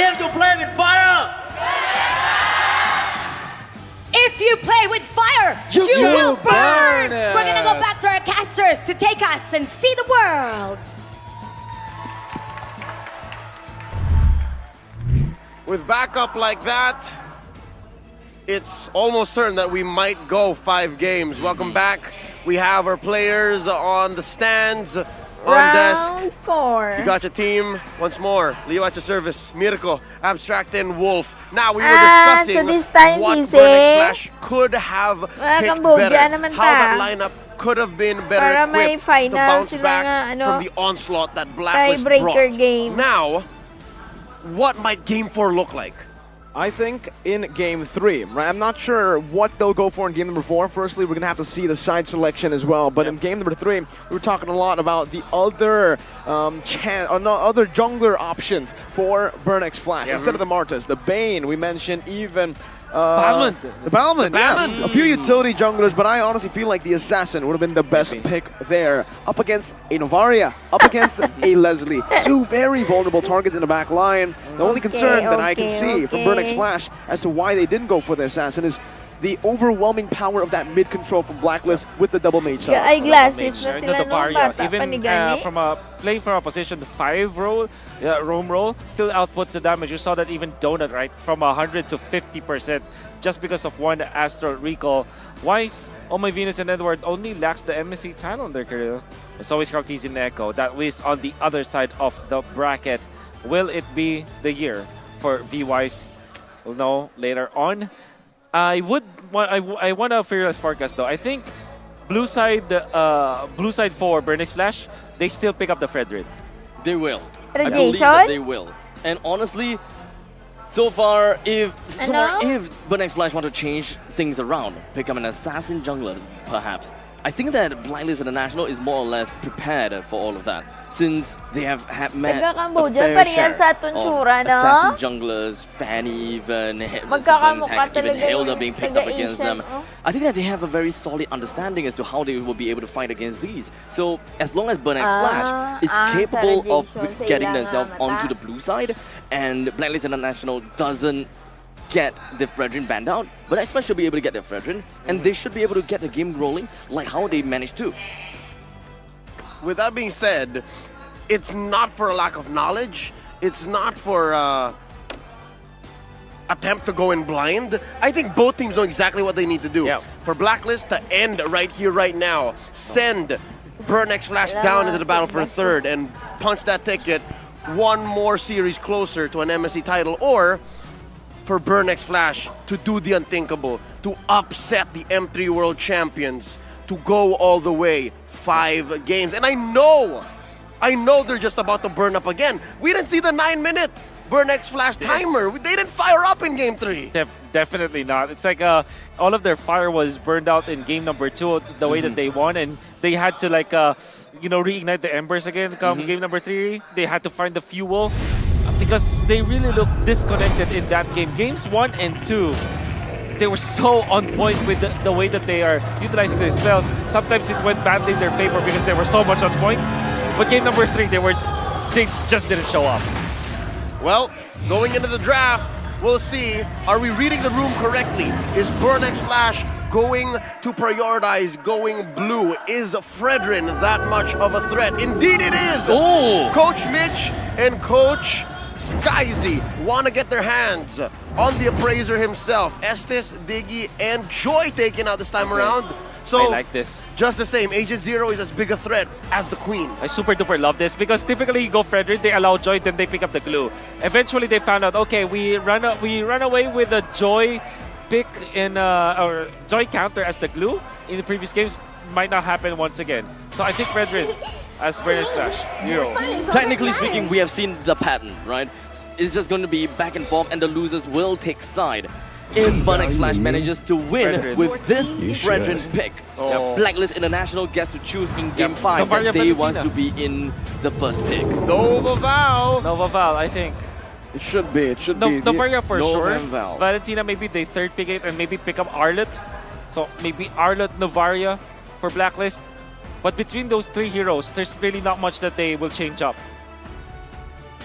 J: If you play with fire
G: If you play with fire, you will burn.
E: burn it.
G: We're gonna go back to our casters to take us and see the world.
A: With backup like that, it's almost certain that we might go 5 games. Welcome back. We have our players on the stands, on desk.
F: Round 4.
A: You got your team once more. Leo at your service. Mythical, Abstract, and Wolf. Now we were discussing
F: so this time,
A: what
F: Sisi,
A: Burn X Flash could have picked
F: Cambodia
A: better.
F: naman
A: How
F: ta.
A: that lineup could have been better
F: Para may
A: equipped to
F: final
A: bounce
F: sila
A: back
F: nga, ano,
A: from the onslaught that Blacklist
F: tiebreaker
A: brought.
F: game.
A: Now, what might Game 4 look like?
D: I think in Game 3, right? I'm not sure what they'll go for in Game number 4. Firstly, we're going to have to see the side selection as well. But in Game number 3, we were talking a lot about the other other jungler options for Burn X Flash. Instead of the Martas, the Bane, we mentioned even...
B: Balmond.
D: The Balmond, yeah. A few utility junglers, but I honestly feel like the Assassin would have been the best pick there. Up against a Novaria, up against a Leslie. 2 very vulnerable targets in the back line. The only concern that I can see from Burn X Flash as to why they didn't go for the Assassin is the overwhelming power of that mid control from Blacklist with the double mage shot.
F: Eyeglasses na
B: Mage,
F: sila
B: the
F: nung
B: Varia,
F: bata
B: even
F: pa ni Gani.
B: from a playing from a position 5 roam role, still outputs the damage. You saw that even Donut, right, from 100 to 50% just because of one Astro recall. Wise, Oh My Venus and Edward only lacks the MSC title in their career. It's always Cartesian Echo. That is on the other side of the bracket. Will it be the year for V-Wise? We'll know later on. I want a fearless forecast though. I think blue side for Burn X Flash, they still pick up the Frederick.
C: They will.
F: Pero
C: I believe
F: Jason?
C: that they will. And honestly, so far, if Burn X Flash want to change things around, pick up an assassin jungler, perhaps. I think that Blacklist International is more or less prepared for all of that, since they have met a
F: Taga-Cambodia,
C: fair
F: parehas
C: share
F: sa tonsura,
C: of
F: no?
C: assassin junglers, Fanny, even
F: Magkakamukha
C: even
F: talaga
C: Hilda
F: yung
C: being picked up against them.
F: taga-Asian, oh.
C: I think that they have a very solid understanding as to how they will be able to fight against these. So as long as Burn X Flash is capable of
F: Jason,
C: getting
F: sila
C: themselves
F: nga
C: onto
F: mata.
C: the blue side, and Blacklist International doesn't get the Fredrin banned out, but X Flash should be able to get their Fredrin, and they should be able to get the game rolling like how they managed to.
A: With that being said, it's not for a lack of knowledge. It's not for attempt to go in blind. I think both teams know exactly what they need to do.
B: Yeah.
A: For Blacklist to end right here, right now, send Burn X Flash down into the battle for a third and punch that ticket one more series closer to an MSC title, or for Burn X Flash to do the unthinkable, to upset the M3 World Champions, to go all the way 5 games. And I know they're just about to burn up again. We didn't see the 9-minute Burn X Flash timer. They didn't fire up in Game 3.
B: Definitely not. It's like all of their fire was burned out in game number 2, the way that they won, and they had to reignite the embers again. Come game number 3, they had to find the fuel because they really looked disconnected in that game. Games 1 and 2, they were so on point with the way that they are utilizing their spells. Sometimes it went badly in their favor because they were so much on point. But game number 3, they just didn't show up.
A: Well, going into the draft, we'll see. Are we reading the room correctly? Is Burnex Flash going to prioritize going blue? Is Fredrin that much of a threat? Indeed it is!
C: Oh!
A: Coach Mitch and Coach Skyzy want to get their hands on the appraiser himself. Estes, Diggy, and Joy taken out this time around. So,
B: I like this.
A: Just the same, Agent Zero is as big a threat as the Queen.
B: I super duper love this because typically you go Frederick, they allow Joy, then they pick up the glue. Eventually they found out, okay, we run away with a Joy pick in or Joy counter as the glue in the previous games. Might not happen once again. So I think Frederick as Burnex Flash hero.
C: Technically speaking, we have seen the pattern, right? It's just going to be back and forth, and the losers will take side. If Burnex Flash manages to win
B: Fredrin.
C: with this Fredrin pick,
A: Oh.
C: Blacklist International gets to choose in Game
B: Yep.
C: 5
B: Novaria
C: that they want
B: Valentina.
C: to be in the first pick.
A: Nova Val.
B: Nova Val, I think.
D: It should be. It should be.
B: Novaria for
C: Nova
B: sure.
C: and Val.
B: Valentina maybe they third pick it and maybe pick up Arlet. So maybe Arlet, Novaria for Blacklist. But between those 3 heroes, there's really not much that they will change up.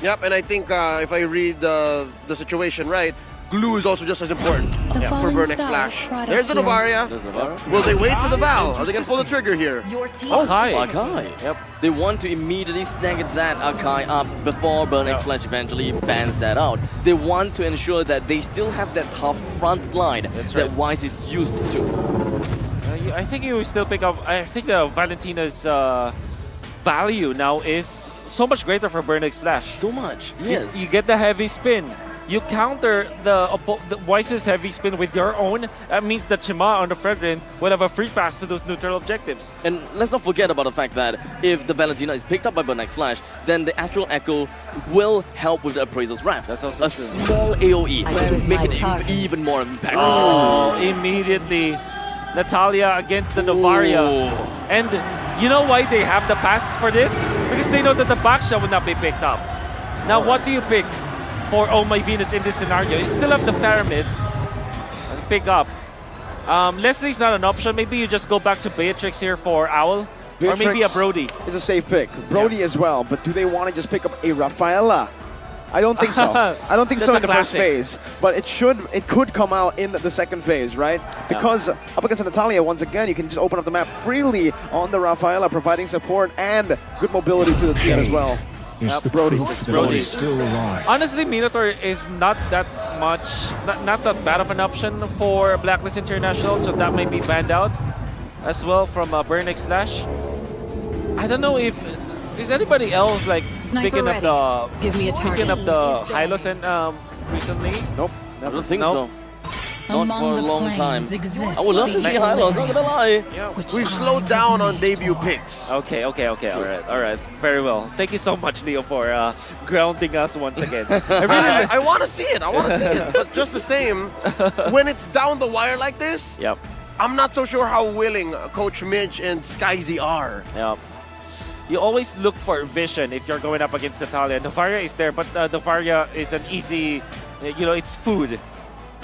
A: Yep, and I think if I read the situation right, glue is also just as important for Burnex Flash. There's the Novaria.
C: Does Navarro?
A: Will they wait for the Val? Are they going to pull the trigger here?
B: Akai.
C: Akai.
B: Yep.
C: They want to immediately snag that Akai up before Burnex Flash eventually bans that out. They want to ensure that they still have that tough front line
B: That's
C: that
B: right.
C: Wise is used to.
B: I think you will still pick up. I think Valentina's value now is so much greater for Burnex Flash.
C: So much,
B: You-
C: yes.
B: You get the heavy spin. You counter the Wise's heavy spin with your own. That means that Chima on the Fredrin will have a free pass to those neutral objectives.
C: And let's not forget about the fact that if the Valentina is picked up by Burnex Flash, then the Astral Echo will help with the Appraisal's Wrath.
B: That's also
C: a
B: true.
C: small AoE to make it even more impactful.
B: Oh, immediately Natalia against the Novaria. And you know why they have the pass for this? Because they know that the backshot would not be picked up. Now, what do you pick for Oh My Venus in this scenario? You still have the Faramis to pick up. Leslie's not an option. Maybe you just go back to Beatrix here for Owl. Or maybe a Brody.
D: Is a safe pick. Brody as well, but do they want to just pick up a Rafaela? I don't think so. I don't think so
B: That's
D: in the
B: a
D: first
B: classic.
D: phase, but it could come out in the second phase, right? Because up against Natalia, once again, you can just open up the map freely on the Rafaela, providing support and good mobility to the team as well. Brody.
B: Brody.
K: Still alive.
B: Honestly, Minotaur is not that much, not that bad of an option for Blacklist International, so that might be banned out as well from Burnex Flash. I don't know if is anybody else like picking up the picking up the Hylos and recently.
D: Nope.
C: I don't think
B: Nope.
C: so. Not for a long time. I would love to see Hylos, not gonna lie.
A: We've slowed down on debut picks.
B: Okay. All right. Very well. Thank you so much, Leo, for grounding us once again.
A: I want to see it. I want to see it. But just the same, when it's down the wire like this,
B: Yep.
A: I'm not so sure how willing Coach Mitch and Skyzy are.
B: Yep. You always look for vision if you're going up against Natalia. Novaria is there, but Novaria is an easy, it's food,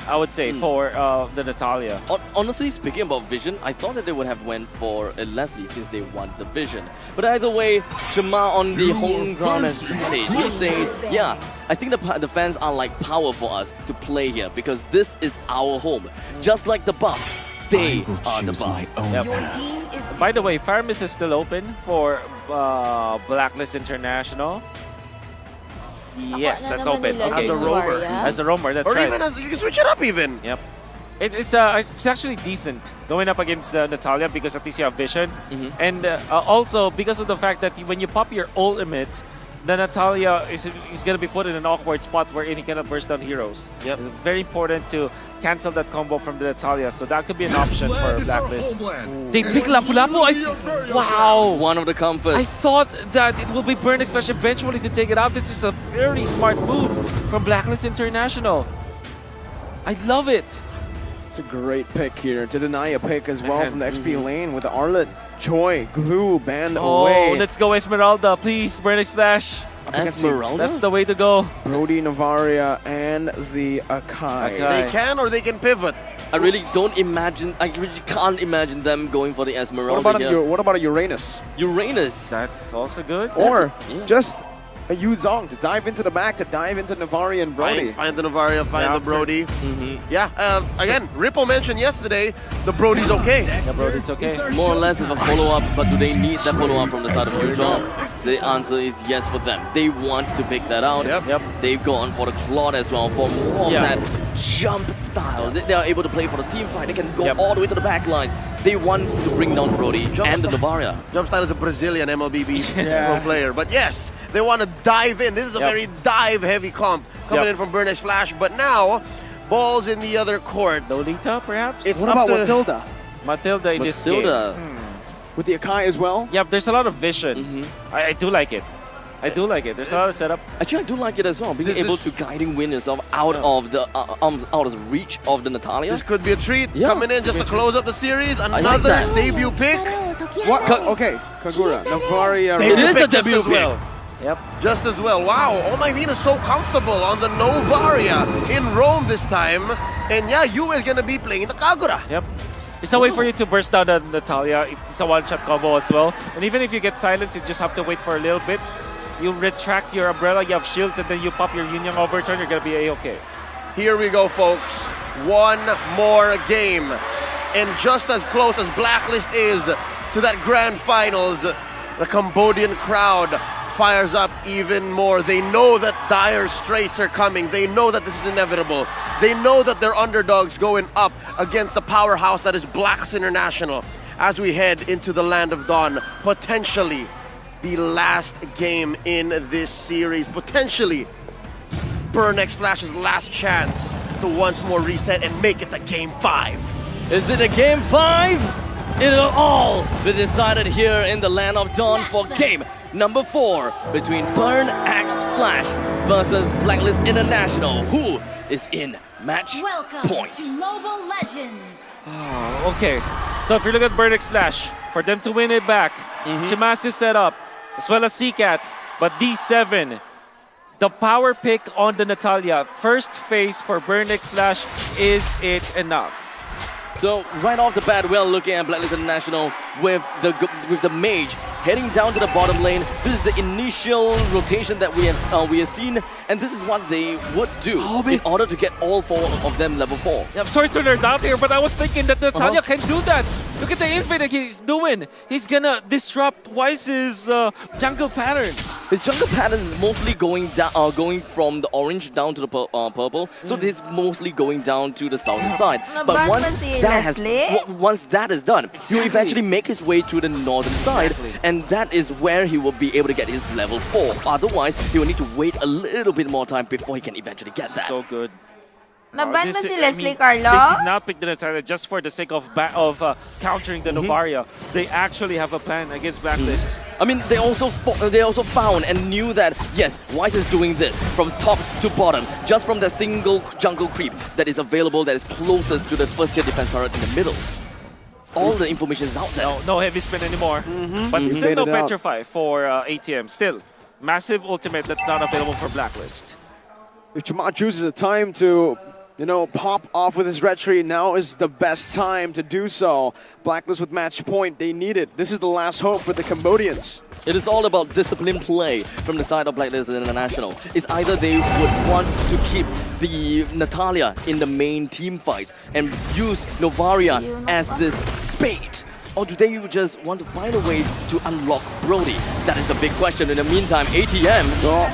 B: I would say, for the Natalia.
C: Honestly, speaking about vision, I thought that they would have went for a Leslie since they want the vision. But either way, Shema on the home ground advantage. He says, yeah, I think the fans are like power for us to play here because this is our home. Just like the buff, they are the buff.
B: Yep. By the way, Faramis is still open for Blacklist International. Yes, that's open. Okay.
A: As a roamer.
B: As a roamer, that's
A: Or
B: right.
A: even as you can switch it up even.
B: Yep. It's actually decent going up against Natalia because at least you have vision. And also because of the fact that when you pop your ultimate, the Natalia is going to be put in an awkward spot wherein he cannot burst down heroes.
A: Yep.
B: It's very important to cancel that combo from the Natalia, so that could be an option for Blacklist. They pick Lapu-Lapu? Wow!
C: One of the comforts.
B: I thought that it will be Burnex Flash eventually to take it out. This is a very smart move from Blacklist International. I love it.
D: It's a great pick here to deny a pick as well from the XP lane with the Arlet, Joy, Glue, banned away.
B: Let's go Esmeralda, please, Burnex Flash.
C: Esmeralda?
B: That's the way to go.
D: Brody, Novaria, and the Akai.
B: Akai.
A: They can or they can pivot.
C: I really don't imagine. I really can't imagine them going for the Esmeralda
D: What about a Uranus?
C: Uranus.
B: That's also good.
D: Or
C: yeah.
D: just a Yuzong to dive into the back, to dive into Navari and Brody.
A: Find the Navaria, find the Brody.
C: Mm-hmm.
A: Yeah, again, Ripple mentioned yesterday the Brody's okay.
B: Yeah, bro, it's okay.
C: More or less of a follow-up, but do they need that follow-up from the side of Yuzong? The answer is yes for them. They want to pick that out.
A: Yep.
C: They've gone for the Claude as well for more of that jump style. They are able to play for the team fight. They can go all the way to the back lines. They want to bring down Brody and the Navaria.
A: Jumpstyle is a Brazilian MLBB pro player. But yes, they want to dive in. This is a very dive-heavy comp coming in from Burnex Flash. But now, ball's in the other court.
B: Lolita, perhaps?
A: It's
D: What
A: up
D: about
A: to
D: Matilda?
B: Matilda in this game.
D: With the Akai as well?
B: Yeah, there's a lot of vision. I do like it. I do like it. There's a lot of setup.
C: Actually, I do like it as well. Being able to guiding win yourself out of the out of reach of the Natalia.
A: This could be a treat coming in just to close up the series.
C: like
A: Another
C: that.
A: debut pick.
D: What? Okay, Kagura, Navaria.
C: It is
A: pick
C: a
A: just
C: debut
A: as well.
B: Yep.
A: Just as well. Wow, Omaivina's so comfortable on the Novaria in Rome this time. And yeah, you is gonna be playing the Kagura.
B: Yep. It's a way for you to burst down the Natalia. It's a one-shot combo as well. And even if you get silenced, you just have to wait for a little bit. You retract your umbrella, you have shields, and then you pop your Union overturn, you're gonna be A-okay.
A: Here we go, folks. One more game. And just as close as Blacklist is to that grand finals, the Cambodian crowd fires up even more. They know that dire straits are coming. They know that this is inevitable. They know that they're underdogs going up against the powerhouse that is Blacks International as we head into the Land of Dawn. Potentially the last game in this series. Potentially Burnex Flash's last chance to once more reset and make it to Game 5.
C: Is it a Game 5? It'll all be decided here in the Land of Dawn for Game number 4 between Burnex Flash versus Blacklist International. Who is in match point?
G: to Mobile Legends.
B: Oh, okay. So if you look at Burnex Flash, for them to win it back, Chimas to set up, as well as CCAT, but D7, the power pick on the Natalia. First phase for Burnex Flash, is it enough?
C: So right off the bat, we are looking at Blacklist International with the mage heading down to the bottom lane. This is the initial rotation that we have seen, and this is what they would do in order to get all 4 of them level 4.
B: Yeah, I'm sorry to nerd out here, but I was thinking that Natalia can do that. Look at the infinite he's doing. He's gonna disrupt Wise's jungle pattern.
C: His jungle pattern is mostly going down, going from the orange down to the purple. So this is mostly going down to the southern side. But once that is done, he will eventually make his way to the northern side, and that is where he will be able to get his level 4. Otherwise, he will need to wait a little bit more time before he can eventually get that.
B: So good.
I: Naban mo si Leslie
B: They
I: Carlo?
B: did not pick the Natalia just for the sake of countering the Novaria. They actually have a plan against Blacklist.
C: I mean, they also found and knew that, yes, Wise is doing this from top to bottom, just from the single jungle creep that is available, that is closest to the first tier defense turret in the middle. All the information is out there.
B: No heavy spin anymore. But still no Petrify for ATM. Still, massive ultimate that's not available for Blacklist.
D: If Chima chooses a time to, pop off with his retreat, now is the best time to do so. Blacklist with match point, they need it. This is the last hope for the Cambodians.
C: It is all about disciplined play from the side of Blacklist International. It's either they would want to keep the Natalia in the main team fights and use Novaria as this bait, or do they just want to find a way to unlock Brody? That is the big question. In the meantime, ATM...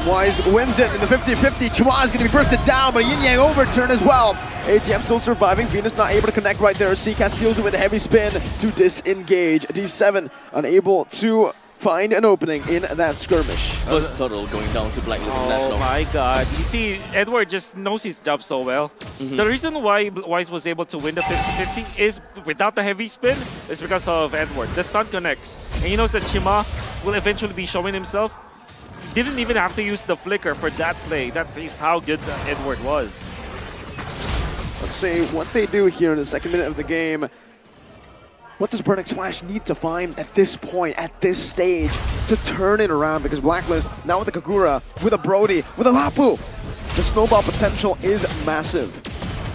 D: Wise wins it in the 50-50. Chima is going to be bursted down, but Yin Yang overturn as well. ATM still surviving. Venus not able to connect right there. CCAT steals it with a heavy spin to disengage. D7 unable to find an opening in that skirmish.
C: First turtle going down to Blacklist International.
B: Oh my god. You see, Edward just knows his job so well. The reason why Wise was able to win the 50-50 is, without the heavy spin, is because of Edward. The stun connects. And he knows that Chima will eventually be showing himself. He didn't even have to use the flicker for that play. That is how good Edward was.
D: Let's see what they do here in the second minute of the game. What does Burnex Flash need to find at this point, at this stage, to turn it around? Because Blacklist, now with the Kagura, with a Brody, with a Lapu, the snowball potential is massive.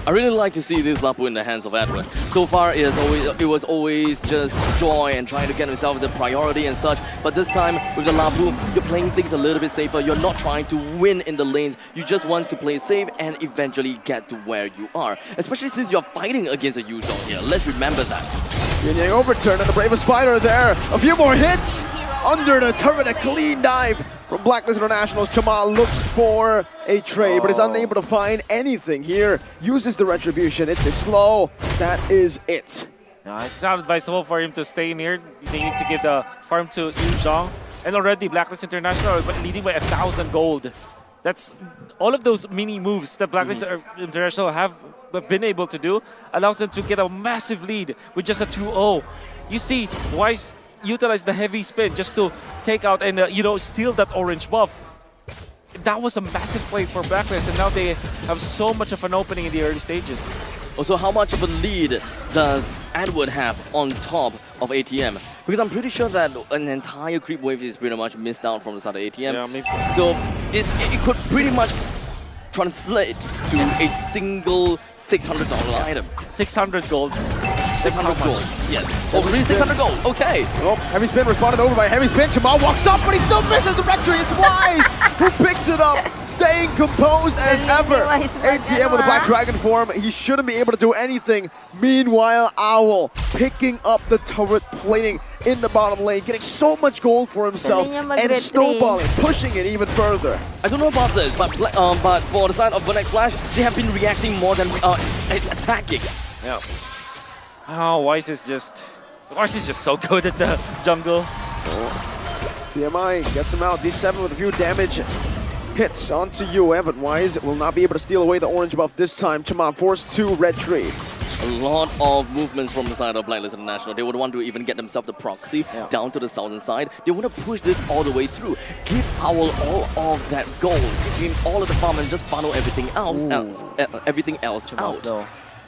C: I really like to see this Lapu in the hands of Edward. So far, it was always just joy and trying to get himself the priority and such. But this time, with the Lapu, you're playing things a little bit safer. You're not trying to win in the lanes. You just want to play safe and eventually get to where you are. Especially since you're fighting against a Yuzhong here. Let's remember that.
D: Yin Yang overturn and the bravest fighter there. A few more hits under the turret. A clean dive from Blacklist International's. Jamal looks for a trade, but is unable to find anything here. Uses the retribution. It's a slow. That is it.
B: No, it's not advisable for him to stay in here. They need to give the farm to Yuzhong. And already Blacklist International are leading by 1,000 gold. That's all of those mini moves that Blacklist International have been able to do allows them to get a massive lead with just a 2-0. You see, Wise utilize the heavy spin just to take out and steal that orange buff. That was a massive play for Blacklist, and now they have so much of an opening in the early stages.
C: Also, how much of a lead does Edward have on top of ATM? Because I'm pretty sure that an entire creep wave is pretty much missed out from the side of ATM.
B: Yeah, maybe.
C: So it could pretty much translate to a single $600 item.
B: 600 gold.
C: 600 gold. Yes. Oh, 600 gold. Okay.
D: Oh, heavy spin responded over by heavy spin. Jamal walks up, but he still misses the rectory. It's Wise who picks it up, staying composed as ever. ATM with a Black Dragon form. He shouldn't be able to do anything. Meanwhile, Owl picking up the turret plating in the bottom lane, getting so much gold for himself and snowballing, pushing it even further.
C: I don't know about this, but for the side of Vernex Flash, they have been reacting more than attacking.
B: Yeah. Oh, Wise is just so good at the jungle.
D: PMI gets him out. D7 with a few damage hits onto UM, but Wise will not be able to steal away the orange buff this time. Chaman forced to retreat.
C: A lot of movements from the side of Blacklist International. They would want to even get themselves the proxy down to the southern side. They want to push this all the way through. Give Owl all of that gold. Give him all of the farm and just funnel everything else out.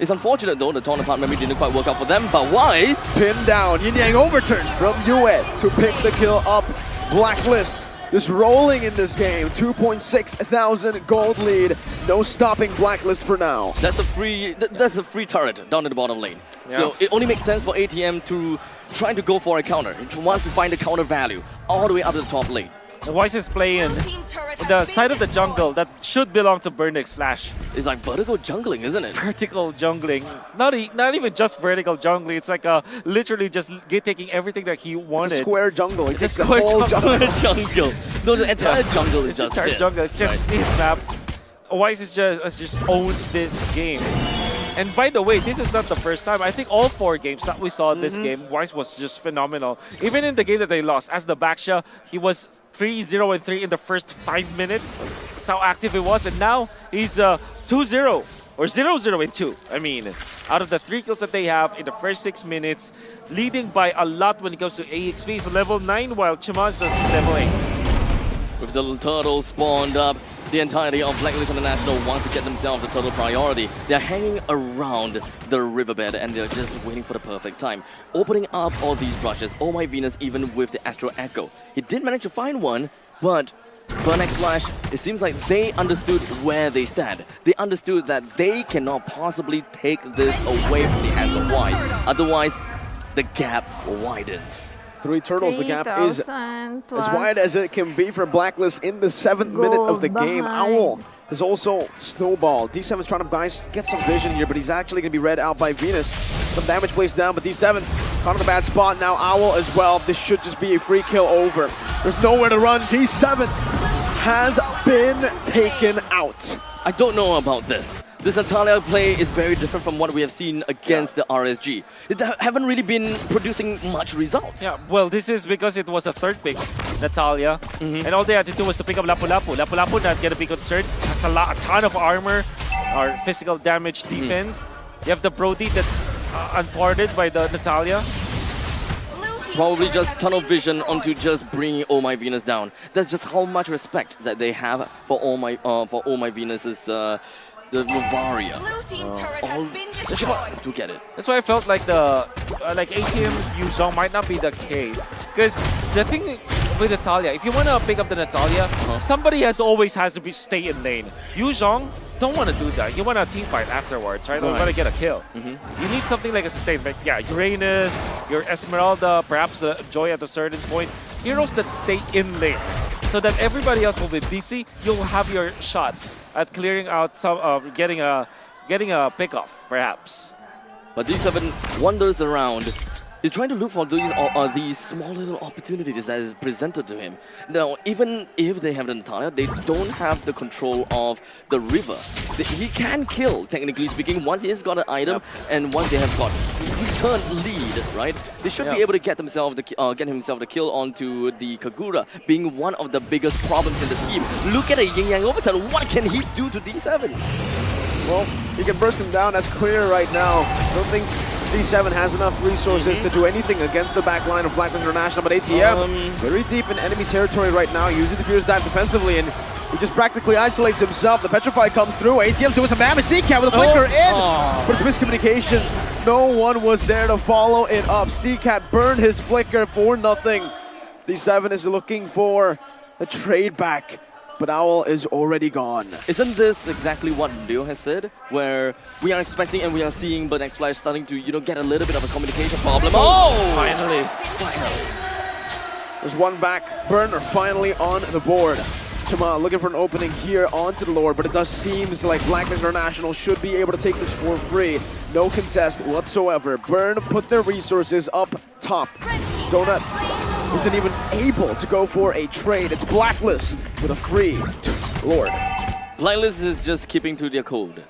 C: It's unfortunate though, the Torn Apart memory didn't quite work out for them, but Wise
D: pinned down. Yin Yang overturned from US to pick the kill up. Blacklist just rolling in this game. 2.6 thousand gold lead. No stopping Blacklist for now.
C: That's a free turret down in the bottom lane.
B: Yeah.
C: So it only makes sense for ATM to try to go for a counter. It wants to find a counter value all the way up to the top lane.
B: Wise is playing the side of the jungle that should belong to Burnix Flash.
C: It's like vertical jungling, isn't it?
B: Vertical jungling. Not even just vertical jungling. It's like literally just taking everything that he wanted.
D: It's a square jungle.
B: It's a square jungle.
C: No, the entire jungle is just his.
B: Jungle. It's just his map. Wise has just owned this game. And by the way, this is not the first time. I think all 4 games that we saw in this game, Wise was just phenomenal. Even in the game that they lost, as the Baksha, he was 3-0-3 in the first 5 minutes. That's how active he was. And now he's 2-0 or 0-0-2. I mean, out of the 3 kills that they have in the first 6 minutes, leading by a lot when it comes to AXP. He's level 9 while Chima's level 8.
C: With the turtle spawned up, the entirety of Blacklist International wants to get themselves the total priority. They're hanging around the riverbed and they're just waiting for the perfect time. Opening up all these brushes. Oh my Venus, even with the Astro Echo. He did manage to find one, but Burnex Flash, it seems like they understood where they stand. They understood that they cannot possibly take this away from the hands of Wise. Otherwise, the gap widens.
D: 3 turtles, the gap is as wide as it can be for Blacklist in the 7th minute of the game. Owl is also snowballed. D7 is trying to get some vision here, but he's actually going to be read out by Venus. Some damage placed down, but D7 caught in a bad spot. Now Owl as well. This should just be a free kill over. There's nowhere to run. D7 has been taken out.
C: I don't know about this. This Natalia play is very different from what we have seen against the RSG. They haven't really been producing much results.
B: Yeah, well, this is because it was a 3rd pick, Natalia. And all they had to do was to pick up Lapu Lapu. Lapu Lapu, not gonna be concerned. Has a ton of armor or physical damage defense. You have the Brody that's unthwarted by the Natalia.
C: Probably just tunnel vision onto just bringing Oh My Venus down. That's just how much respect that they have for Oh My Venus's the Rivaria. To get it.
B: That's why I felt like ATM's Yuzhong might not be the case. Because the thing with Natalia, if you want to pick up the Natalia, somebody always has to stay in lane. Yuzhong, don't want to do that. You want a team fight afterwards, right? You want to get a kill. You need something like a sustain. Like, yeah, Uranus, your Esmeralda, perhaps the Joy at a certain point. Heroes that stay in lane so that everybody else will be busy. You'll have your shot at clearing out some, getting a pick-off, perhaps.
C: But D7 wanders around. He's trying to look for these small little opportunities that is presented to him. Now, even if they have the Natalia, they don't have the control of the river. He can kill, technically speaking, once he has got an item and once they have got returned lead, right? They should be able to get himself the kill onto the Kagura, being one of the biggest problems in the team. Look at a Yin Yang overturn. What can he do to D7?
D: Well, he can burst him down. That's clear right now. I don't think D7 has enough resources to do anything against the back line of Blacklist International, but ATM very deep in enemy territory right now, using the Fierce Dive defensively, and he just practically isolates himself. The Petrify comes through. ATM doing some damage. CCat with a flicker in, but it's miscommunication. No one was there to follow it up. CCat burned his flicker for nothing. D7 is looking for a trade back, but Owl is already gone.
C: Isn't this exactly what Leo has said? Where we are expecting and we are seeing Burnex Flash starting to, get a little bit of a communication problem.
B: Finally.
D: There's one back. Burner finally on the board. Chama looking for an opening here onto the Lord, but it does seem like Blacklist International should be able to take this for free. No contest whatsoever. Burn put their resources up top. Donut isn't even able to go for a trade. It's Blacklist with a free Lord.
C: Blacklist is just keeping to their code.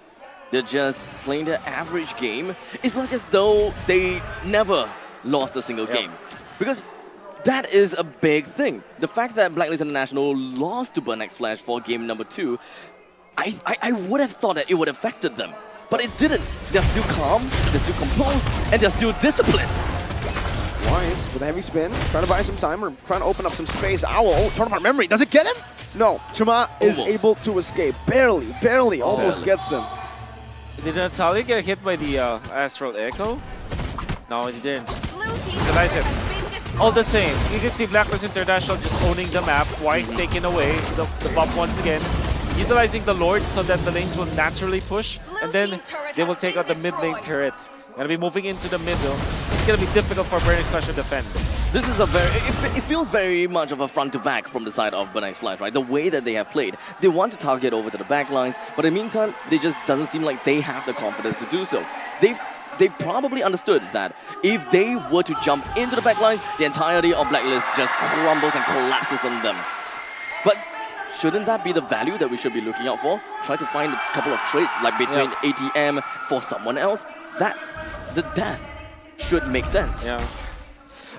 C: They're just playing their average game. It's like as though they never lost a single game. Because that is a big thing. The fact that Blacklist International lost to Burnex Flash for game number 2, I would have thought that it would have affected them. But it didn't. They're still calm, they're still composed, and they're still disciplined.
D: Wise with a heavy spin, trying to buy some time or trying to open up some space. Owl, tournament memory, does it get him? No, Chama is able to escape. Barely, almost gets him.
B: Did Natalia get hit by the Astral Echo? No, he didn't. Utilize it. All the same, you can see Blacklist International just owning the map. Wise taking away the buff once again. Utilizing the Lord so that the lanes will naturally push, and then they will take out the mid lane turret. Gonna be moving into the middle. It's gonna be difficult for Burnex Flash to defend.
C: This is a it feels very much of a front to back from the side of Burnex Flash, right? The way that they have played. They want to target over to the back lines, but in the meantime, they just doesn't seem like they have the confidence to do so. They probably understood that if they were to jump into the back lines, the entirety of Blacklist just crumbles and collapses on them. But shouldn't that be the value that we should be looking out for? Try to find a couple of trades, like between ATM for someone else. That's the death should make sense.
B: Yeah.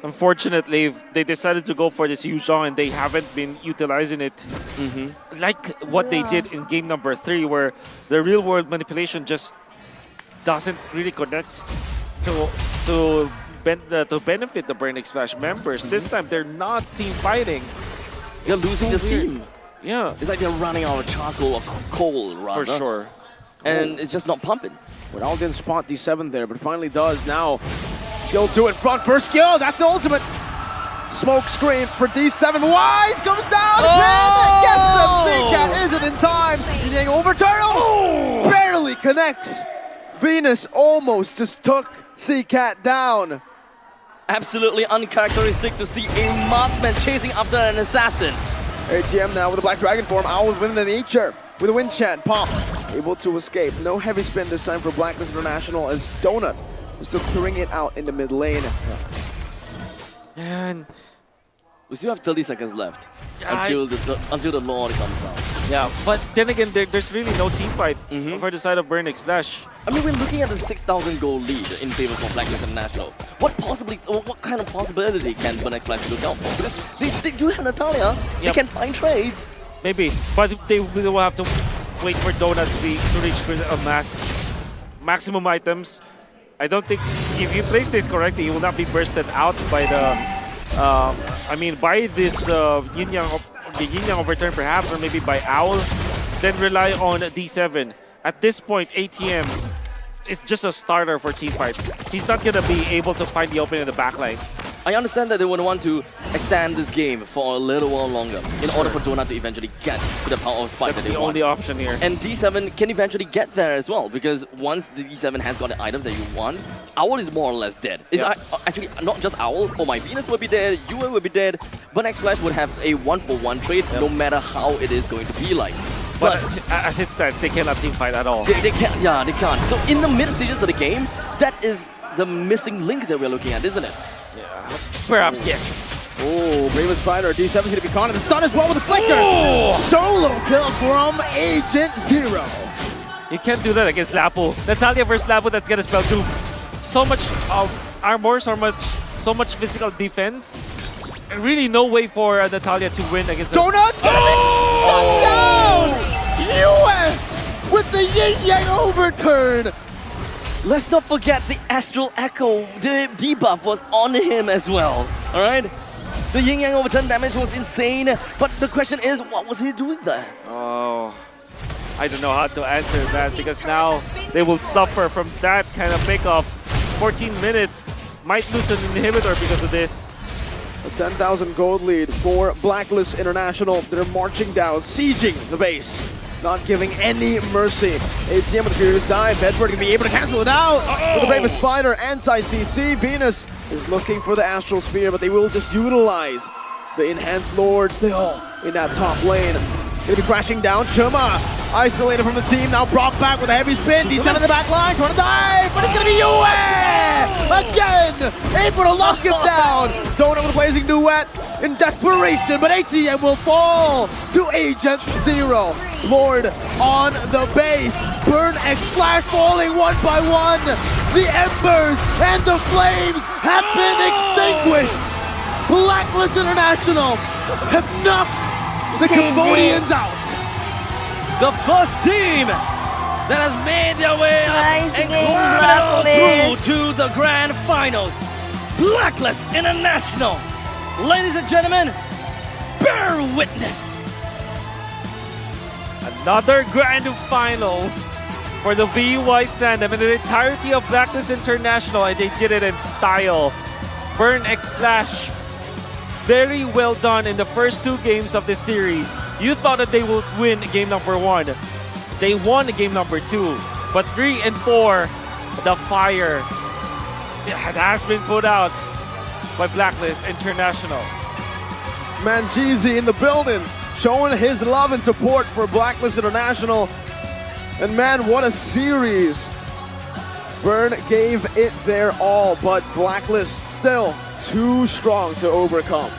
B: Unfortunately, they decided to go for this Yuzhong and they haven't been utilizing it. Like what they did in game number 3, where the real world manipulation just doesn't really connect to benefit the Burnex Flash members. This time, they're not team fighting.
C: They're losing the steam.
B: Yeah.
C: It's like they're running out of charcoal or coal, rather.
B: For sure.
C: And it's just not pumping.
D: Well, didn't spot D7 there, but finally does now. Skill 2 in front, first skill, that's the ultimate. Smoke screen for D7, Wise comes down, gets them, CCat isn't in time. Yang overturn, barely connects. Venus almost just took CCat down.
C: Absolutely uncharacteristic to see a marksman chasing after an assassin.
D: ATM now with a Black Dragon form, Owl with Wind in nature. With a wind chant, Pop able to escape. No heavy spin this time for Blacklist International as Donut is still clearing it out in the mid lane.
B: And
C: we still have 30 seconds left until the Lord comes out.
B: Yeah, but then again, there's really no team fight for the side of Burnex Flash.
C: I mean, we're looking at a 6,000 goal lead in favor of Blacklist International. What kind of possibility can Burnex Flash look out for? Because they do have Natalia. They can find trades.
B: Maybe, but they will have to wait for Donut to reach a maximum items. I don't think if you place this correctly, you will not be bursted out by the. By this Yin Yang overturn perhaps, or maybe by Owl. Then rely on D7. At this point, ATM is just a starter for team fights. He's not gonna be able to find the opening in the backlines.
C: I understand that they would want to extend this game for a little while longer in order for Donut to eventually get to the power of spike
B: That's
C: that they
B: the
C: want.
B: only option here.
C: And D7 can eventually get there as well, because once the D7 has got the item that you want, Owl is more or less dead. It's actually not just Owl. Oh, my Venus will be dead, UA will be dead, but X Flash would have a 1-for-1 trade no matter how it is going to be like.
B: But as it stands, they cannot team fight at all.
C: They can't, yeah, they can't. So in the mid stages of the game, that is the missing link that we're looking at, isn't it?
B: Perhaps, yes.
D: Oh, Bravest Spider, D7's going to be caught in the stun as well with the flicker. Solo kill from Agent Zero.
B: You can't do that against Lapo. Natalia versus Lapo, that's gonna spell doom. So much armor, so much physical defense. And really no way for Natalia to win against
D: Donut's gonna be shut down! US with the Yin Yang overturn!
C: Let's not forget the Astral Echo. The debuff was on him as well. Alright? The Yin Yang overturn damage was insane, but the question is, what was he doing there?
B: Oh, I don't know how to answer that, because now they will suffer from that kind of pickup. 14 minutes, might lose an inhibitor because of this.
D: A 10,000 gold lead for Blacklist International. They're marching down, sieging the base, not giving any mercy. ACM with a furious dive. Bedford can be able to cancel it out. With the Bravest Spider, anti-CC. Venus is looking for the Astral Sphere, but they will just utilize the Enhanced Lord still in that top lane. Gonna be crashing down. Chuma isolated from the team. Now brought back with a heavy spin. D7 in the back line, trying to dive, but it's gonna be Yue! Again! Able to lock him down. Donut with a blazing duet in desperation, but ATM will fall to Agent Zero. Lord on the base. Burn X Flash falling one by one. The embers and the flames have been extinguished. Blacklist International have knocked the Cambodians out.
C: The first team that has made their way up
F: Nice
C: and
F: game,
C: climbed
F: Blacklist.
C: through to the grand finals. Blacklist International. Ladies and gentlemen, bear witness.
B: Another grand finals for the VY stand-up and the entirety of Blacklist International, and they did it in style. Burn X Flash, very well done in the first 2 games of this series. You thought that they would win game number 1. They won game number 2. But 3 and 4, the fire has been put out by Blacklist International.
D: Manjeezy in the building, showing his love and support for Blacklist International. And man, what a series. Burn gave it their all, but Blacklist still too strong to overcome.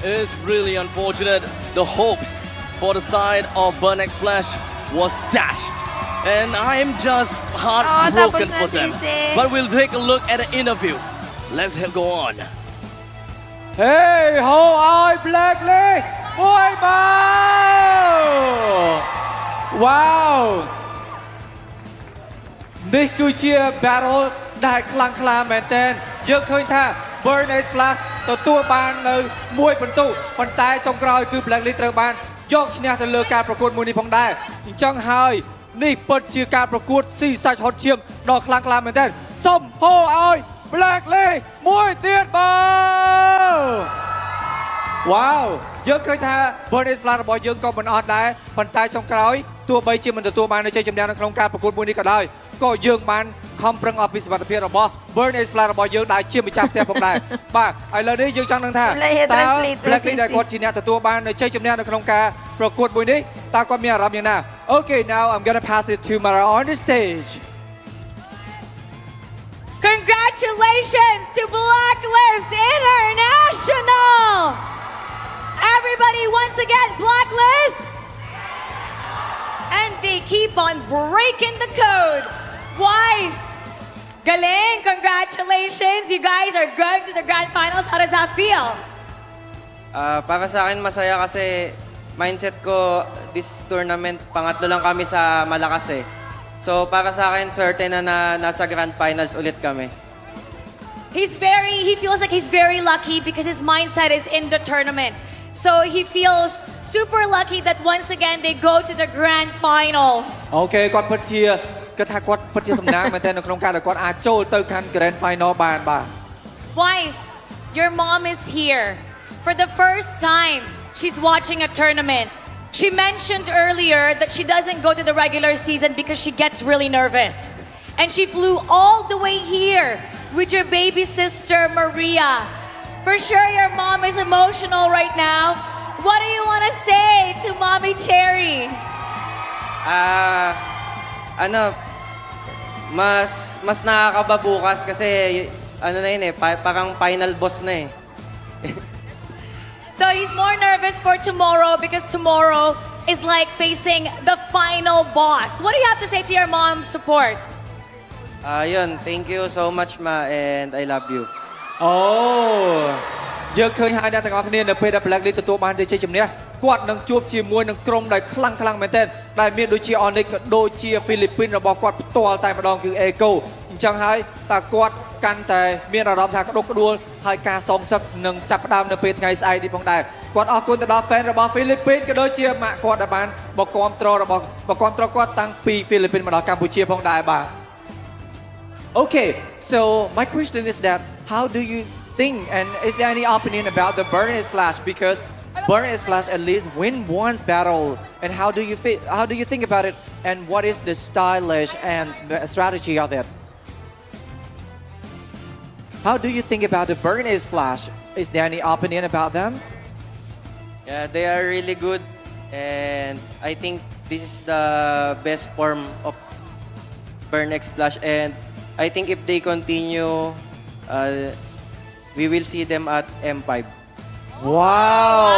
C: It is really unfortunate. The hopes for the side of Burn X Flash was dashed. And I am just heartbroken for them. But we'll take a look at the interview. Let's go on.
E: Hey ho ai Blacklist មួយមក Wow នេះគឺជា battle ដែលខ្លាំងក្លាមែនទែនយើងឃើញថា Burn X Flash ទទួលបាននៅមួយពិន្ទុប៉ុន្តែចុងក្រោយគឺ Blacklist ត្រូវបានយកឈ្នះទៅលើការប្រកួតមួយនេះផងដែរអញ្ចឹងហើយនេះពិតជាការប្រកួតស៊ីសាច់ហត់ឈាមដ៏ខ្លាំងក្លាមែនទែនសូមហៅឲ្យ Blacklist មួយទៀតបើ Wow យើងឃើញថា Burn X Flash របស់យើងក៏មិនអត់ដែរប៉ុន្តែចុងក្រោយទោះបីជាមិនទទួលបានជ័យជំនះនៅក្នុងការប្រកួតមួយនេះក៏ដោយក៏យើងបានខំប្រឹងអស់ពីសមត្ថភាពរបស់ Burn X Flash របស់យើងដែលជាម្ចាស់ផ្ទះផងដែរបាទឥឡូវនេះយើងចង់ដឹងថាតើ Blacklist ដែលគាត់ជាអ្នកទទួលបានជ័យជំនះនៅក្នុងការប្រកួតមួយនេះតើគាត់មានអារម្មណ៍យ៉ាងណា Okay now I'm gonna pass it to Mara on the stage
G: Congratulations to Blacklist International! Everybody, once again, Blacklist! And they keep on breaking the code. Wise, galing, congratulations. You guys are going to the grand finals. How does that feel?
K: Para sa akin, masaya kasi mindset ko, this tournament, pangatlo lang kami sa malakas eh. So para sa akin, swerte na nasa grand finals ulit kami.
G: He feels like he's very lucky because his mindset is in the tournament. So he feels super lucky that once again they go to the grand finals.
E: Okay គាត់ពិតជាគិតថាគាត់ពិតជាសំណាងមែនទែននៅក្នុងការដែលគាត់អាចចូលទៅកាន់ grand final បានបាទ
G: Wise, your mom is here for the first time. She's watching a tournament. She mentioned earlier that she doesn't go to the regular season because she gets really nervous. And she flew all the way here with your baby sister, Maria. For sure, your mom is emotional right now. What do you want to say to Mommy Cherry?
K: Mas nakakaba bukas kasi ano na yun parang final boss na eh.
G: So he's more nervous for tomorrow because tomorrow is like facing the final boss. What do you have to say to your mom's support?
K: Yun, thank you so much ma and I love you.
E: យើងឃើញហើយអ្នកទាំងអស់គ្នានៅពេលដែល Blacklist ទទួលបានជ័យជំនះគាត់នឹងជួបជាមួយនឹងក្រុមដែលខ្លាំងមែនទែនដែលមានដូចជា Onyx ក៏ដូចជា Philippines របស់គាត់ផ្ទាល់តែម្ដងគឺ Echo អញ្ចឹងហើយតើគាត់កាន់តែមានអារម្មណ៍ថាក្តុកក្តួលហើយការសងសឹកនឹងចាប់ផ្ដើមនៅពេលថ្ងៃស្អែកនេះផងដែរគាត់អរគុណទៅដល់ fan របស់ Philippines ក៏ដូចជាម៉ាក់គាត់ដែលបានមកគាំទ្រគាត់តាំងពី Philippines មកដល់កម្ពុជាផងដែរបាទ Okay, so my question is that how do you think and is there any opinion about the Burn is Flash because Burn is Flash at least win one battle and how do you think about it and what is the stylish and strategy of it? How do you think about the Burn is Flash? Is there any opinion about them?
K: Yeah, they are really good and I think this is the best form of Burn X Flash and I think if they continue, we will see them at M5.
E: Wow!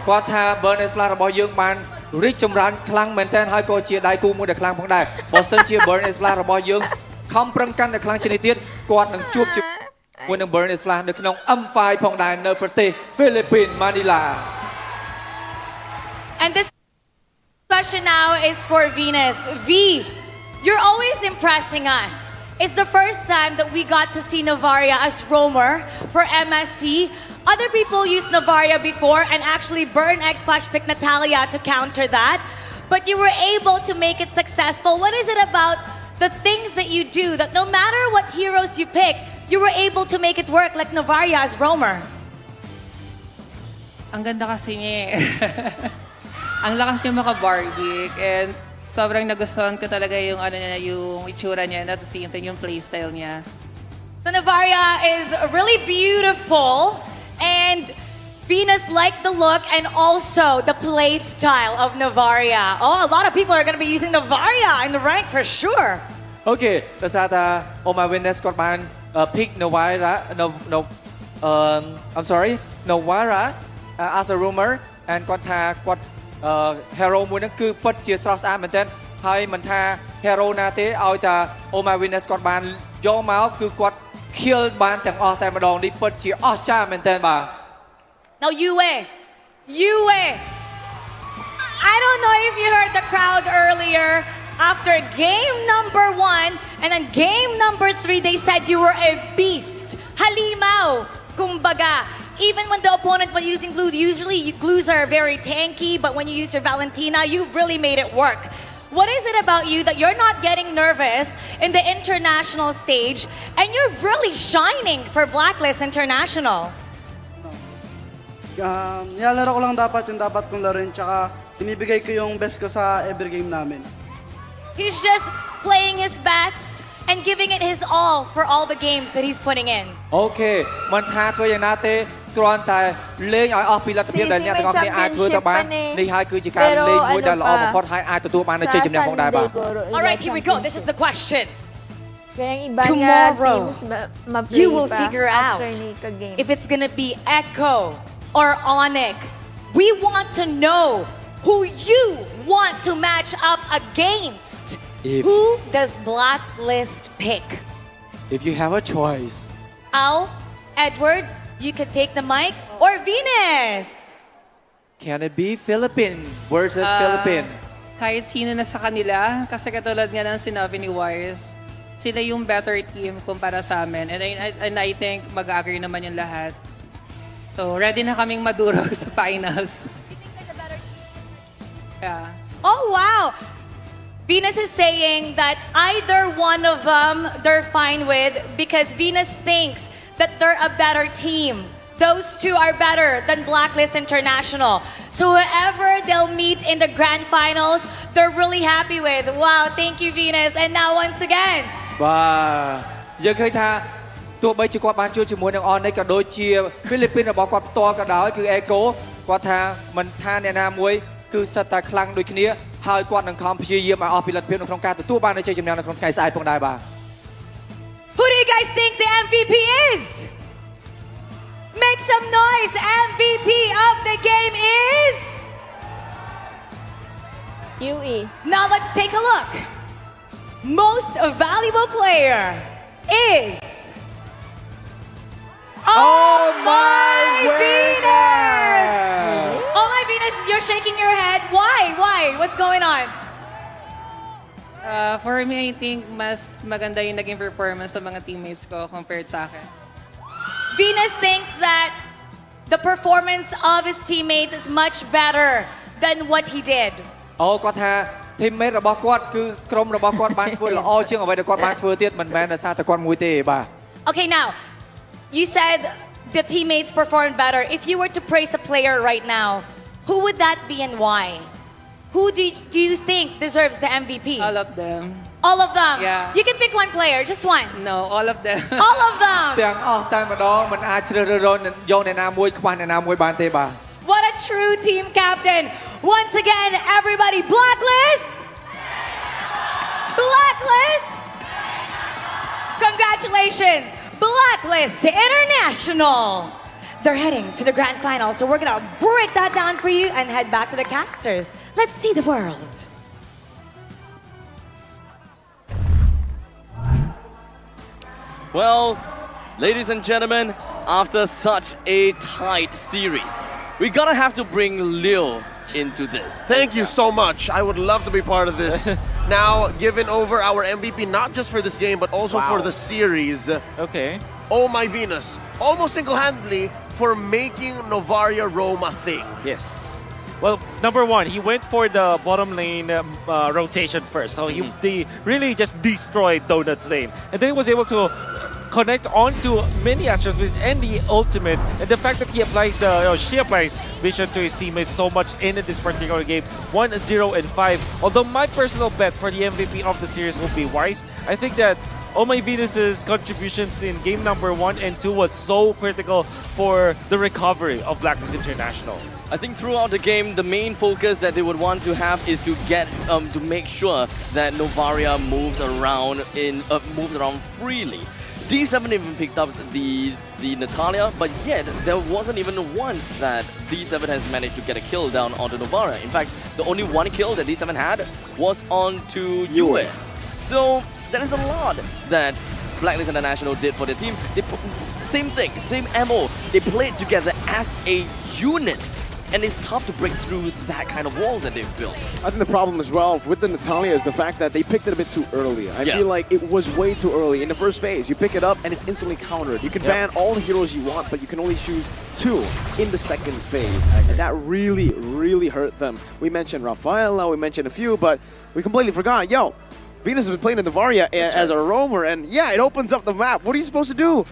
E: គាត់ថា Burn is Flash របស់យើងបានរីកចម្រើនខ្លាំងមែនទែនហើយក៏ជាដៃគូមួយដែលខ្លាំងផងដែរបើសិនជា Burn is Flash របស់យើងខំប្រឹងកាន់តែខ្លាំងជាងនេះទៀតគាត់នឹងជួបជាមួយនឹង Burn is Flash នៅក្នុង M5 ផងដែរនៅប្រទេស Philippines Manila.
G: And this question now is for Venus. V, you're always impressing us. It's the first time that we got to see Navaria as roamer for MSC. Other people used Navaria before and actually Burn X Flash picked Natalia to counter that. But you were able to make it successful. What is it about the things that you do that no matter what heroes you pick, you were able to make it work like Navaria as roamer?
L: Ang ganda kasi niya eh. Ang lakas niya maka-Barbie and sobrang nagustuhan ko talaga yung yung itsura niya at the same time yung playstyle niya.
G: So Navaria is really beautiful and Venus liked the look and also the play style of Navaria. Oh, a lot of people are going to be using Navaria in the rank for sure.
E: Okay, ដោយសារតា my witness គាត់បាន pick Navaria I'm sorry Navaria as a rumor and គាត់ថាគាត់ hero មួយហ្នឹងគឺពិតជាស្រស់ស្អាតមែនទែនហើយមិនថា hero ណាទេឲ្យតា my witness គាត់បានយកមកគឺគាត់ kill បានទាំងអស់តែម្ដងនេះពិតជាអស្ចារ្យមែនទែនបាទ
G: Now Yue, I don't know if you heard the crowd earlier. After game number 1 and then game number 3, they said you were a beast. Halimaw, kumbaga. Even when the opponent was using glue, usually glues are very tanky, but when you use your Valentina, you really made it work. What is it about you that you're not getting nervous in the international stage and you're really shining for Blacklist International?
M: Nilalaro ko lang dapat yung dapat kong laruin tsaka binibigay ko yung best ko sa every game namin.
G: He's just playing his best and giving it his all for all the games that he's putting in.
E: Okay មិនថាធ្វើយ៉ាងណាទេគ្រាន់តែលេងឲ្យអស់ពីលទ្ធភាពដែលអ្នកទាំងអស់គ្នាអាចធ្វើទៅបាននេះហើយគឺជាការលេងមួយដែលល្អបំផុតហើយអាចទទួលបាននូវជ័យជំនះផងដែរបាទ
G: All right, here we go. This is the question.
F: Kaya yung iba
G: Tomorrow,
F: ma-play
G: you will
F: pa
G: figure out
F: after ni ka-game.
G: if it's gonna be Echo or Onyx. We want to know who you want to match up against. Who does Blacklist pick?
E: If you have a choice.
G: Al, Edward, you could take the mic, or Venus.
E: Can it be Philippines versus Philippines?
L: Kahit sino na sa kanila, kasi katulad nga ng sinabi ni Wires, sila yung better team kumpara sa amin. And I think mag-agree naman yung lahat. So, ready na kaming madurog sa finals.
G: You think they're the better team?
L: Yeah.
G: Oh, wow. Venus is saying that either one of them they're fine with because Venus thinks that they're a better team. Those two are better than Blacklist International. So whoever they'll meet in the grand finals, they're really happy with. Wow, thank you, Venus. And now once again.
E: បាទយើងឃើញថាទោះបីជាគាត់បានជួបជាមួយនឹង Onyx ក៏ដូចជា Philippines របស់គាត់ផ្ទាល់ក៏ដោយគឺ Echo គាត់ថាមិនថាអ្នកណាមួយគឺសិតតែខ្លាំងដូចគ្នាហើយគាត់នឹងខំព្យាយាមឲ្យអស់ពីលទ្ធភាពនៅក្នុងការទទួលបានជ័យជំនះនៅក្នុងថ្ងៃស្អែកផងដែរបាទ
G: Who do you guys think the MVP is? Make some noise. MVP of the game is
I: UE.
G: Now let's take a look. Most valuable player is Oh my Venus! Oh my Venus, you're shaking your head. Why? What's going on?
L: For me, I think mas maganda yung naging performance sa mga teammates ko compared sa akin.
G: Venus thinks that the performance of his teammates is much better than what he did.
E: គាត់ថា teammate របស់គាត់គឺក្រុមរបស់គាត់បានធ្វើល្អជាងអ្វីដែលគាត់បានធ្វើទៀតមិនមែនដោយសារតែគាត់មួយទេបាទ
G: Okay, now, you said the teammates performed better. If you were to praise a player right now, who would that be and why? Who do you think deserves the MVP?
L: All of them.
G: All of them?
L: Yeah.
G: You can pick one player, just one.
L: No, all of them.
G: All of them.
E: ទាំងអស់តែម្ដងមិនអាចជ្រើសរើសយកអ្នកណាមួយខ្វះអ្នកណាមួយបានទេបាទ
G: What a true team captain. Once again, everybody, Blacklist! Blacklist! Congratulations, Blacklist International! They're heading to the grand final, so we're gonna break that down for you and head back to the casters. Let's see the world.
C: Well, ladies and gentlemen, after such a tight series, we're gonna have to bring Leo into this.
A: Thank you so much. I would love to be part of this. Now, giving over our MVP not just for this game, but also for the series.
B: Okay.
A: Oh my Venus, almost single-handedly for making Novaria roam a thing.
B: Yes. Well, number one, he went for the bottom lane rotation first. So he really just destroyed Donut's lane. And then he was able to connect onto many Astros and the ultimate. And the fact that she applies vision to his teammates so much in this particular game. 1-0 and 5. Although my personal bet for the MVP of the series will be Wise. I think that Oh My Venus's contributions in game number 1 and 2 was so critical for the recovery of Blacklist International.
C: I think throughout the game, the main focus that they would want to have is to get to make sure that Novaria moves around freely. D7 even picked up the Natalia, but yet there wasn't even once that D7 has managed to get a kill down onto Novaria. In fact, the only one kill that D7 had was onto Yue. So that is a lot that Blacklist International did for the team. Same thing, same MO. They played together as a unit. And it's tough to break through that kind of walls that they've built.
D: I think the problem as well with the Natalia is the fact that they picked it a bit too early. I feel like it was way too early. In the first phase, you pick it up and it's instantly countered. You can ban all the heroes you want, but you can only choose 2 in the second phase. And that really, really hurt them. We mentioned Rafaela, we mentioned a few, but we completely forgot. Yo, Venus has been playing in Novaria as a roamer, and yeah, it opens up the map. What are you supposed to do?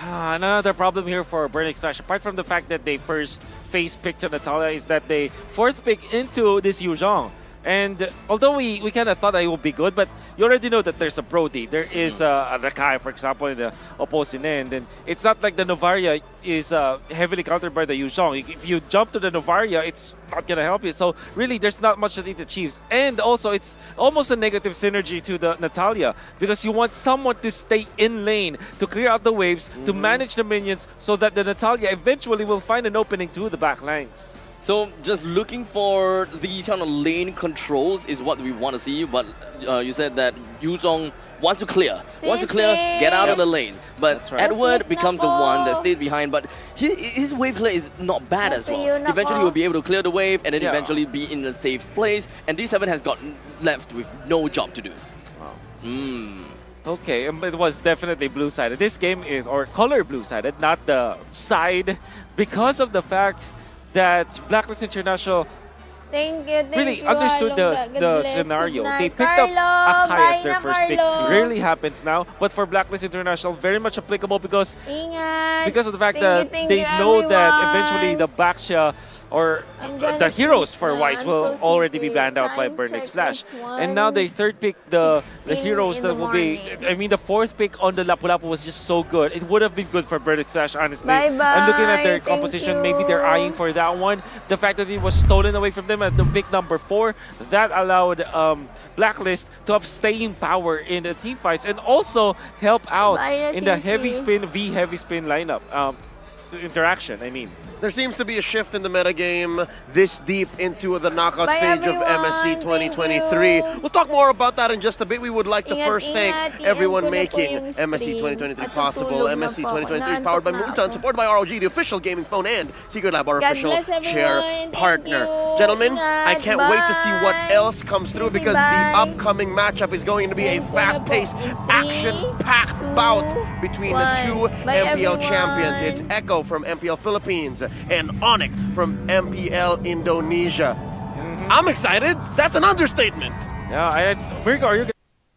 B: Another problem here for Burning Slash, apart from the fact that they first face picked Natalia, is that they fourth pick into this Yu Zhong. And although we kind of thought that it would be good, but you already know that there's a Brody. There is a Rakai, for example, in the opposing end. And it's not like the Novaria is heavily countered by the Yu Zhong. If you jump to the Novaria, it's not going to help you. So really, there's not much that it achieves. And also, it's almost a negative synergy to the Natalia because you want someone to stay in lane, to clear out the waves, to manage the minions so that the Natalia eventually will find an opening to the back lines.
C: So just looking for these kind of lane controls is what we want to see. But you said that Yu Zhong wants to clear, get out of the lane. But Edward becomes the one that stayed behind. But his wave clear is not bad as well. Eventually he'll be able to clear the wave and then eventually be in a safe place. And D7 has got left with no job to do.
B: Okay, it was definitely blue-sided. This game is, or color blue-sided, not the side, because of the fact that Blacklist International
I: Thank you,
B: really understood the scenario. They picked up Akai as their first pick. Rarely happens now, but for Blacklist International, very much applicable because of the fact that they know that eventually the Baxia or the heroes for Wise will already be banned out by Burnix Flash. And now they third pick the heroes that will be, I mean the fourth pick on the Lapu-Lapu was just so good. It would have been good for Burnix Flash, honestly. I'm looking at their composition, maybe they're eyeing for that one. The fact that it was stolen away from them at the pick number 4, that allowed Blacklist to have staying power in the team fights and also help out in the heavy spin lineup interaction, I mean.
A: There seems to be a shift in the metagame this deep into the knockout stage of MSC 2023. We'll talk more about that in just a bit. We would like to first thank everyone making MSC 2023 possible. MSC 2023 is powered by Moonton, supported by ROG, the official gaming phone, and Secret Lab, our official share partner. Gentlemen, I can't wait to see what else comes through because the upcoming matchup is going to be a fast-paced, action-packed bout between the two MPL champions. It's Echo from MPL Philippines and Onyx from MPL Indonesia. I'm excited. That's an understatement.
B: Yeah, Mirko, are you